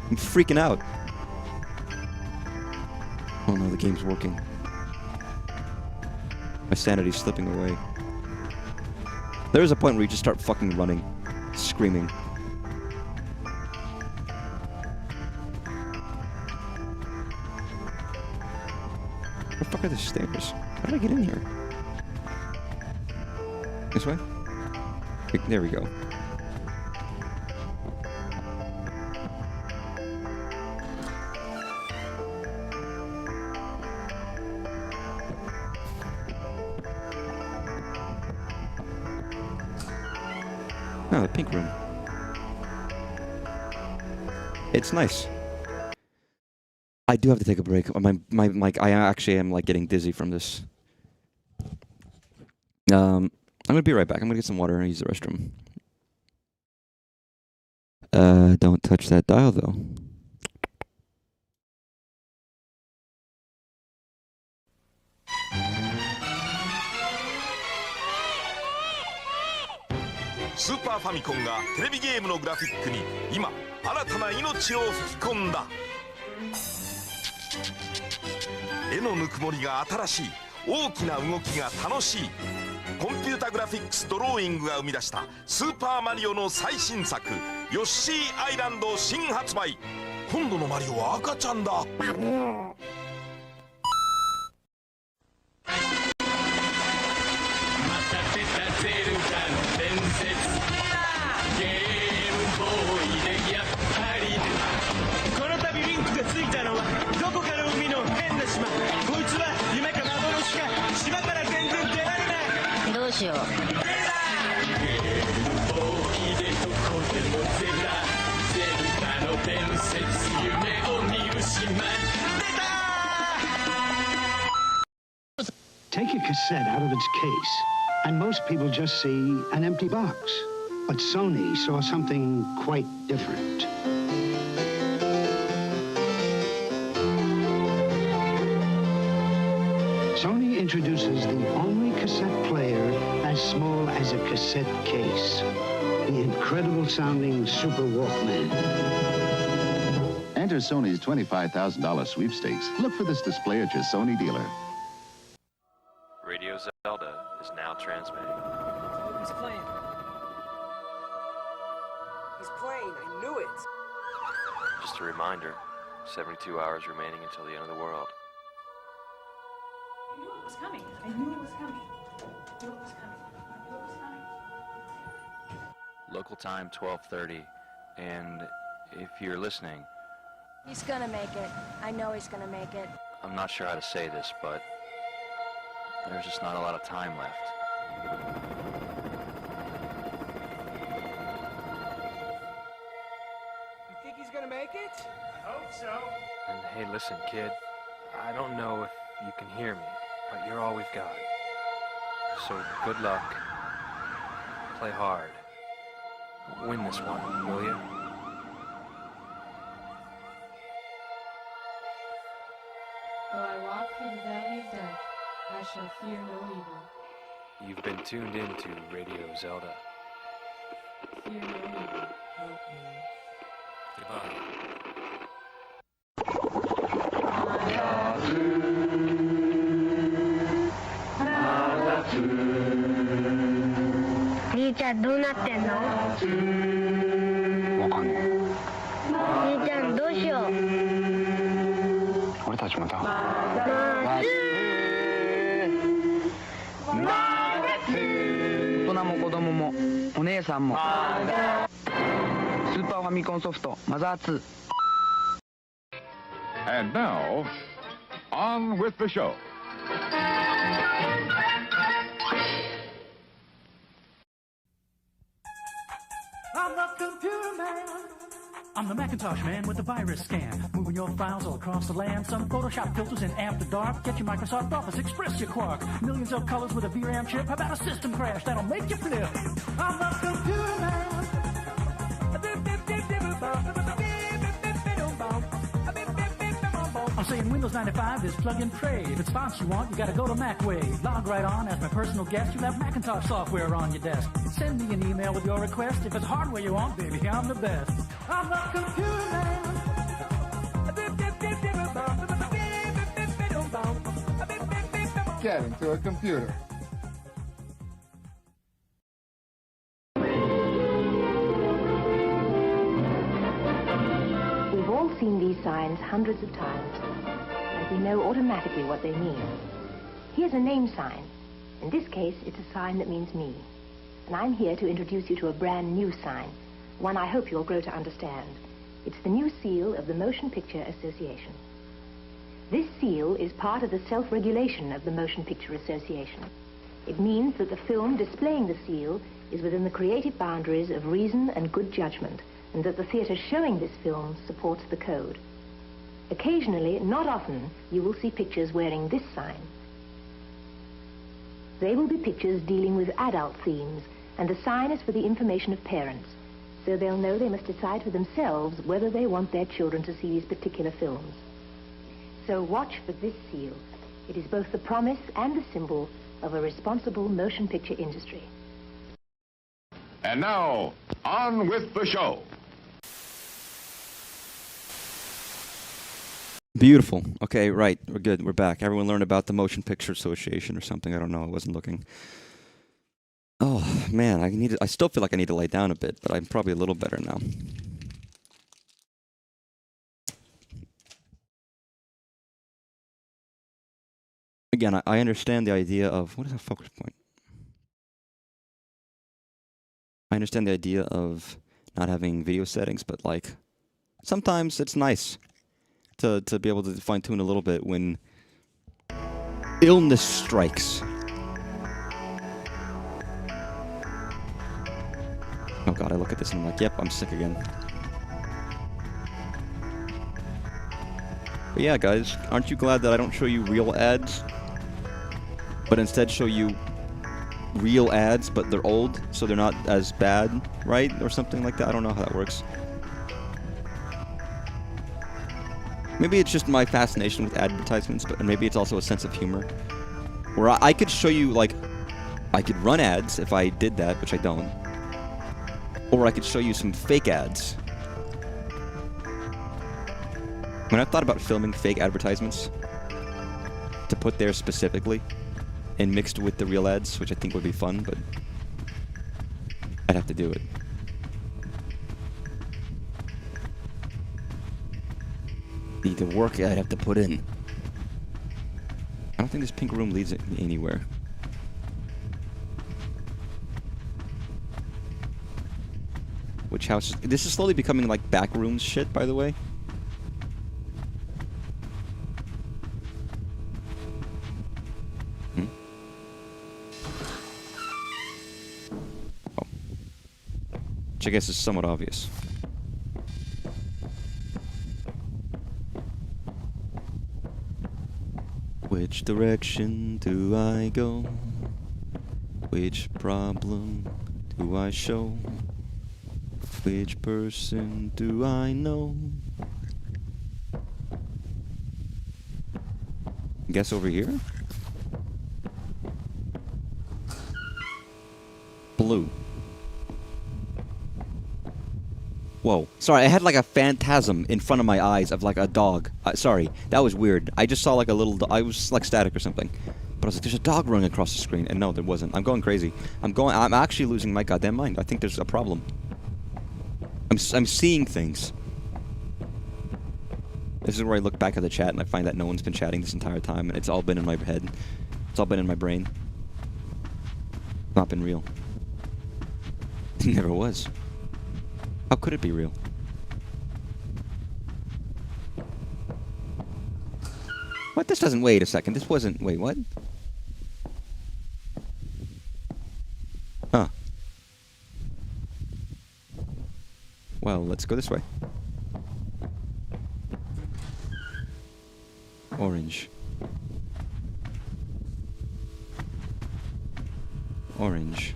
I'm freaking out. Oh no, the game's working. My sanity's slipping away. There's a point where you just start fucking running, screaming. Where the fuck are the stairs? How did I get in here? This way? There we go. Oh, the pink room. It's nice. I do have to take a break. I actually am like getting dizzy from this. I'm gonna be right back. I'm gonna get some water and use the restroom. Don't touch that dial though.スーパーファミコンがテレビゲームのグラフィックに今新たな命を吹き込んだ。絵のぬくもりが新しい、大きな動きが楽しい。コンピュータグラフィックスドローイングが生み出したスーパーマリオの最新作ヨッシーアイランド新発売。今度のマリオは赤ちゃんだ。Take a cassette out of its case, and most people just see an empty box. But Sony saw something quite different. Sony introduces the only cassette player as small as a cassette case. The incredible sounding Super Walkman. Enter Sony's $25,000 sweepstakes. Look for this display at your Sony dealer. Radio Zelda is now transmitting. He's playing. He's playing. I knew it. Just a reminder, 72 hours remaining until the end of the world. I knew it was coming. I knew it was coming. I knew it was coming. I knew it was coming. Local time 12:30, and if you're listening, He's gonna make it. I know he's gonna make it. I'm not sure how to say this, but there's just not a lot of time left. You think he's gonna make it? I hope so. And hey, listen, kid, I don't know if you can hear me, but you're all we've got. So good luck. Play hard. Win this one, will you? Though I walk through the valley of death, I shall fear no evil. You've been tuned into Radio Zelda. Fear no evil. Help me. Goodbye. 兄ちゃんどうなってんの？わかんない。兄ちゃんどうしよう。俺たちまた。大人も子供もお姉さんもスーパーファミコンソフトマザー2 And now, on with the show. I'm the computer man. I'm the Macintosh man with the virus scan. Moving your files all across the land. Some Photoshop filters in After Dark. Get your Microsoft Office, express your quark. Millions of colors with a VRAM chip. How about a system crash that'll make you flip? I'm the computer man. I'm saying Windows 95 is plug and pray. If it's fonts you want, you gotta go to MacWave. Log right on as my personal guest. You'll have Macintosh software on your desk. Send me an email with your request. If it's hardware you want, baby, I'm the best. I'm the computer man. Get into a computer. We've all seen these signs hundreds of times, and we know automatically what they mean. Here's a name sign. In this case, it's a sign that means me. And I'm here to introduce you to a brand new sign, one I hope you'll grow to understand. It's the new seal of the Motion Picture Association. This seal is part of the self-regulation of the Motion Picture Association. It means that the film displaying the seal is within the creative boundaries of reason and good judgment, and that the theater showing this film supports the code. Occasionally, not often, you will see pictures wearing this sign. They will be pictures dealing with adult themes, and the sign is for the information of parents, so they'll know they must decide for themselves whether they want their children to see these particular films. So watch for this seal. It is both the promise and the symbol of a responsible motion picture industry. And now, on with the show. Beautiful. Okay, right. We're good. We're back. Everyone learned about the Motion Picture Association or something. I don't know. I wasn't looking. Oh, man. I still feel like I need to lay down a bit, but I'm probably a little better now. Again, I understand the idea of... What is a focus point? I understand the idea of not having video settings, but, like, sometimes it's nice to be able to fine-tune a little bit when illness strikes. Oh god, I look at this and I'm like, yep, I'm sick again. But yeah, guys, aren't you glad that I don't show you real ads, but instead show you real ads, but they're old, so they're not as bad, right? Or something like that. I don't know how that works. Maybe it's just my fascination with advertisements, but maybe it's also a sense of humor. Where I could show you, like, I could run ads if I did that, which I don't. Or I could show you some fake ads. When I've thought about filming fake advertisements to put there specifically and mixed with the real ads, which I think would be fun, but I'd have to do it. The work I'd have to put in. I don't think this pink room leads anywhere. Which house? This is slowly becoming like backrooms shit, by the way. Oh. Which I guess is somewhat obvious. Which direction do I go? Which problem do I show? Which person do I know? Guess over here? Blue. Whoa. Sorry, I had like a phantasm in front of my eyes of like a dog. Sorry, that was weird. I just saw like a little... I was like static or something. But I was like, there's a dog running across the screen. And no, there wasn't. I'm going crazy. I'm actually losing my goddamn mind. I think there's a problem. I'm seeing things. This is where I look back at the chat and I find that no one's been chatting this entire time. And it's all been in my head. It's all been in my brain. It's not been real. It never was. How could it be real? What? This doesn't... Wait a second. This wasn't... Wait, what? Huh. Well, let's go this way. Orange. Orange.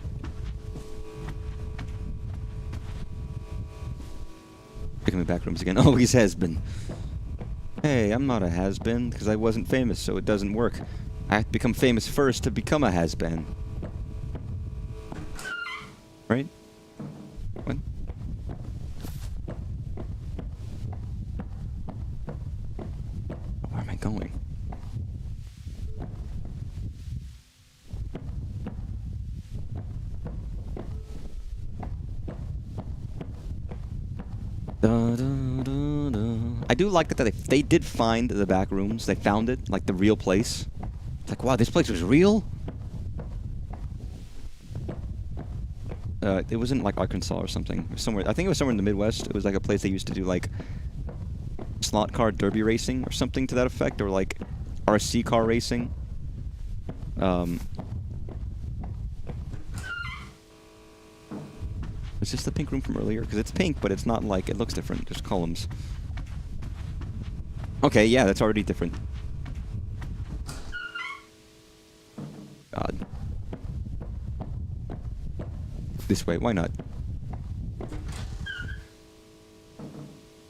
Picking me backrooms again. Oh, he's has-been. Hey, I'm not a has-been, because I wasn't famous, so it doesn't work. I have to become famous first to become a has-been. Right? What? Where am I going? I do like that they did find the back rooms. They found it, like the real place. It's like, wow, this place was real? It was in like Arkansas or something. It was somewhere. I think it was somewhere in the Midwest. It was like a place they used to do like slot car derby racing or something to that effect, or like RC car racing. Is this the pink room from earlier? Because it's pink, but it's not like... It looks different. There's columns. Okay, yeah, that's already different. God. This way, why not?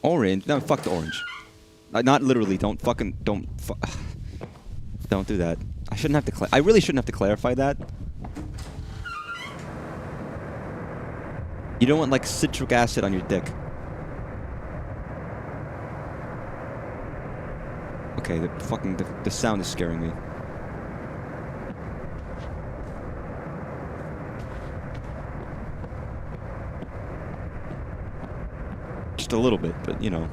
Orange? No, fuck the orange. Not literally, don't fucking... Don't do that. I shouldn't have to... I really shouldn't have to clarify that. You don't want, like, citric acid on your dick. Okay, the sound is scaring me. Just a little bit, but, you know.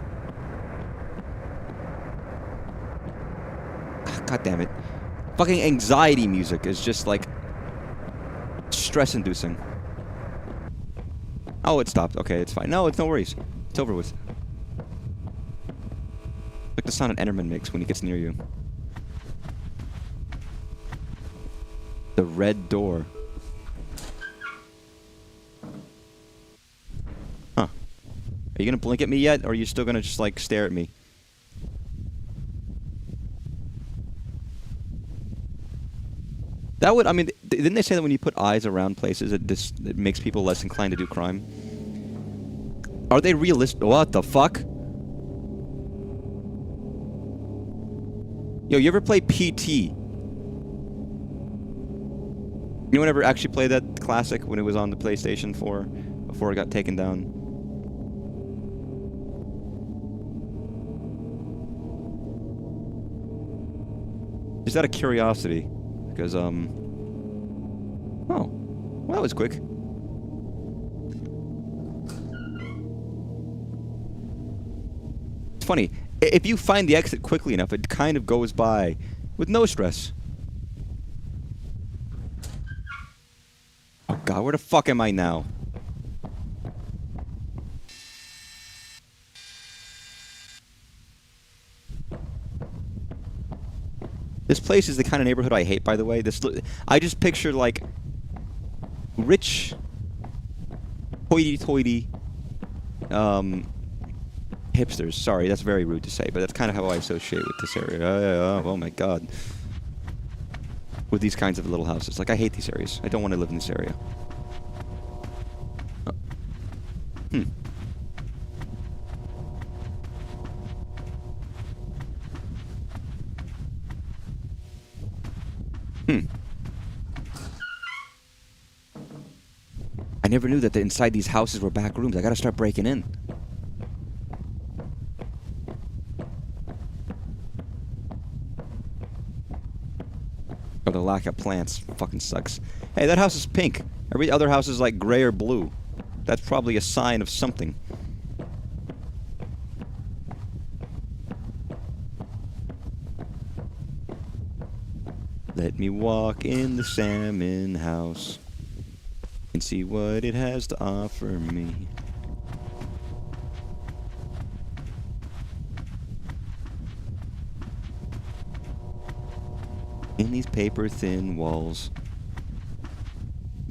God damn it. Fucking anxiety music is just, like, stress-inducing. Oh, it stopped. Okay, it's fine. No, it's no worries. It's over with. Like the sound an Enderman makes when he gets near you. The red door. Huh. Are you gonna blink at me yet, or are you still gonna just, like, stare at me? That would, I mean, didn't they say that when you put eyes around places, it makes people less inclined to do crime? Are they realistic? What the fuck? Yo, you ever play PT? Anyone ever actually play that classic when it was on the PlayStation 4 before it got taken down? Just out of curiosity, because oh, well, that was quick. It's funny, if you find the exit quickly enough, it kind of goes by with no stress. Oh god, where the fuck am I now? This place is the kind of neighborhood I hate, by the way. I just picture, like, rich, hoity-toity, hipsters. Sorry, that's very rude to say, but that's kind of how I associate with this area. Oh my god. With these kinds of little houses. Like, I hate these areas. I don't want to live in this area. I never knew that inside these houses were back rooms. I gotta start breaking in. Oh, the lack of plants fucking sucks. Hey, that house is pink. Every other house is like gray or blue. That's probably a sign of something. Let me walk in the salmon house and see what it has to offer me. In these paper-thin walls.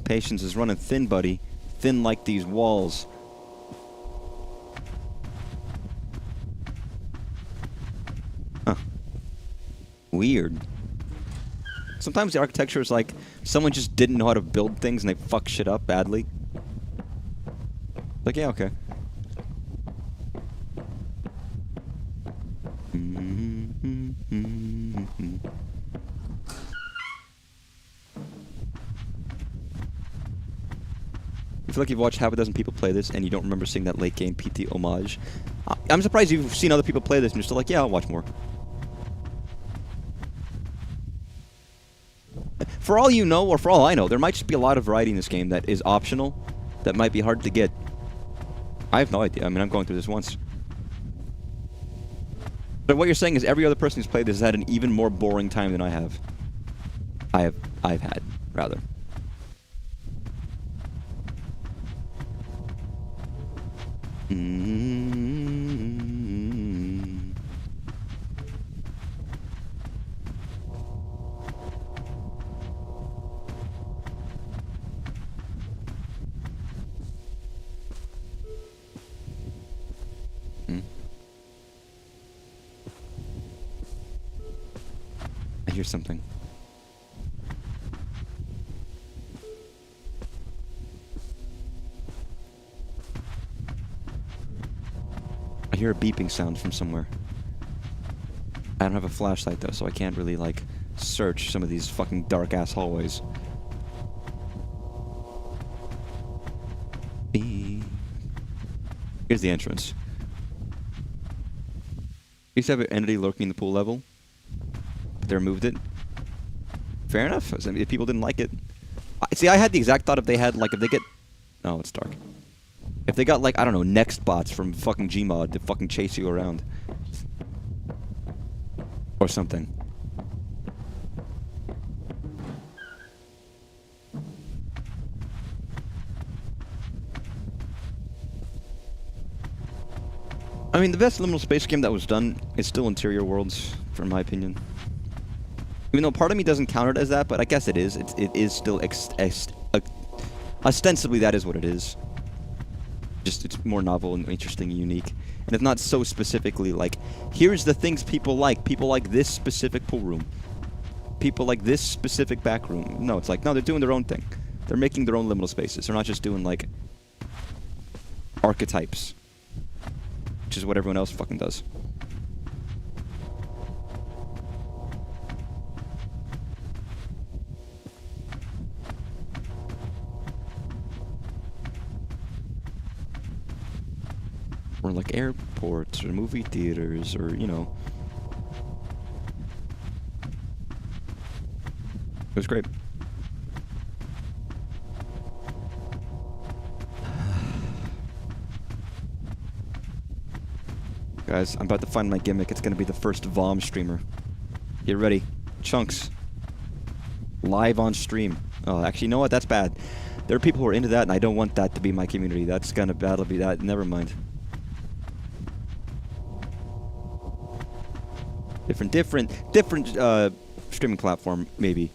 Patience is running thin, buddy. Thin like these walls. Huh. Weird. Sometimes the architecture is like someone just didn't know how to build things and they fuck shit up badly. Like, yeah, okay. I feel like you've watched half a dozen people play this and you don't remember seeing that late game PT homage. I'm surprised you've seen other people play this and you're still like, yeah, I'll watch more. For all you know, or for all I know, there might just be a lot of variety in this game that is optional, that might be hard to get. I have no idea. I mean, I'm going through this once. But what you're saying is every other person who's played this has had an even more boring time than I have. I've had, rather. I hear something. I hear a beeping sound from somewhere. I don't have a flashlight though, so I can't really, like, search some of these fucking dark-ass hallways. Here's the entrance. Used to have an entity lurking in the pool level. They removed it. Fair enough. I mean, if people didn't like it. See, I had the exact thought if they had, like, if they get... Oh, it's dark. If they got, like, I don't know, next bots from fucking Gmod to fucking chase you around. Or something. I mean, the best liminal space game that was done is still Interior Worlds, for my opinion. Even though part of me doesn't count it as that, but I guess it is. It is still ostensibly that is what it is. Just it's more novel and interesting and unique. And it's not so specifically like, here's the things people like. People like this specific pool room. People like this specific back room. No, it's like, no, they're doing their own thing. They're making their own liminal spaces. They're not just doing, like, archetypes. Which is what everyone else fucking does. Or like airports or movie theaters or, you know. It was great. Guys, I'm about to find my gimmick. It's gonna be the first VOM streamer. Get ready. Chunks. Live on stream. Oh, actually, you know what? That's bad. There are people who are into that, and I don't want that to be my community. That'll be that. Never mind. Different streaming platform, maybe.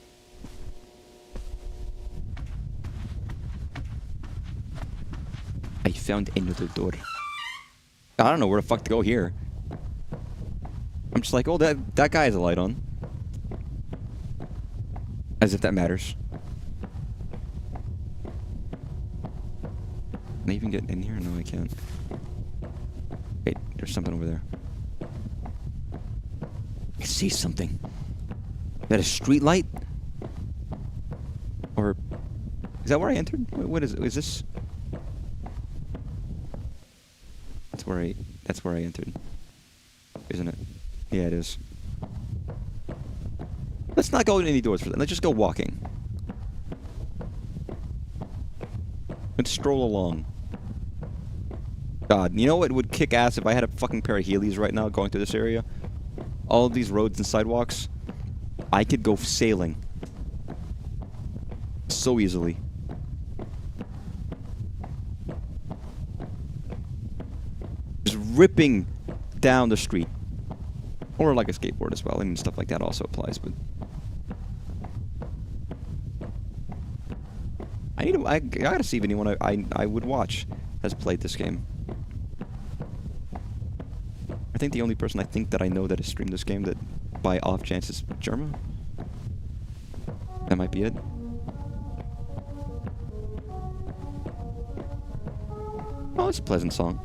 I found another door. I don't know where the fuck to go here. I'm just like, oh, that guy has a light on. As if that matters. Can I even get in here? No, I can't. Wait, there's something over there. I see something. Is that a street light? Or is that where I entered? What is it? Is this? That's where I entered. Isn't it? Yeah, it is. Let's not go in any doors for that. Let's just go walking. Let's stroll along. God, you know what would kick ass if I had a fucking pair of Heelys right now going through this area? All of these roads and sidewalks. I could go sailing. So easily. Just ripping down the street. Or like a skateboard as well. I mean, stuff like that also applies, but... I gotta see if anyone I would watch has played this game. I think the only person I think that I know that has streamed this game that by off chance is Germa. That might be it. Oh, it's a pleasant song.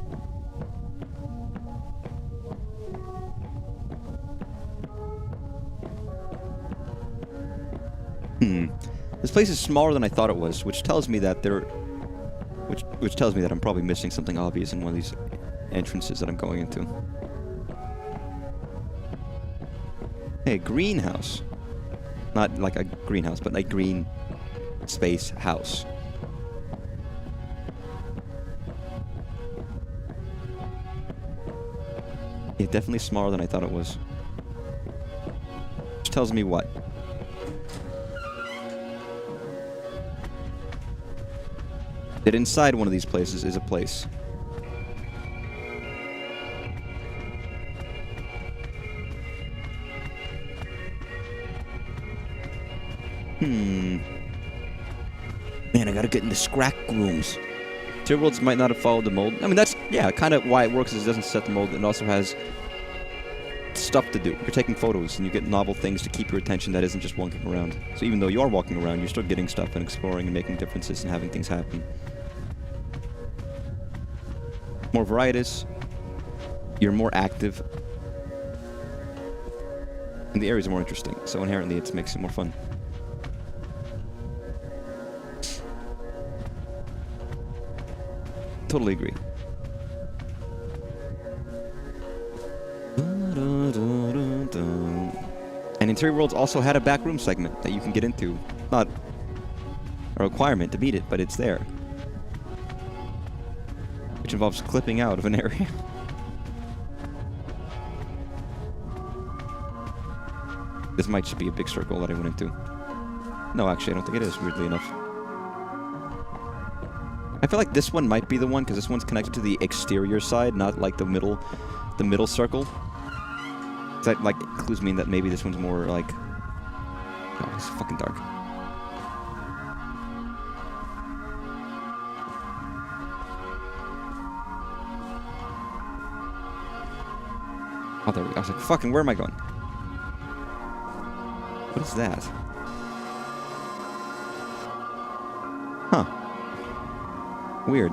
This place is smaller than I thought it was, which tells me that which tells me that I'm probably missing something obvious in one of these entrances that I'm going into. Hey, greenhouse. Not like a greenhouse, but a green space house. Yeah, definitely smaller than I thought it was. Which tells me what? That inside one of these places is a place. Man, I gotta get into scrack rooms. Tier Worlds might not have followed the mold. I mean, that's, yeah, kind of why it works is it doesn't set the mold, and also has stuff to do. You're taking photos, and you get novel things to keep your attention that isn't just walking around. So even though you are walking around, you're still getting stuff and exploring and making differences and having things happen. More varieties, you're more active, and the areas are more interesting, so inherently it makes it more fun. Totally agree. And Interior Worlds also had a backroom segment that you can get into. Not a requirement to beat it, but it's there. Which involves clipping out of an area. This might just be a big circle that I went into. No, actually, I don't think it is, weirdly enough. I feel like this one might be the one, because this one's connected to the exterior side, not like the middle circle. That, like, clues me in that maybe this one's more, like... Oh, it's fucking dark. Oh, there we go. I was like, fucking, where am I going? What is that? Huh. Weird.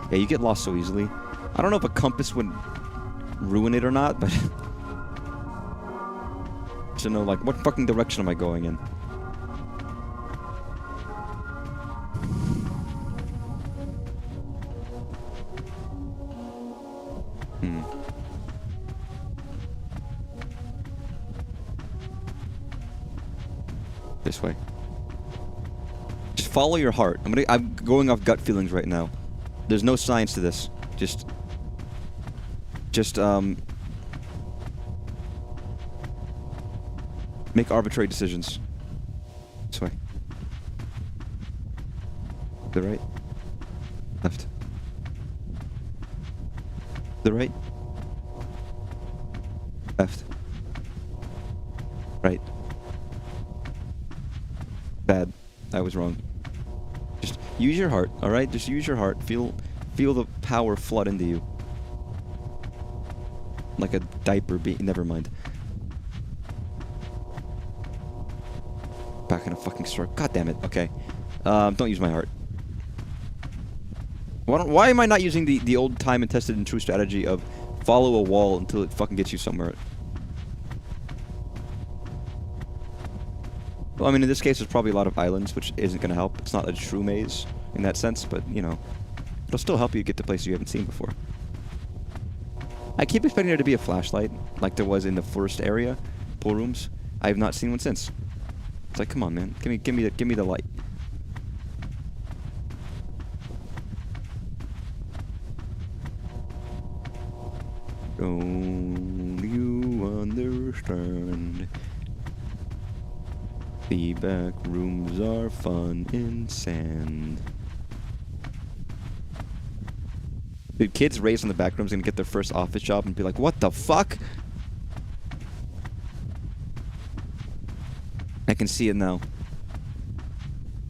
Yeah, you get lost so easily. I don't know if a compass would ruin it or not, but to know, like, what fucking direction am I going in? This way. Just follow your heart. I'm going off gut feelings right now. There's no science to this. Just make arbitrary decisions. This way. The right. Left. The right. Left. Right. Bad. I was wrong. Just use your heart, alright? Just use your heart. Feel the power flood into you. Like a diaper being... Never mind. Back in a fucking circle. God damn it. Okay. Don't use my heart. Why am I not using the old time and tested and true strategy of follow a wall until it fucking gets you somewhere? Well, I mean, in this case, there's probably a lot of islands, which isn't going to help. It's not a true maze in that sense, but, you know, it'll still help you get to places you haven't seen before. I keep expecting there to be a flashlight, like there was in the first area, Poolrooms. I have not seen one since. It's like, come on, man, give me the light. Don't you understand? The back rooms are fun in sand. Dude, kids raised on the back rooms gonna get their first office job and be like, what the fuck? I can see it now.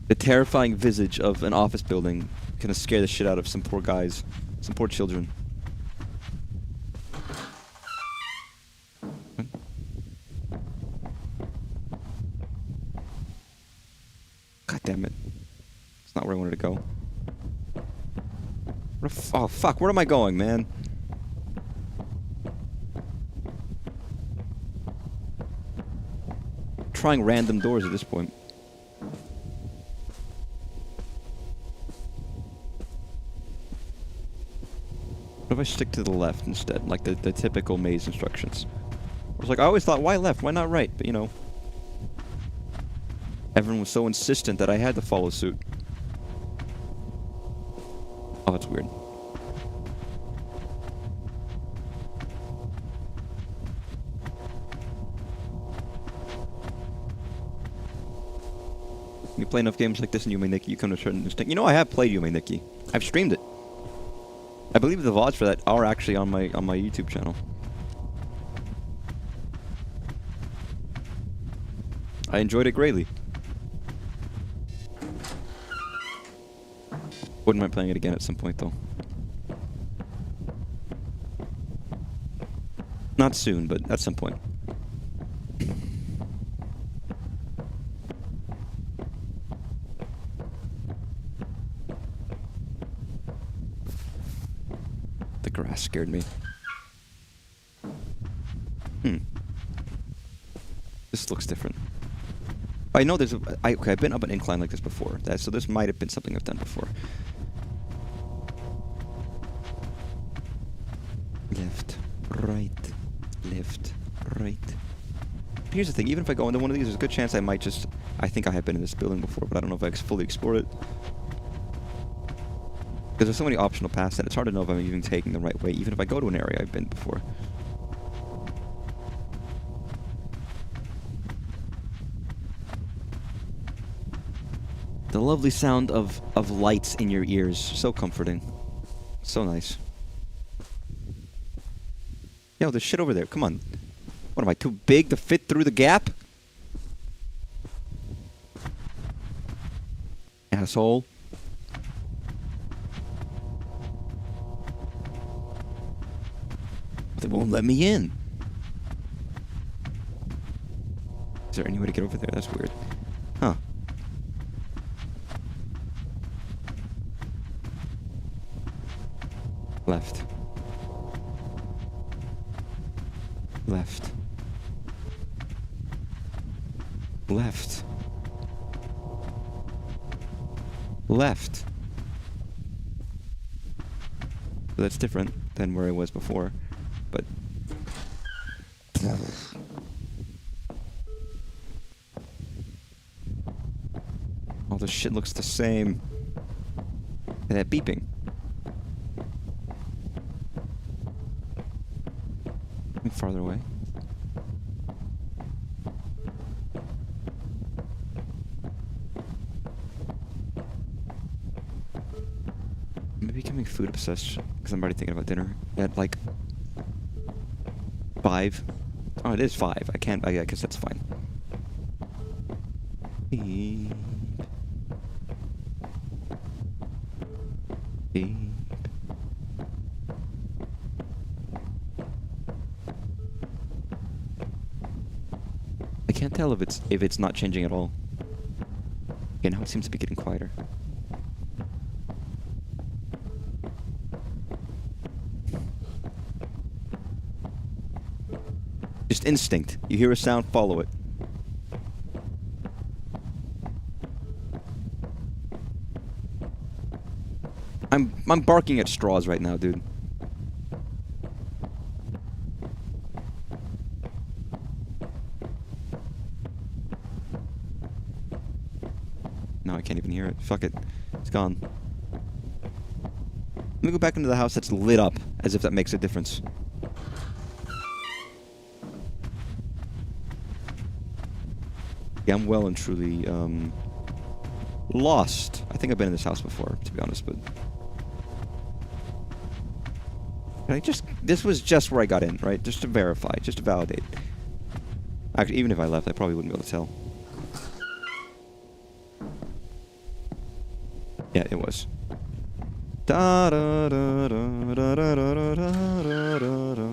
The terrifying visage of an office building gonna scare the shit out of some poor guys, some poor children. God damn it. It's not where I wanted to go. Oh, fuck. Where am I going, man? Trying random doors at this point. What if I stick to the left instead? Like the typical maze instructions. I was like, I always thought, why left? Why not right? But, you know. Everyone was so insistent that I had to follow suit. Oh, that's weird. You play enough games like this in Yume Nikki, you come to a certain instinct. You know, I have played Yume Nikki. I've streamed it. I believe the VODs for that are actually on my YouTube channel. I enjoyed it greatly. Wouldn't mind playing it again at some point, though. Not soon, but at some point. The grass scared me. This looks different. I know there's okay, I've been up an incline like this before, so this might have been something I've done before. Left, right, left, right. Here's the thing, even if I go into one of these, there's a good chance I think I have been in this building before, but I don't know if I fully explored it. Because there's so many optional paths that it's hard to know if I'm even taking the right way, even if I go to an area I've been before. The lovely sound of lights in your ears. So comforting. So nice. Yo, there's shit over there. Come on. What, am I too big to fit through the gap? Asshole. They won't let me in. Is there any way to get over there? That's weird. Huh. Left. Left. Left. So that's different than where I was before, but... All this shit looks the same. And that beeping. I'm farther away. I'm becoming food obsessed because I'm already thinking about dinner at like 5. Oh, it is 5. I guess that's fine. Beep. Beep. I can't tell if it's not changing at all. Okay, now it seems to be getting quieter. Just instinct. You hear a sound, follow it. I'm barking at straws right now, dude. No, I can't even hear it. Fuck it. It's gone. Let me go back into the house that's lit up, as if that makes a difference. Yeah, I'm well and truly, lost. I think I've been in this house before, to be honest, but... This was just where I got in, right? Just to verify, just to validate. Actually, even if I left, I probably wouldn't be able to tell. Yeah, it was. Da da da da da da da da da da da.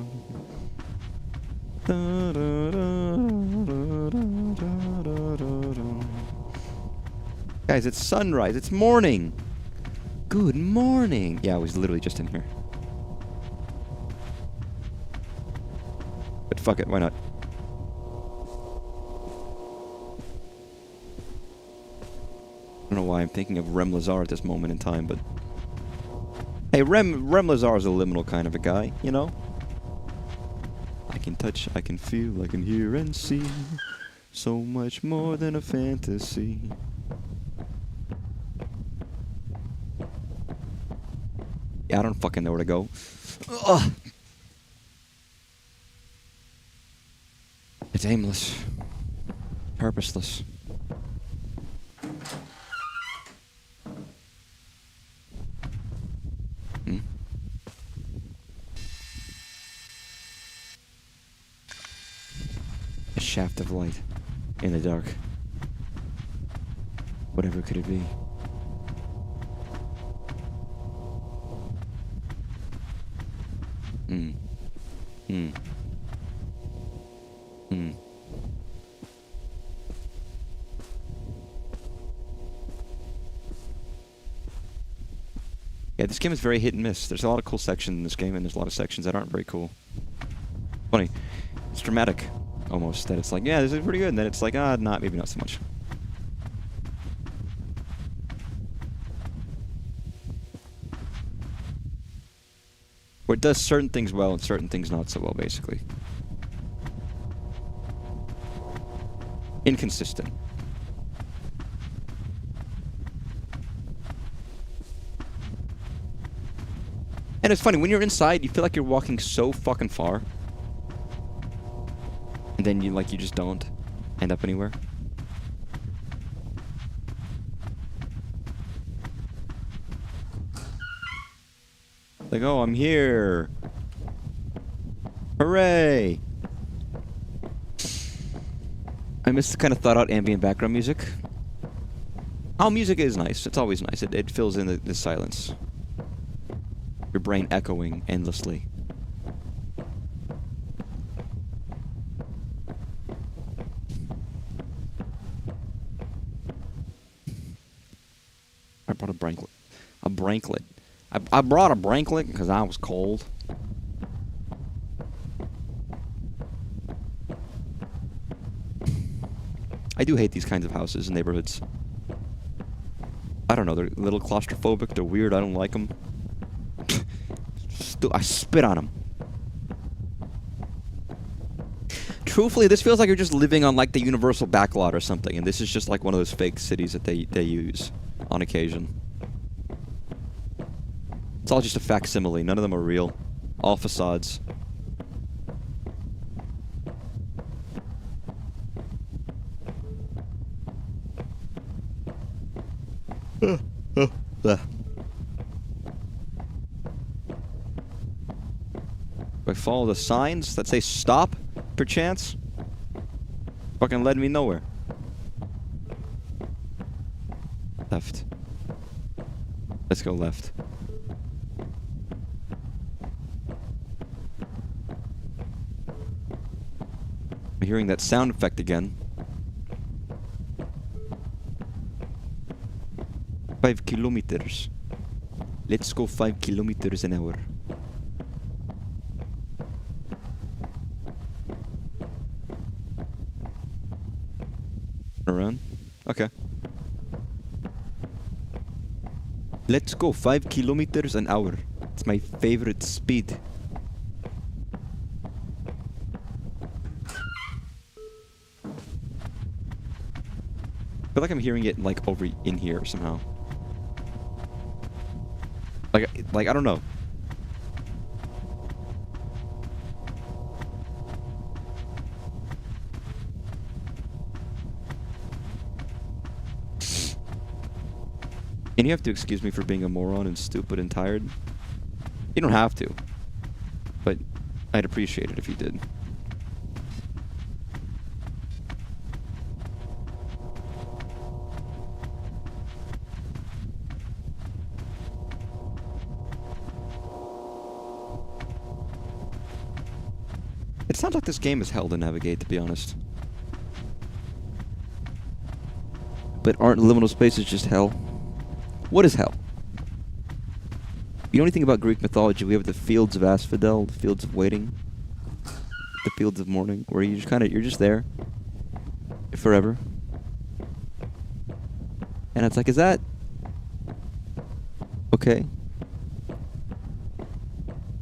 Da da da da da da. Guys, it's sunrise. It's morning. Good morning. Yeah, I was literally just in here. But fuck it, why not? I don't know why I'm thinking of Rem Lazar at this moment in time, but... Hey, Rem Lazar is a liminal kind of a guy, you know? I can touch, I can feel, I can hear and see. So much more than a fantasy. Yeah, I don't fucking know where to go. Ugh. It's aimless. Purposeless. Hmm? A shaft of light in the dark. Whatever could it be? Hmm. Hmm. Hmm. Yeah, this game is very hit and miss. There's a lot of cool sections in this game, and there's a lot of sections that aren't very cool. Funny. It's dramatic, almost, that it's like, yeah, this is pretty good, and then it's like, maybe not so much. Where it does certain things well and certain things not so well, basically. Inconsistent. And it's funny, when you're inside, you feel like you're walking so fucking far. And then you just don't end up anywhere. Like, oh, I'm here. Hooray! I miss the kind of thought-out ambient background music. Oh, music is nice. It's always nice. It fills in the silence. Your brain echoing endlessly. I brought a branklet. A branklet. I brought a branklet because I was cold. I do hate these kinds of houses and neighborhoods. I don't know, they're a little claustrophobic, they're weird, I don't like them. I spit on them. Truthfully, this feels like you're just living on like the Universal backlot or something, and this is just like one of those fake cities that they use on occasion. It's all just a facsimile, none of them are real. All facades. Do I follow the signs that say stop, perchance? Fucking led me nowhere. Left. Let's go left. I'm hearing that sound effect again. 5 kilometers. Let's go 5 kilometers an hour. Around? Okay. Let's go 5 kilometers an hour. It's my favorite speed. I feel like I'm hearing it like over in here somehow. Like I don't know. And you have to excuse me for being a moron and stupid and tired. You don't have to. But I'd appreciate it if you did. It sounds like this game is hell to navigate, to be honest. But aren't liminal spaces just hell? What is hell? You know anything about Greek mythology? We have the fields of asphodel, the fields of waiting, the fields of mourning, where you just you're just there forever. And it's like, is that okay?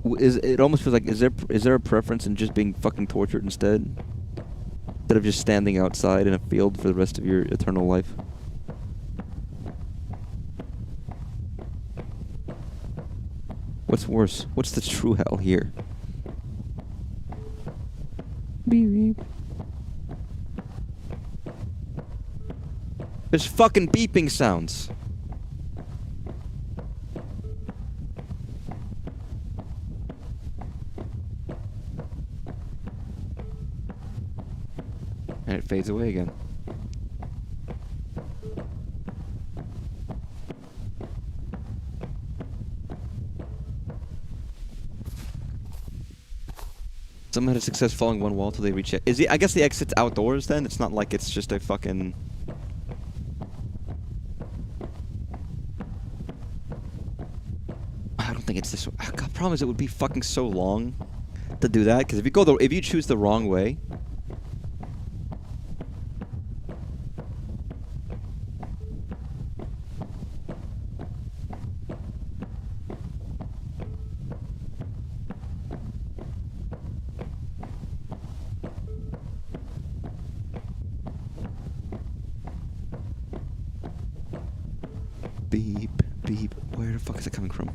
It almost feels like, is there a preference in just being fucking tortured instead of just standing outside in a field for the rest of your eternal life? What's worse? What's the true hell here? Beep. There's fucking beeping sounds. And it fades away again. Someone had a success following one wall till they reach it. I guess the exit's outdoors then? It's not like it's just a fucking... I don't think it's this way. The problem is it would be fucking so long to do that, because if you choose the wrong way... Beep, beep. Where the fuck is it coming from?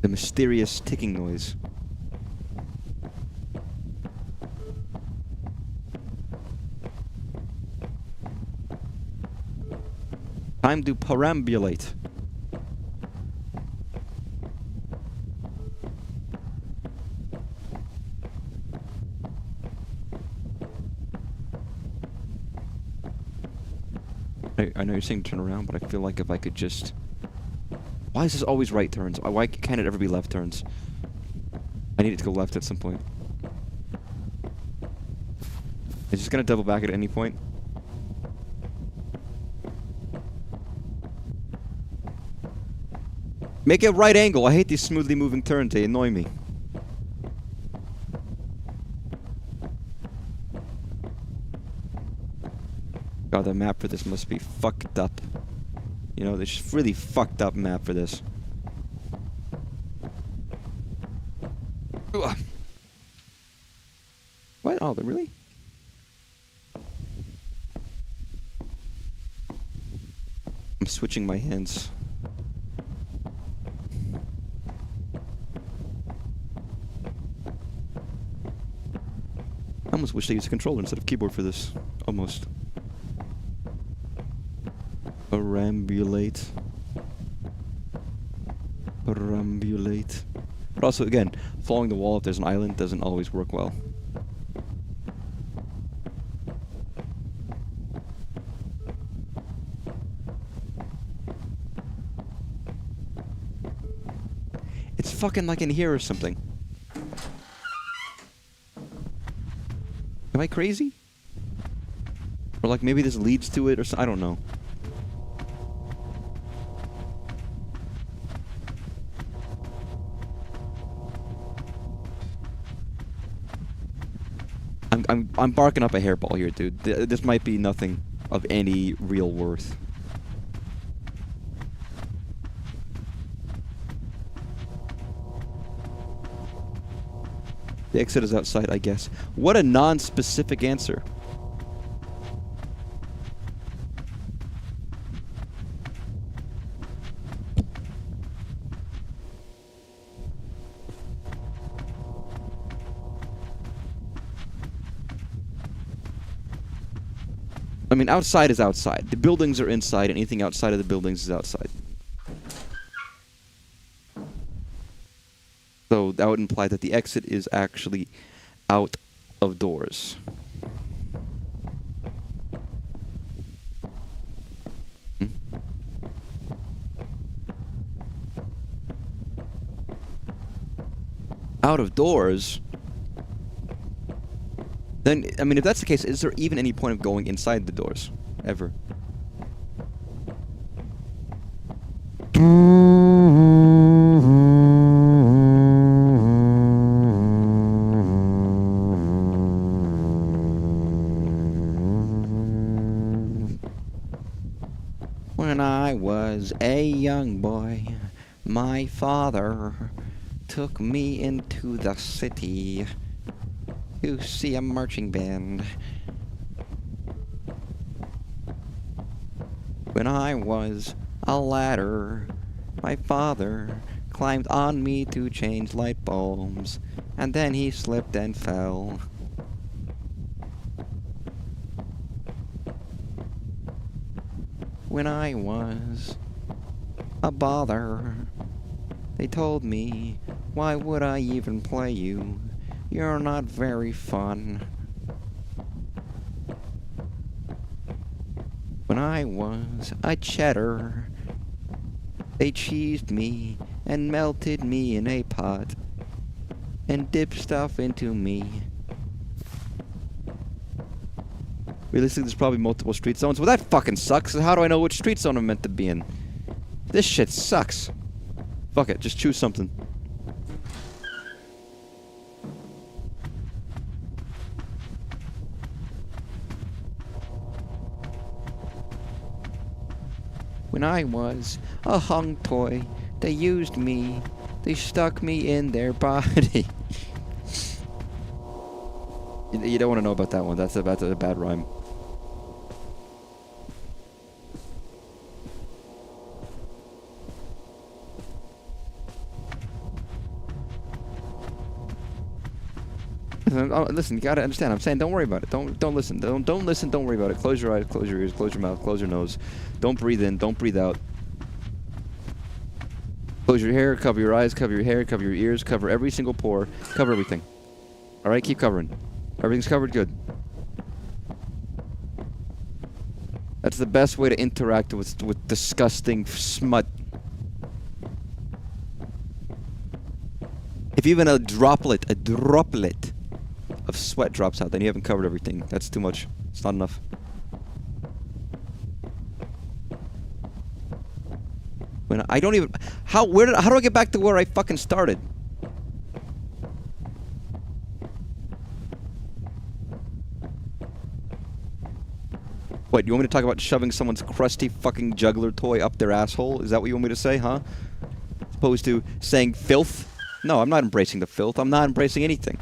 The mysterious ticking noise. Time to perambulate. I know you're saying turn around, but I feel like if I could just... Why is this always right turns? Why can't it ever be left turns? I need it to go left at some point. Is this gonna double back at any point? Make a right angle. I hate these smoothly moving turns. They annoy me. God, the map for this must be fucked up. You know, there's really fucked up map for this. Ugh. What? Oh, really? I'm switching my hands. I almost wish they used a controller instead of keyboard for this. Almost. Perambulate. Perambulate. But also, again, following the wall if there's an island doesn't always work well. It's fucking like in here or something. Am I crazy? Or like maybe this leads to it or I don't know. I'm barking up a hairball here, dude. This might be nothing of any real worth. The exit is outside, I guess. What a non-specific answer. I mean, outside is outside. The buildings are inside. Anything outside of the buildings is outside. So that would imply that the exit is actually out of doors. Hmm? Out of doors? Then, I mean, if that's the case, is there even any point of going inside the doors? Ever? When I was a young boy, my father took me into the city to see a marching band. When I was a ladder, my father climbed on me to change light bulbs, and then he slipped and fell. When I was a bother, they told me, why would I even play you? You're not very fun. When I was a cheddar, they cheesed me and melted me in a pot and dipped stuff into me. Realistically, there's probably multiple street zones. Well, that fucking sucks. How do I know which street zone I'm meant to be in? This shit sucks. Fuck it, just choose something. When I was a hung toy, they used me. They stuck me in their body. You don't want to know about that one. That's a bad rhyme. Listen, you gotta understand. I'm saying, don't worry about it. Don't listen. Don't listen. Don't worry about it. Close your eyes. Close your ears. Close your mouth. Close your nose. Don't breathe in. Don't breathe out. Close your hair. Cover your eyes. Cover your hair. Cover your ears. Cover every single pore. Cover everything. All right. Keep covering. Everything's covered. Good. That's the best way to interact with disgusting smut. If even a droplet of sweat drops out, then you haven't covered everything. That's too much. It's not enough. When I don't even... How do I get back to where I fucking started? What, you want me to talk about shoving someone's crusty fucking juggler toy up their asshole? Is that what you want me to say, huh? As opposed to saying filth? No, I'm not embracing the filth. I'm not embracing anything.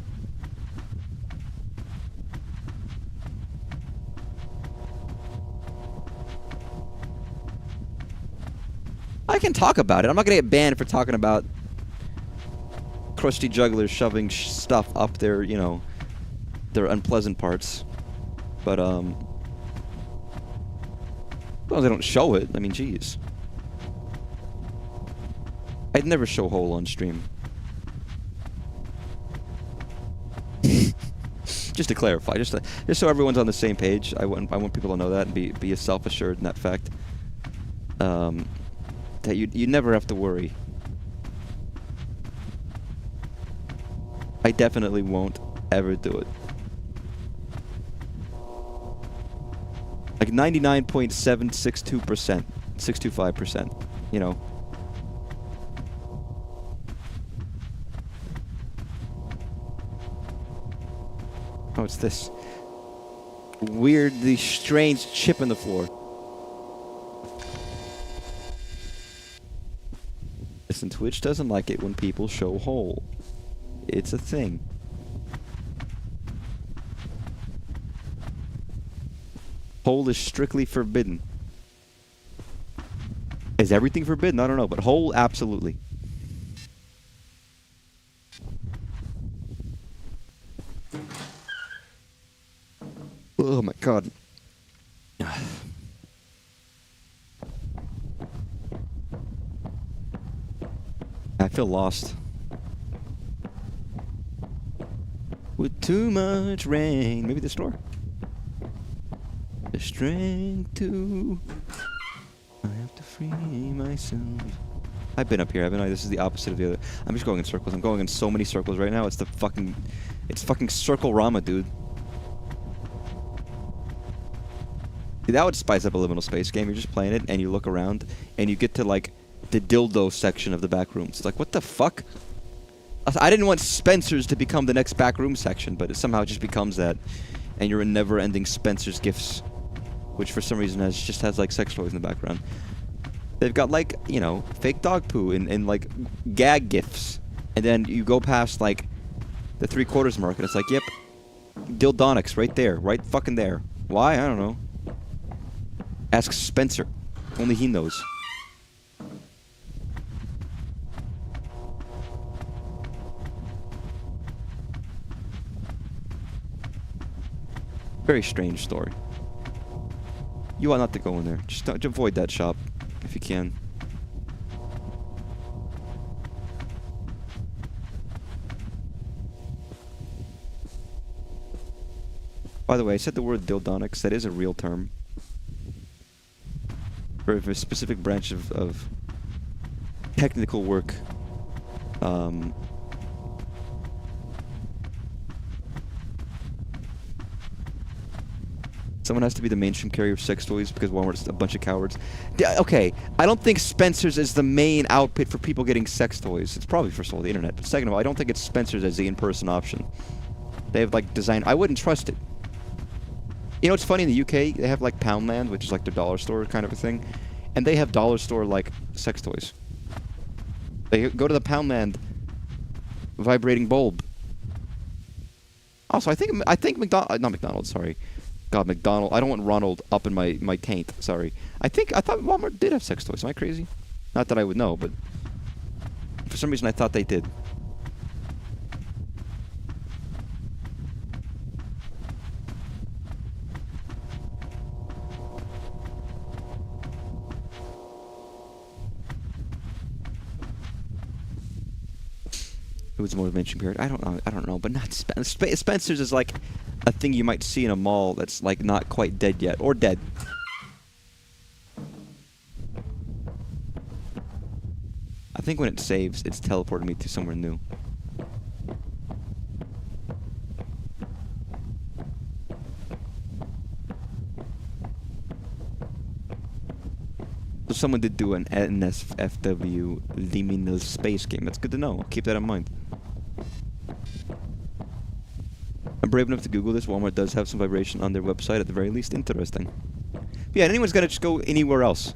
I can talk about it. I'm not gonna get banned for talking about crusty jugglers shoving stuff up their, you know, their unpleasant parts. But, as long as I don't show it, I mean, jeez. I'd never show hole on stream. Just to clarify, just so everyone's on the same page, I want people to know that and be self-assured in that fact. That you never have to worry. I definitely won't ever do it. Like 99.762%, 625%, you know. Oh, it's this weirdly strange chip in the floor. Listen, Twitch doesn't like it when people show hole. It's a thing. Hole is strictly forbidden. Is everything forbidden? I don't know, but hole, absolutely. Oh my god. I feel lost. With too much rain. Maybe the store? The strength to... I have to free myself. I've been up here, haven't I? This is the opposite of the other. I'm just going in circles. I'm going in so many circles right now. It's the fucking... It's fucking Circle Rama, dude. See, that would spice up a liminal space game. You're just playing it, and you look around, and you get to, like, the dildo section of the back rooms. It's like, what the fuck? I didn't want Spencer's to become the next back room section, but it somehow just becomes that. And you're in never-ending Spencer's Gifts, which for some reason just has, like, sex toys in the background. They've got, like, you know, fake dog poo and like, gag gifs. And then you go past, like, the 3/4 mark, and it's like, yep, Dildonics right there, right fucking there. Why? I don't know. Ask Spencer. Only he knows. Very strange story. You ought not to go in there. Just don't avoid that shop if you can. By the way, I said the word dildonics. That is a real term for a specific branch of technical work. Someone has to be the mainstream carrier of sex toys because Walmart's a bunch of cowards. Okay, I don't think Spencer's is the main outfit for people getting sex toys. It's probably first of all the internet, but second of all, I don't think it's Spencer's as the in-person option. They have like design. I wouldn't trust it. You know, it's funny in the UK they have like Poundland, which is like their dollar store kind of a thing, and they have dollar store like sex toys. They go to the Poundland vibrating bulb. Also, I think not McDonald's. Sorry. God, McDonald. I don't want Ronald up in my taint. Sorry. I thought Walmart did have sex toys. Am I crazy? Not that I would know, but for some reason I thought they did. It was more of a mention period. I don't know, but not Spencer's is like a thing you might see in a mall that's like not quite dead yet, or dead. I think when it saves, it's teleported me to somewhere new. So someone did do an NSFW Liminal space game. That's good to know. I'll keep that in mind. I'm brave enough to Google this. Walmart does have some vibration on their website at the very least. Interesting. Yeah, anyone's gonna just go anywhere else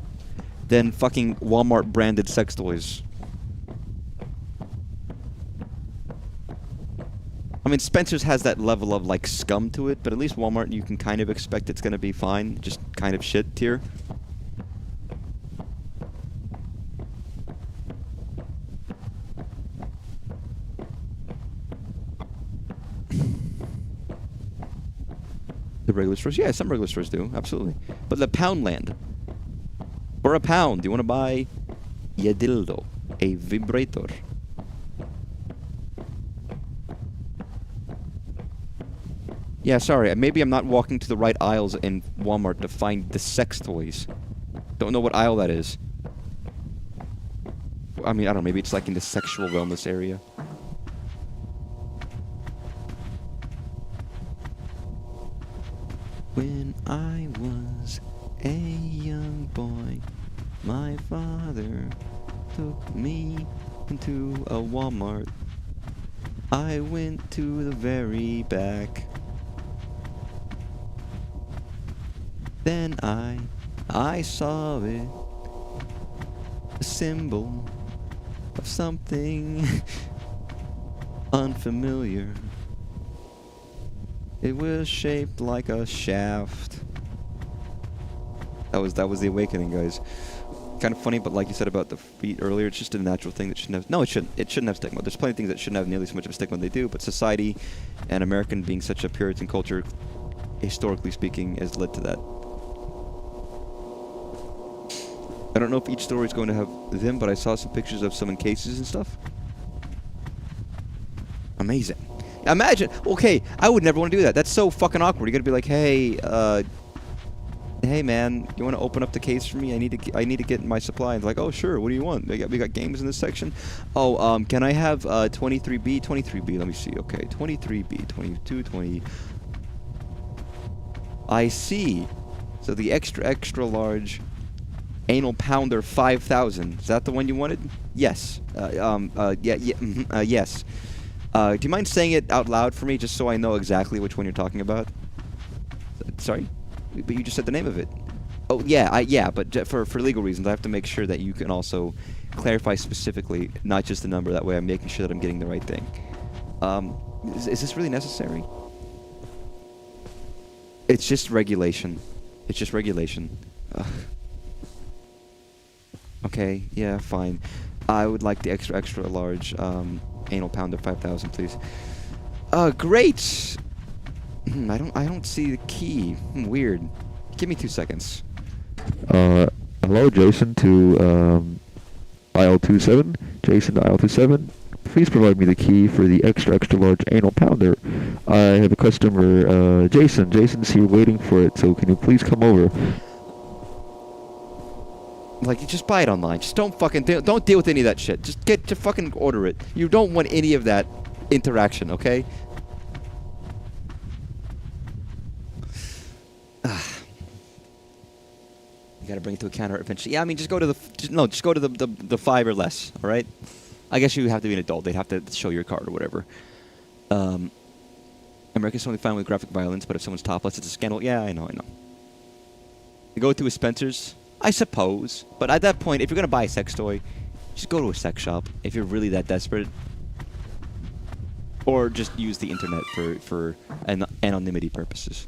than fucking Walmart branded sex toys. I mean, Spencer's has that level of, like, scum to it, but at least Walmart, you can kind of expect it's gonna be fine. Just kind of shit tier. The regular stores? Yeah, some regular stores do, absolutely. But the Poundland. For a pound, you want to buy a dildo, a vibrator. Yeah, sorry, maybe I'm not walking to the right aisles in Walmart to find the sex toys. Don't know what aisle that is. I mean, I don't know, maybe it's like in the sexual wellness area. When I was a young boy, my father took me into a Walmart. I went to the very back. Then I saw it, a symbol of something unfamiliar. It was shaped like a shaft. That was the awakening, guys. Kind of funny, but like you said about the feet earlier, it's just a natural thing that shouldn't have. No, it shouldn't. It shouldn't have stigma. There's plenty of things that shouldn't have nearly so much of a stigma they do, but society and American being such a Puritan culture, historically speaking, has led to that. I don't know if each story is going to have them, but I saw some pictures of some in cases and stuff. Amazing. Imagine, okay, I would never want to do that. That's so fucking awkward. You gotta be like, hey, hey man, you want to open up the case for me? I need to get my supply. And like, oh sure, what do you want? We got games in this section. Oh, can I have 23B? 23B, let me see. Okay, 23B, 22, 20. I see. So the extra large anal pounder 5,000. Is that the one you wanted? Yes. Yes. Do you mind saying it out loud for me, just so I know exactly which one you're talking about? Sorry? But you just said the name of it. Oh, yeah, yeah, but for legal reasons, I have to make sure that you can also clarify specifically, not just the number. That way I'm making sure that I'm getting the right thing. Is this really necessary? It's just regulation. It's just regulation. Okay, yeah, fine. I would like the extra large anal pounder 5,000, please. Great. I don't see the key. Weird. Give me 2 seconds. Hello, Jason to aisle 27. Jason to aisle 27. Please provide me the key for the extra large anal pounder. I have a customer, Jason. Jason's here waiting for it, so can you please come over? Like, you just buy it online. Just don't fucking don't deal with any of that shit. Just get to fucking order it. You don't want any of that interaction, okay? You gotta bring it to a counter eventually. Yeah, I mean, just go to just go to the 5 or less. All right. I guess you have to be an adult. They'd have to show your card or whatever. America's only fine with graphic violence, but if someone's topless, it's a scandal. Yeah, I know. You go to a Spencer's. I suppose, but at that point, if you're gonna buy a sex toy, just go to a sex shop if you're really that desperate, or just use the internet for anonymity purposes.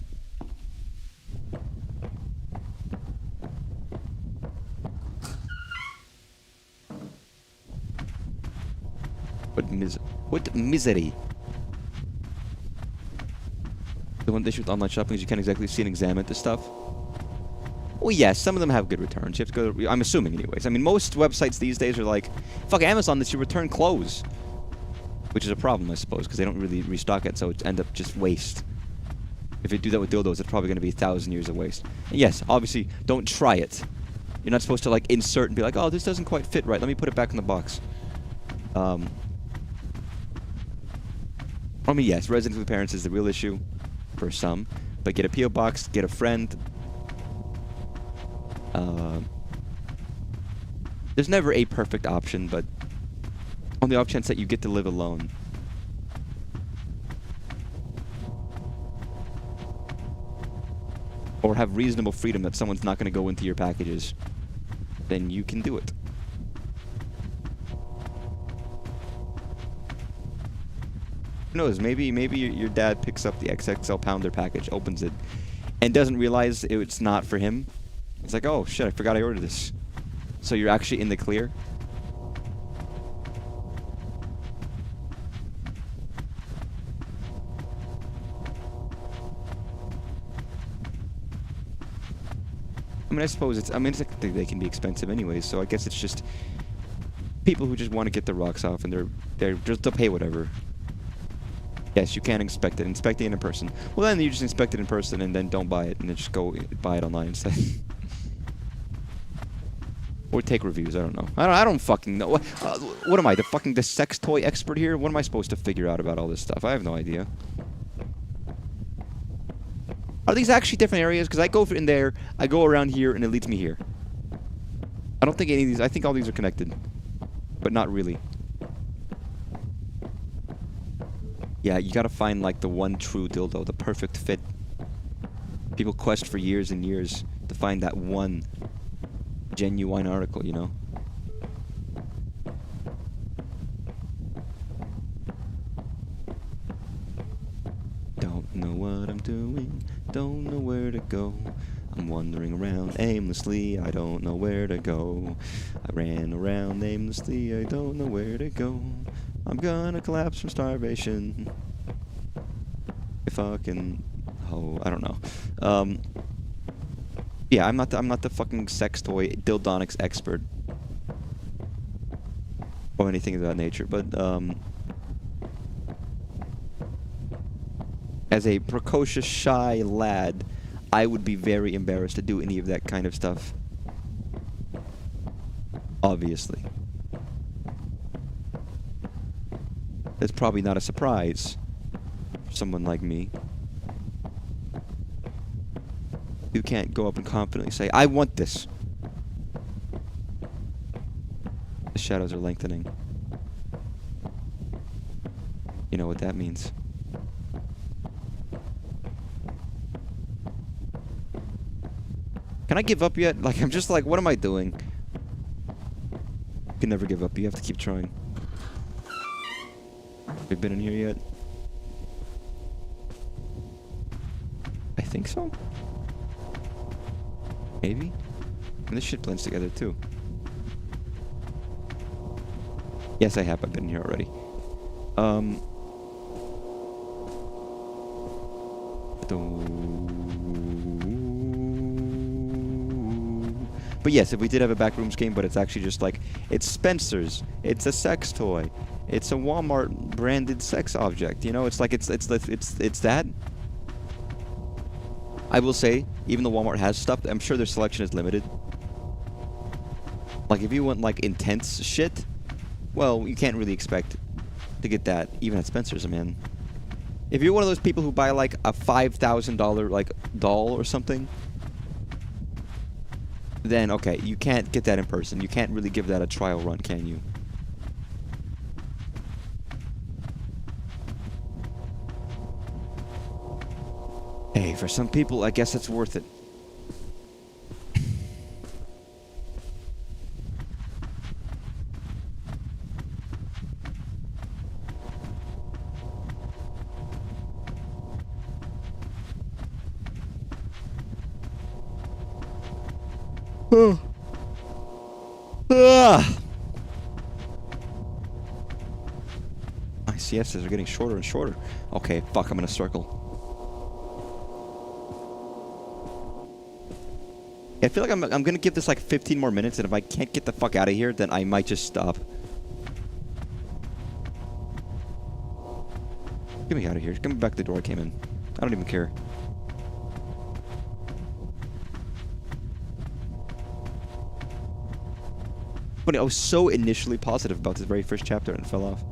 What misery! The one issue with online shopping is you can't exactly see and examine the stuff. Well, yes, some of them have good returns. You have to go. I'm assuming, anyways. I mean, most websites these days are like, fuck Amazon, that you return clothes, which is a problem, I suppose, because they don't really restock it, so it ends up just waste. If you do that with dildos, it's probably going to be 1,000 years of waste. And yes, obviously, don't try it. You're not supposed to like insert and be like, oh, this doesn't quite fit right. Let me put it back in the box. I mean, yes, residence with parents is the real issue for some, but get a P.O. box, get a friend. There's never a perfect option, but on the off chance that you get to live alone. or have reasonable freedom that someone's not going to go into your packages, then you can do it. Who knows? Maybe your dad picks up the XXL pounder package, opens it, and doesn't realize it's not for him. It's like, oh shit, I forgot I ordered this. So you're actually in the clear. I mean, I suppose it's they can be expensive anyways, so I guess it's just people who just want to get the rocks off, and they'll pay whatever. Yes, you can't inspect it. Inspect it in person. Well, then you just inspect it in person and then don't buy it, and then just go buy it online instead. Or take reviews. I don't know. I don't fucking know. What am I, the sex toy expert here? What am I supposed to figure out about all this stuff? I have no idea. Are these actually different areas? Because I go in there, I go around here, and it leads me here. I don't think any of these... I think all these are connected. But not really. Yeah, you gotta find, like, the one true dildo, the perfect fit. People quest for years and years to find that one genuine article, you know? Don't know what I'm doing, don't know where to go. I'm wandering around aimlessly, I don't know where to go. I ran around aimlessly, I don't know where to go. I'm gonna collapse from starvation. If I can... Oh, I don't know. Yeah, I'm not the fucking sex toy dildonics expert. Or anything of that nature, but, as a precocious, shy lad, I would be very embarrassed to do any of that kind of stuff. Obviously. That's probably not a surprise for someone like me. You can't go up and confidently say, I want this. The shadows are lengthening. You know what that means. Can I give up yet? Like, I'm just like, what am I doing? You can never give up. You have to keep trying. Have you been in here yet? I think so. Maybe? And this shit blends together too. Yes, I have. I've been in here already. But yes, if we did have a backrooms game, but it's actually just like, it's Spencer's, it's a sex toy, it's a Walmart branded sex object, you know, it's like, it's that. I will say, even though Walmart has stuff, I'm sure their selection is limited. Like, if you want, like, intense shit, well, you can't really expect to get that, even at Spencer's, man. If you're one of those people who buy, like, a $5,000, like, doll or something, then, okay, you can't get that in person. You can't really give that a trial run, can you? Hey, for some people, I guess it's worth it. My siestas are getting shorter and shorter. Okay, fuck, I'm in a circle. I feel like I'm gonna give this like 15 more minutes, and if I can't get the fuck out of here, then I might just stop. Get me out of here. Get me back to the door I came in. I don't even care. Funny, I was so initially positive about this very first chapter and it fell off.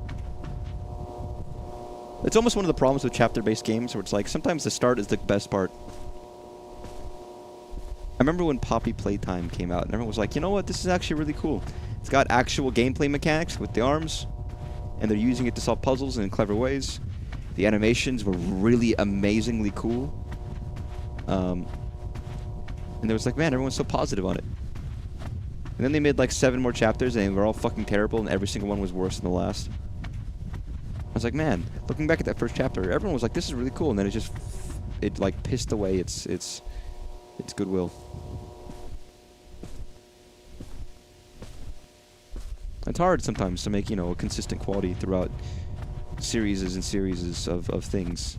It's almost one of the problems with chapter-based games where it's like, sometimes the start is the best part. I remember when Poppy Playtime came out and everyone was like, you know what, this is actually really cool. It's got actual gameplay mechanics with the arms, and they're using it to solve puzzles in clever ways. The animations were really amazingly cool. And it was like, man, everyone's so positive on it. And then they made like 7 more chapters, and they were all fucking terrible, and every single one was worse than the last. I was like, man, looking back at that first chapter, everyone was like, this is really cool, and then it like pissed away its goodwill. It's hard sometimes to make, you know, a consistent quality throughout series and series of things.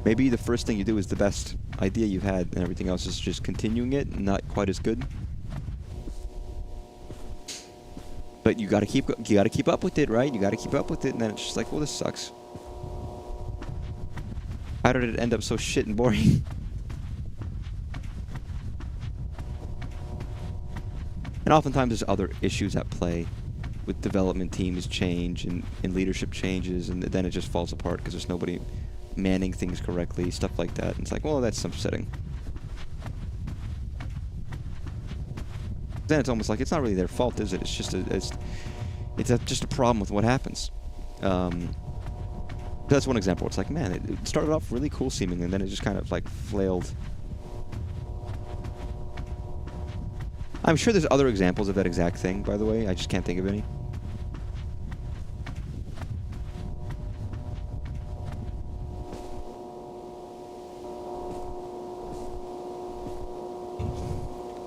Maybe the first thing you do is the best idea you've had, and everything else is just continuing it, and not quite as good. But you gotta keep up with it, right? You gotta keep up with it, and then it's just like, well, this sucks. How did it end up so shit and boring? And oftentimes there's other issues at play, with development teams change and leadership changes, and then it just falls apart because there's nobody manning things correctly, stuff like that. And it's like, well, that's upsetting. Then it's almost like it's not really their fault, is it? It's just just a problem with what happens. That's one example. It's like, man, it started off really cool seeming, and then it just kind of like flailed. I'm sure there's other examples of that exact thing, by the way. I just can't think of any.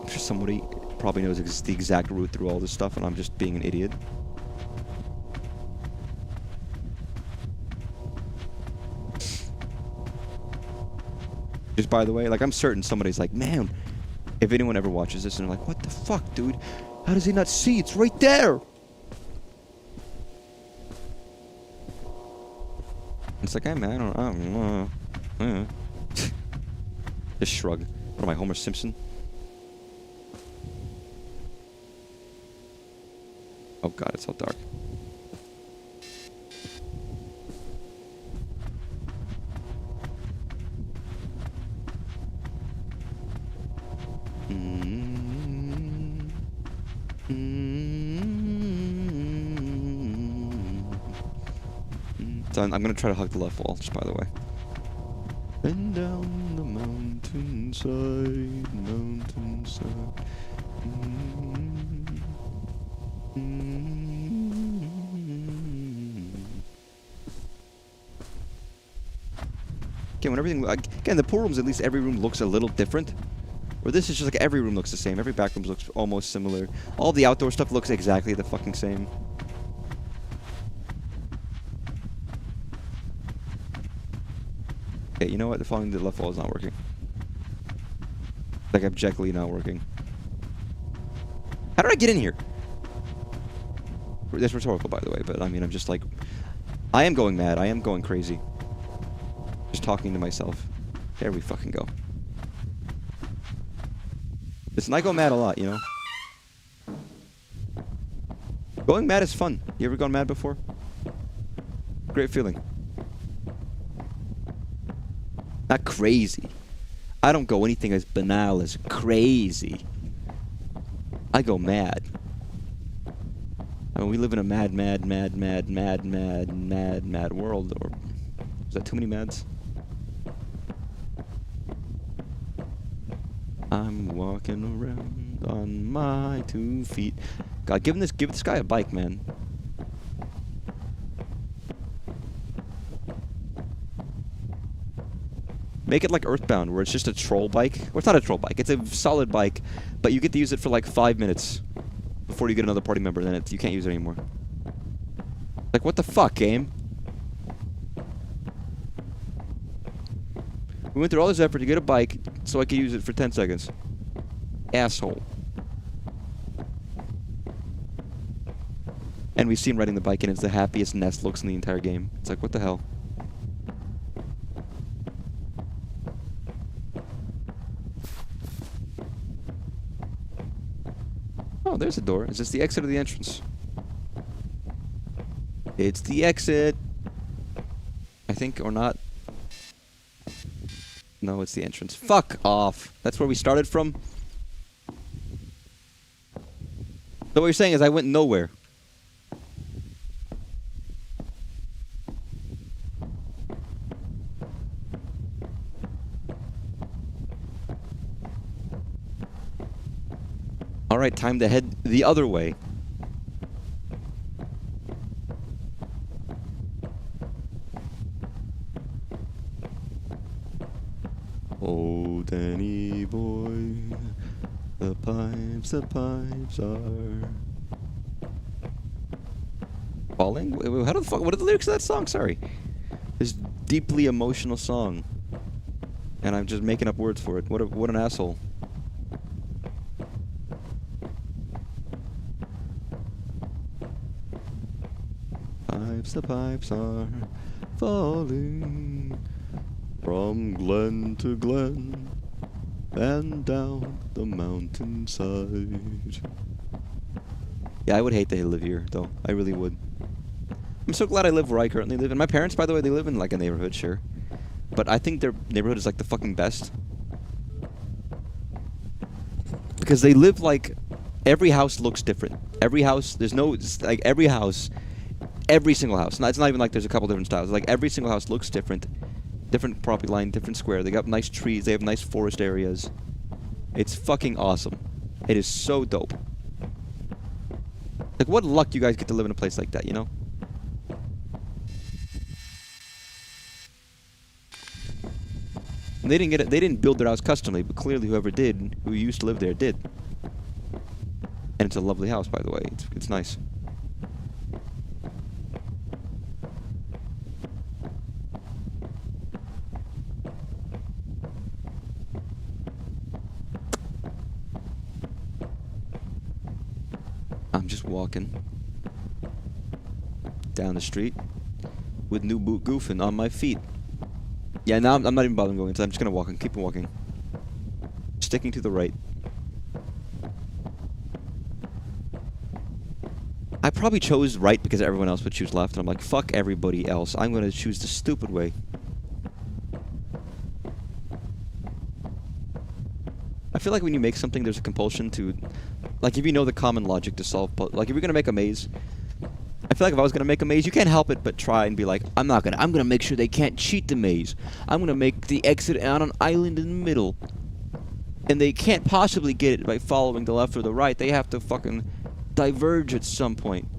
I'm sure somebody probably knows the exact route through all this stuff, and I'm just being an idiot. Just by the way, like, I'm certain somebody's like, man, if anyone ever watches this and they're like, what the fuck, dude? How does he not see? It's right there! It's like, hey, man, I don't know. Just shrug. What am I, Homer Simpson? Oh god, it's so dark. So I'm gonna try to hug the left wall, just by the way. And down the mountainside. Again, when everything, again, the pool rooms, at least every room looks a little different. Or this is just like every room looks the same. Every back room looks almost similar. All the outdoor stuff looks exactly the fucking same. Okay, you know what? The following the left wall is not working. Like, objectively not working. How did I get in here? That's rhetorical, by the way, but I mean, I'm just like... I am going mad. I am going crazy. Just talking to myself. There we fucking go. Listen, I go mad a lot, you know? Going mad is fun. You ever gone mad before? Great feeling. Not crazy. I don't go anything as banal as crazy. I go mad. I mean, we live in a mad world. Or is that too many mads? I'm walking around on my 2 feet. God, give this guy a bike, man. Make it like Earthbound, where it's just a troll bike. Well, it's not a troll bike. It's a solid bike, but you get to use it for like 5 minutes before you get another party member. Then you can't use it anymore. Like, what the fuck, game? We went through all this effort to get a bike so I could use it for 10 seconds. Asshole. And we see him riding the bike, and it's the happiest Nest looks in the entire game. It's like, what the hell? Oh, there's a door. Is this the exit or the entrance? It's the exit. I think, or not. No, it's the entrance. Fuck off. That's where we started from? So what you're saying is I went nowhere. Alright, time to head the other way. Oh, Danny boy, the pipes are falling? Wait, how the fuck, what are the lyrics of that song? Sorry. This deeply emotional song. And I'm just making up words for it. What an asshole. The pipes are falling from glen to glen and down the mountainside. Yeah, I would hate to live here, though. I really would. I'm so glad I live where I currently live. And my parents, by the way, they live in like a neighborhood, sure. But I think their neighborhood is like the fucking best. Because they live like... Every house looks different. Every house, there's no... Like, every house... Every single house. It's not even like there's a couple different styles. Like, every single house looks different. Different property line, different square. They got nice trees. They have nice forest areas. It's fucking awesome. It is so dope. Like, what luck you guys get to live in a place like that, you know? And they didn't get it. They didn't build their house customly, but clearly whoever did, who used to live there, did. And it's a lovely house, by the way. It's nice. I'm just walking down the street with new boot goofing on my feet. Yeah, now I'm not even bothering going inside. I'm just gonna walk and keep walking. Sticking to the right. I probably chose right because everyone else would choose left, and I'm like, fuck everybody else. I'm gonna choose the stupid way. I feel like when you make something, there's a compulsion to... Like, if you know the common logic to solve... Like, if you're gonna make a maze... I feel like if I was gonna make a maze, you can't help it but try and be like, I'm gonna make sure they can't cheat the maze. I'm gonna make the exit on an island in the middle. And they can't possibly get it by following the left or the right. They have to fucking diverge at some point.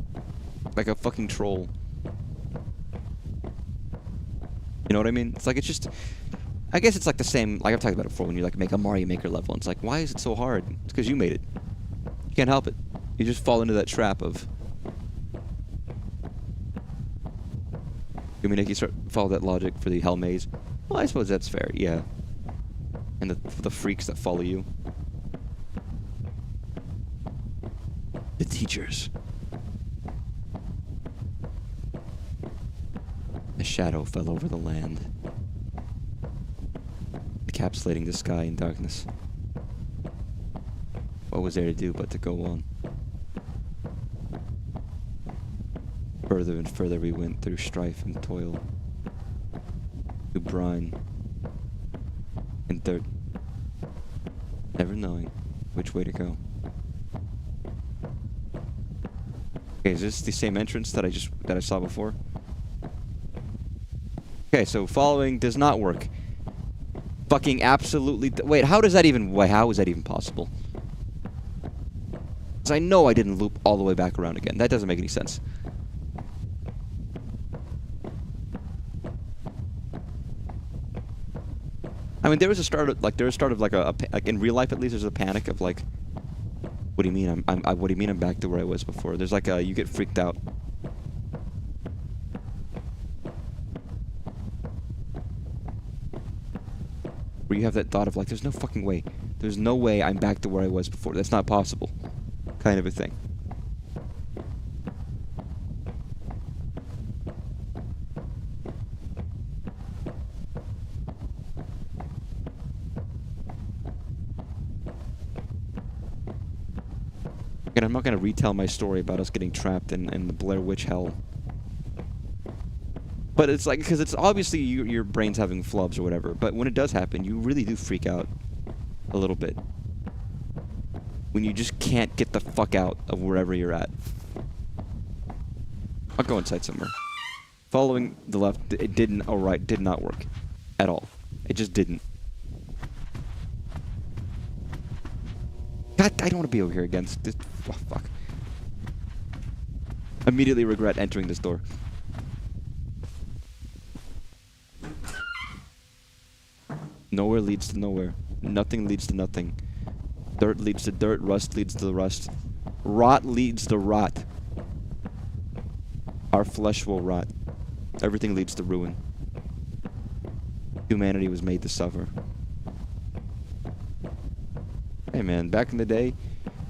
Like a fucking troll. You know what I mean? It's like, it's just... I guess it's like the same, like I've talked about it before, when you like make a Mario Maker level, and it's like, why is it so hard? It's because you made it. You can't help it. You just fall into that trap of... I mean, if you follow that logic for the Hell Maze, well, I suppose that's fair, yeah. And the freaks that follow you. The teachers. A shadow fell over the land, encapsulating the sky in darkness. What was there to do but to go on? Further and further we went through strife and toil, through brine and dirt, never knowing which way to go. Okay, is this the same entrance that I saw before? Okay, so following does not work. Fucking absolutely... Wait, how is that even possible? Because I know I didn't loop all the way back around again. That doesn't make any sense. I mean, there was a start of like like in real life at least, there's a panic of like, what do you mean what do you mean I'm back to where I was before? There's like you get freaked out. Where you have that thought of like, there's no fucking way. There's no way I'm back to where I was before. That's not possible. Kind of a thing. And I'm not going to retell my story about us getting trapped in the Blair Witch hell. But it's like, because it's obviously your brain's having flubs or whatever, but when it does happen, you really do freak out a little bit. When you just can't get the fuck out of wherever you're at. I'll go inside somewhere. Following the left, it did not work. At all. It just didn't. God God, I don't want to be over here again. This, oh, fuck. Immediately regret entering this door. Nowhere leads to nowhere. Nothing leads to nothing. Dirt leads to dirt. Rust leads to rust. Rot leads to rot. Our flesh will rot. Everything leads to ruin. Humanity was made to suffer. Hey man, back in the day,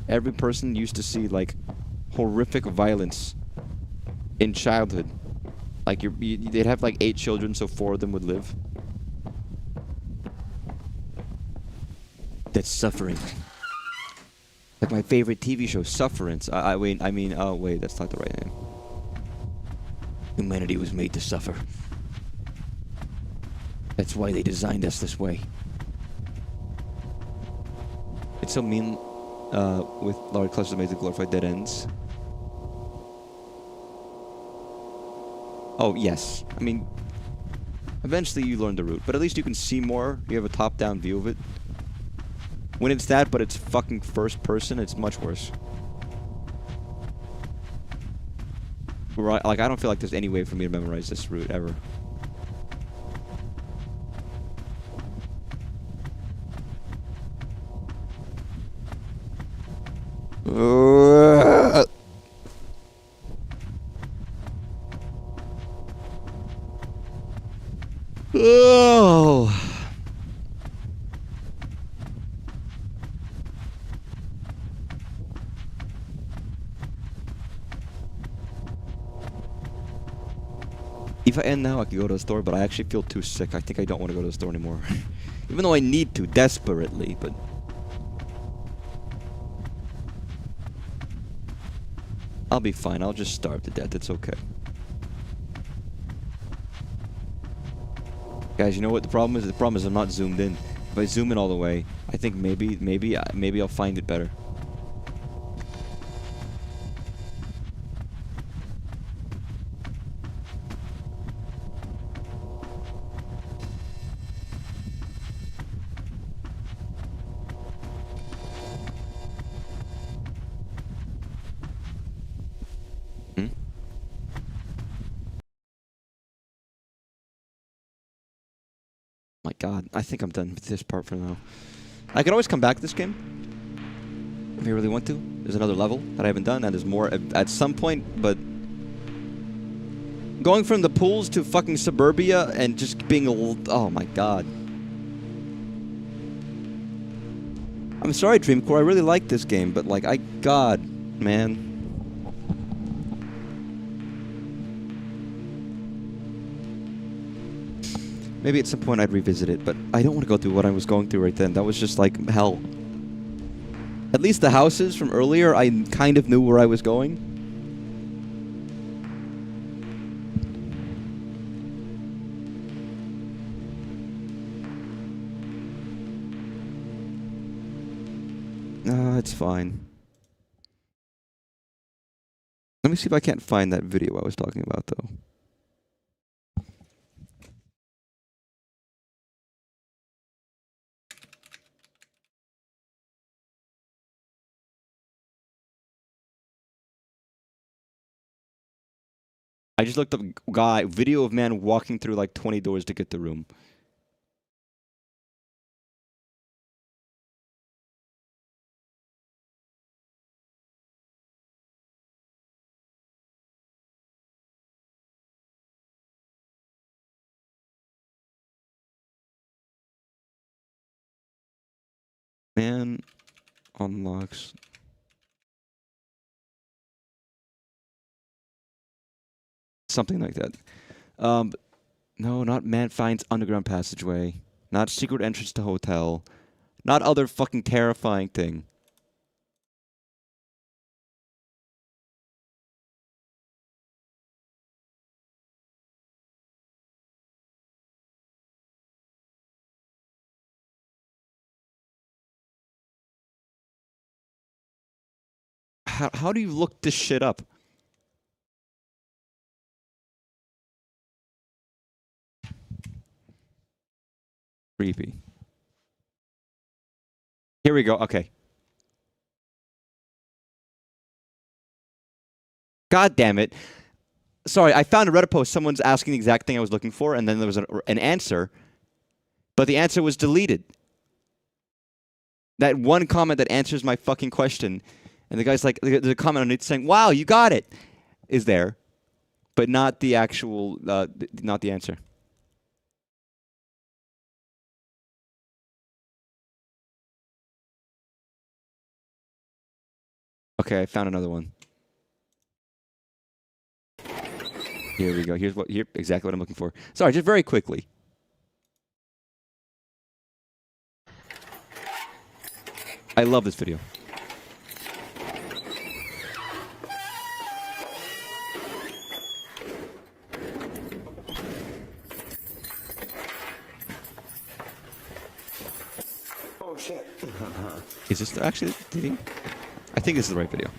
every person used to see like horrific violence in childhood. Like they'd have like 8 children, so 4 of them would live. That's suffering. Like my favorite TV show, Sufferance. I mean, oh wait, that's not the right name. Humanity was made to suffer. That's why they designed us this way. It's so mean with large clusters of amazing glorified dead ends. Oh, yes. I mean, eventually you learn the route, but at least you can see more. You have a top-down view of it. When it's that, but it's fucking first person, it's much worse. Right, like, I don't feel like there's any way for me to memorize this route ever. Oh. If I end now, I could go to the store, but I actually feel too sick. I think I don't want to go to the store anymore. Even though I need to, desperately, but... I'll be fine. I'll just starve to death. It's okay. Guys, you know what the problem is? The problem is I'm not zoomed in. If I zoom in all the way, I think maybe I'll find it better. My god, I think I'm done with this part for now. I can always come back to this game if I really want to. There's another level that I haven't done, and there's more at some point, but going from the pools to fucking suburbia and just being oh my god. I'm sorry, Dreamcore, I really like this game, but like, god, man. Maybe at some point I'd revisit it, but I don't want to go through what I was going through right then. That was just like hell. At least the houses from earlier, I kind of knew where I was going. It's fine. Let me see if I can't find that video I was talking about, though. I just looked up video of man walking through like 20 doors to get the room. Man unlocks. Something like that. No, not man finds underground passageway. Not secret entrance to hotel. Not other fucking terrifying thing. How do you look this shit up? Creepy. Here we go. Okay. God damn it. Sorry, I found a Reddit post. Someone's asking the exact thing I was looking for, and then there was an answer, but the answer was deleted. That one comment that answers my fucking question, and the guy's like, there's a comment on it saying, "Wow, you got it," is there, but not the actual, not the answer. Okay, I found another one. Here we go. Here's exactly what I'm looking for. Sorry, just very quickly. I love this video. Oh shit. Is this actually? I think this is the right video.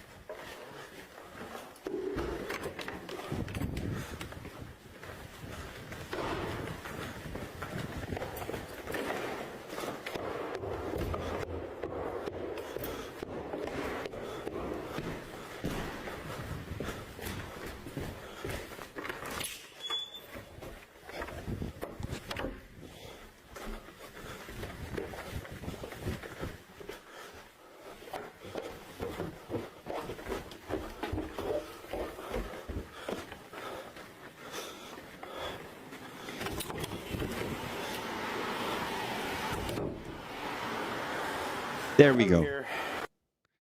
There we go.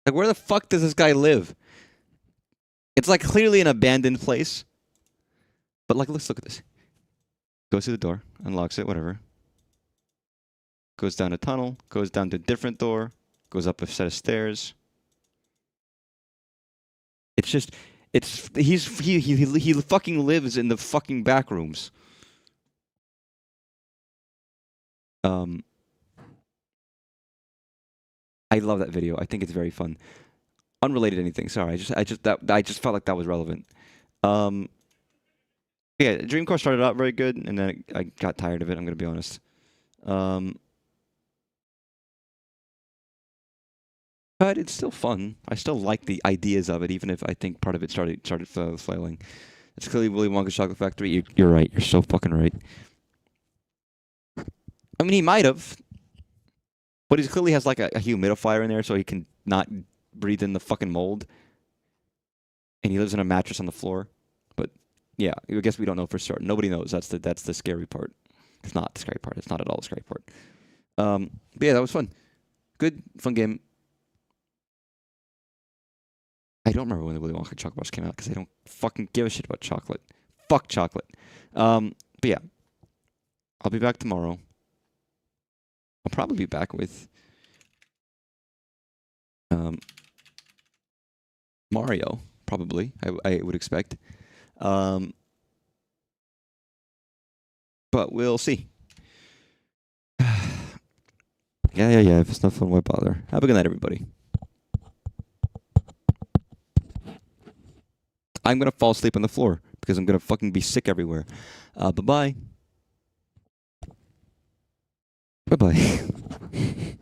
Like, where the fuck does this guy live? It's like clearly an abandoned place. But like, let's look at this. Goes through the door, unlocks it, whatever. Goes down a tunnel, goes down to a different door, goes up a set of stairs. It's just, he fucking lives in the fucking back rooms. I love that video. I think it's very fun. Unrelated to anything. Sorry, I just felt like that was relevant. Yeah, Dreamcore started out very good, and then I got tired of it. I'm gonna be honest. But it's still fun. I still like the ideas of it, even if I think part of it started flailing. It's clearly Willy Wonka's Chocolate Factory. You're right. You're so fucking right. I mean, he might have. But he clearly has like a humidifier in there so he can not breathe in the fucking mold. And he lives in a mattress on the floor. But yeah, I guess we don't know for certain. Nobody knows. That's the scary part. It's not the scary part. It's not at all the scary part. But yeah, that was fun. Good, fun game. I don't remember when the Willy Wonka chocolate bars came out because I don't fucking give a shit about chocolate. Fuck chocolate. But yeah, I'll be back tomorrow. I'll probably be back with Mario, probably, I would expect. But we'll see. Yeah. If it's not fun, why bother? Have a good night, everybody. I'm going to fall asleep on the floor because I'm going to fucking be sick everywhere. Bye-bye. Bye-bye.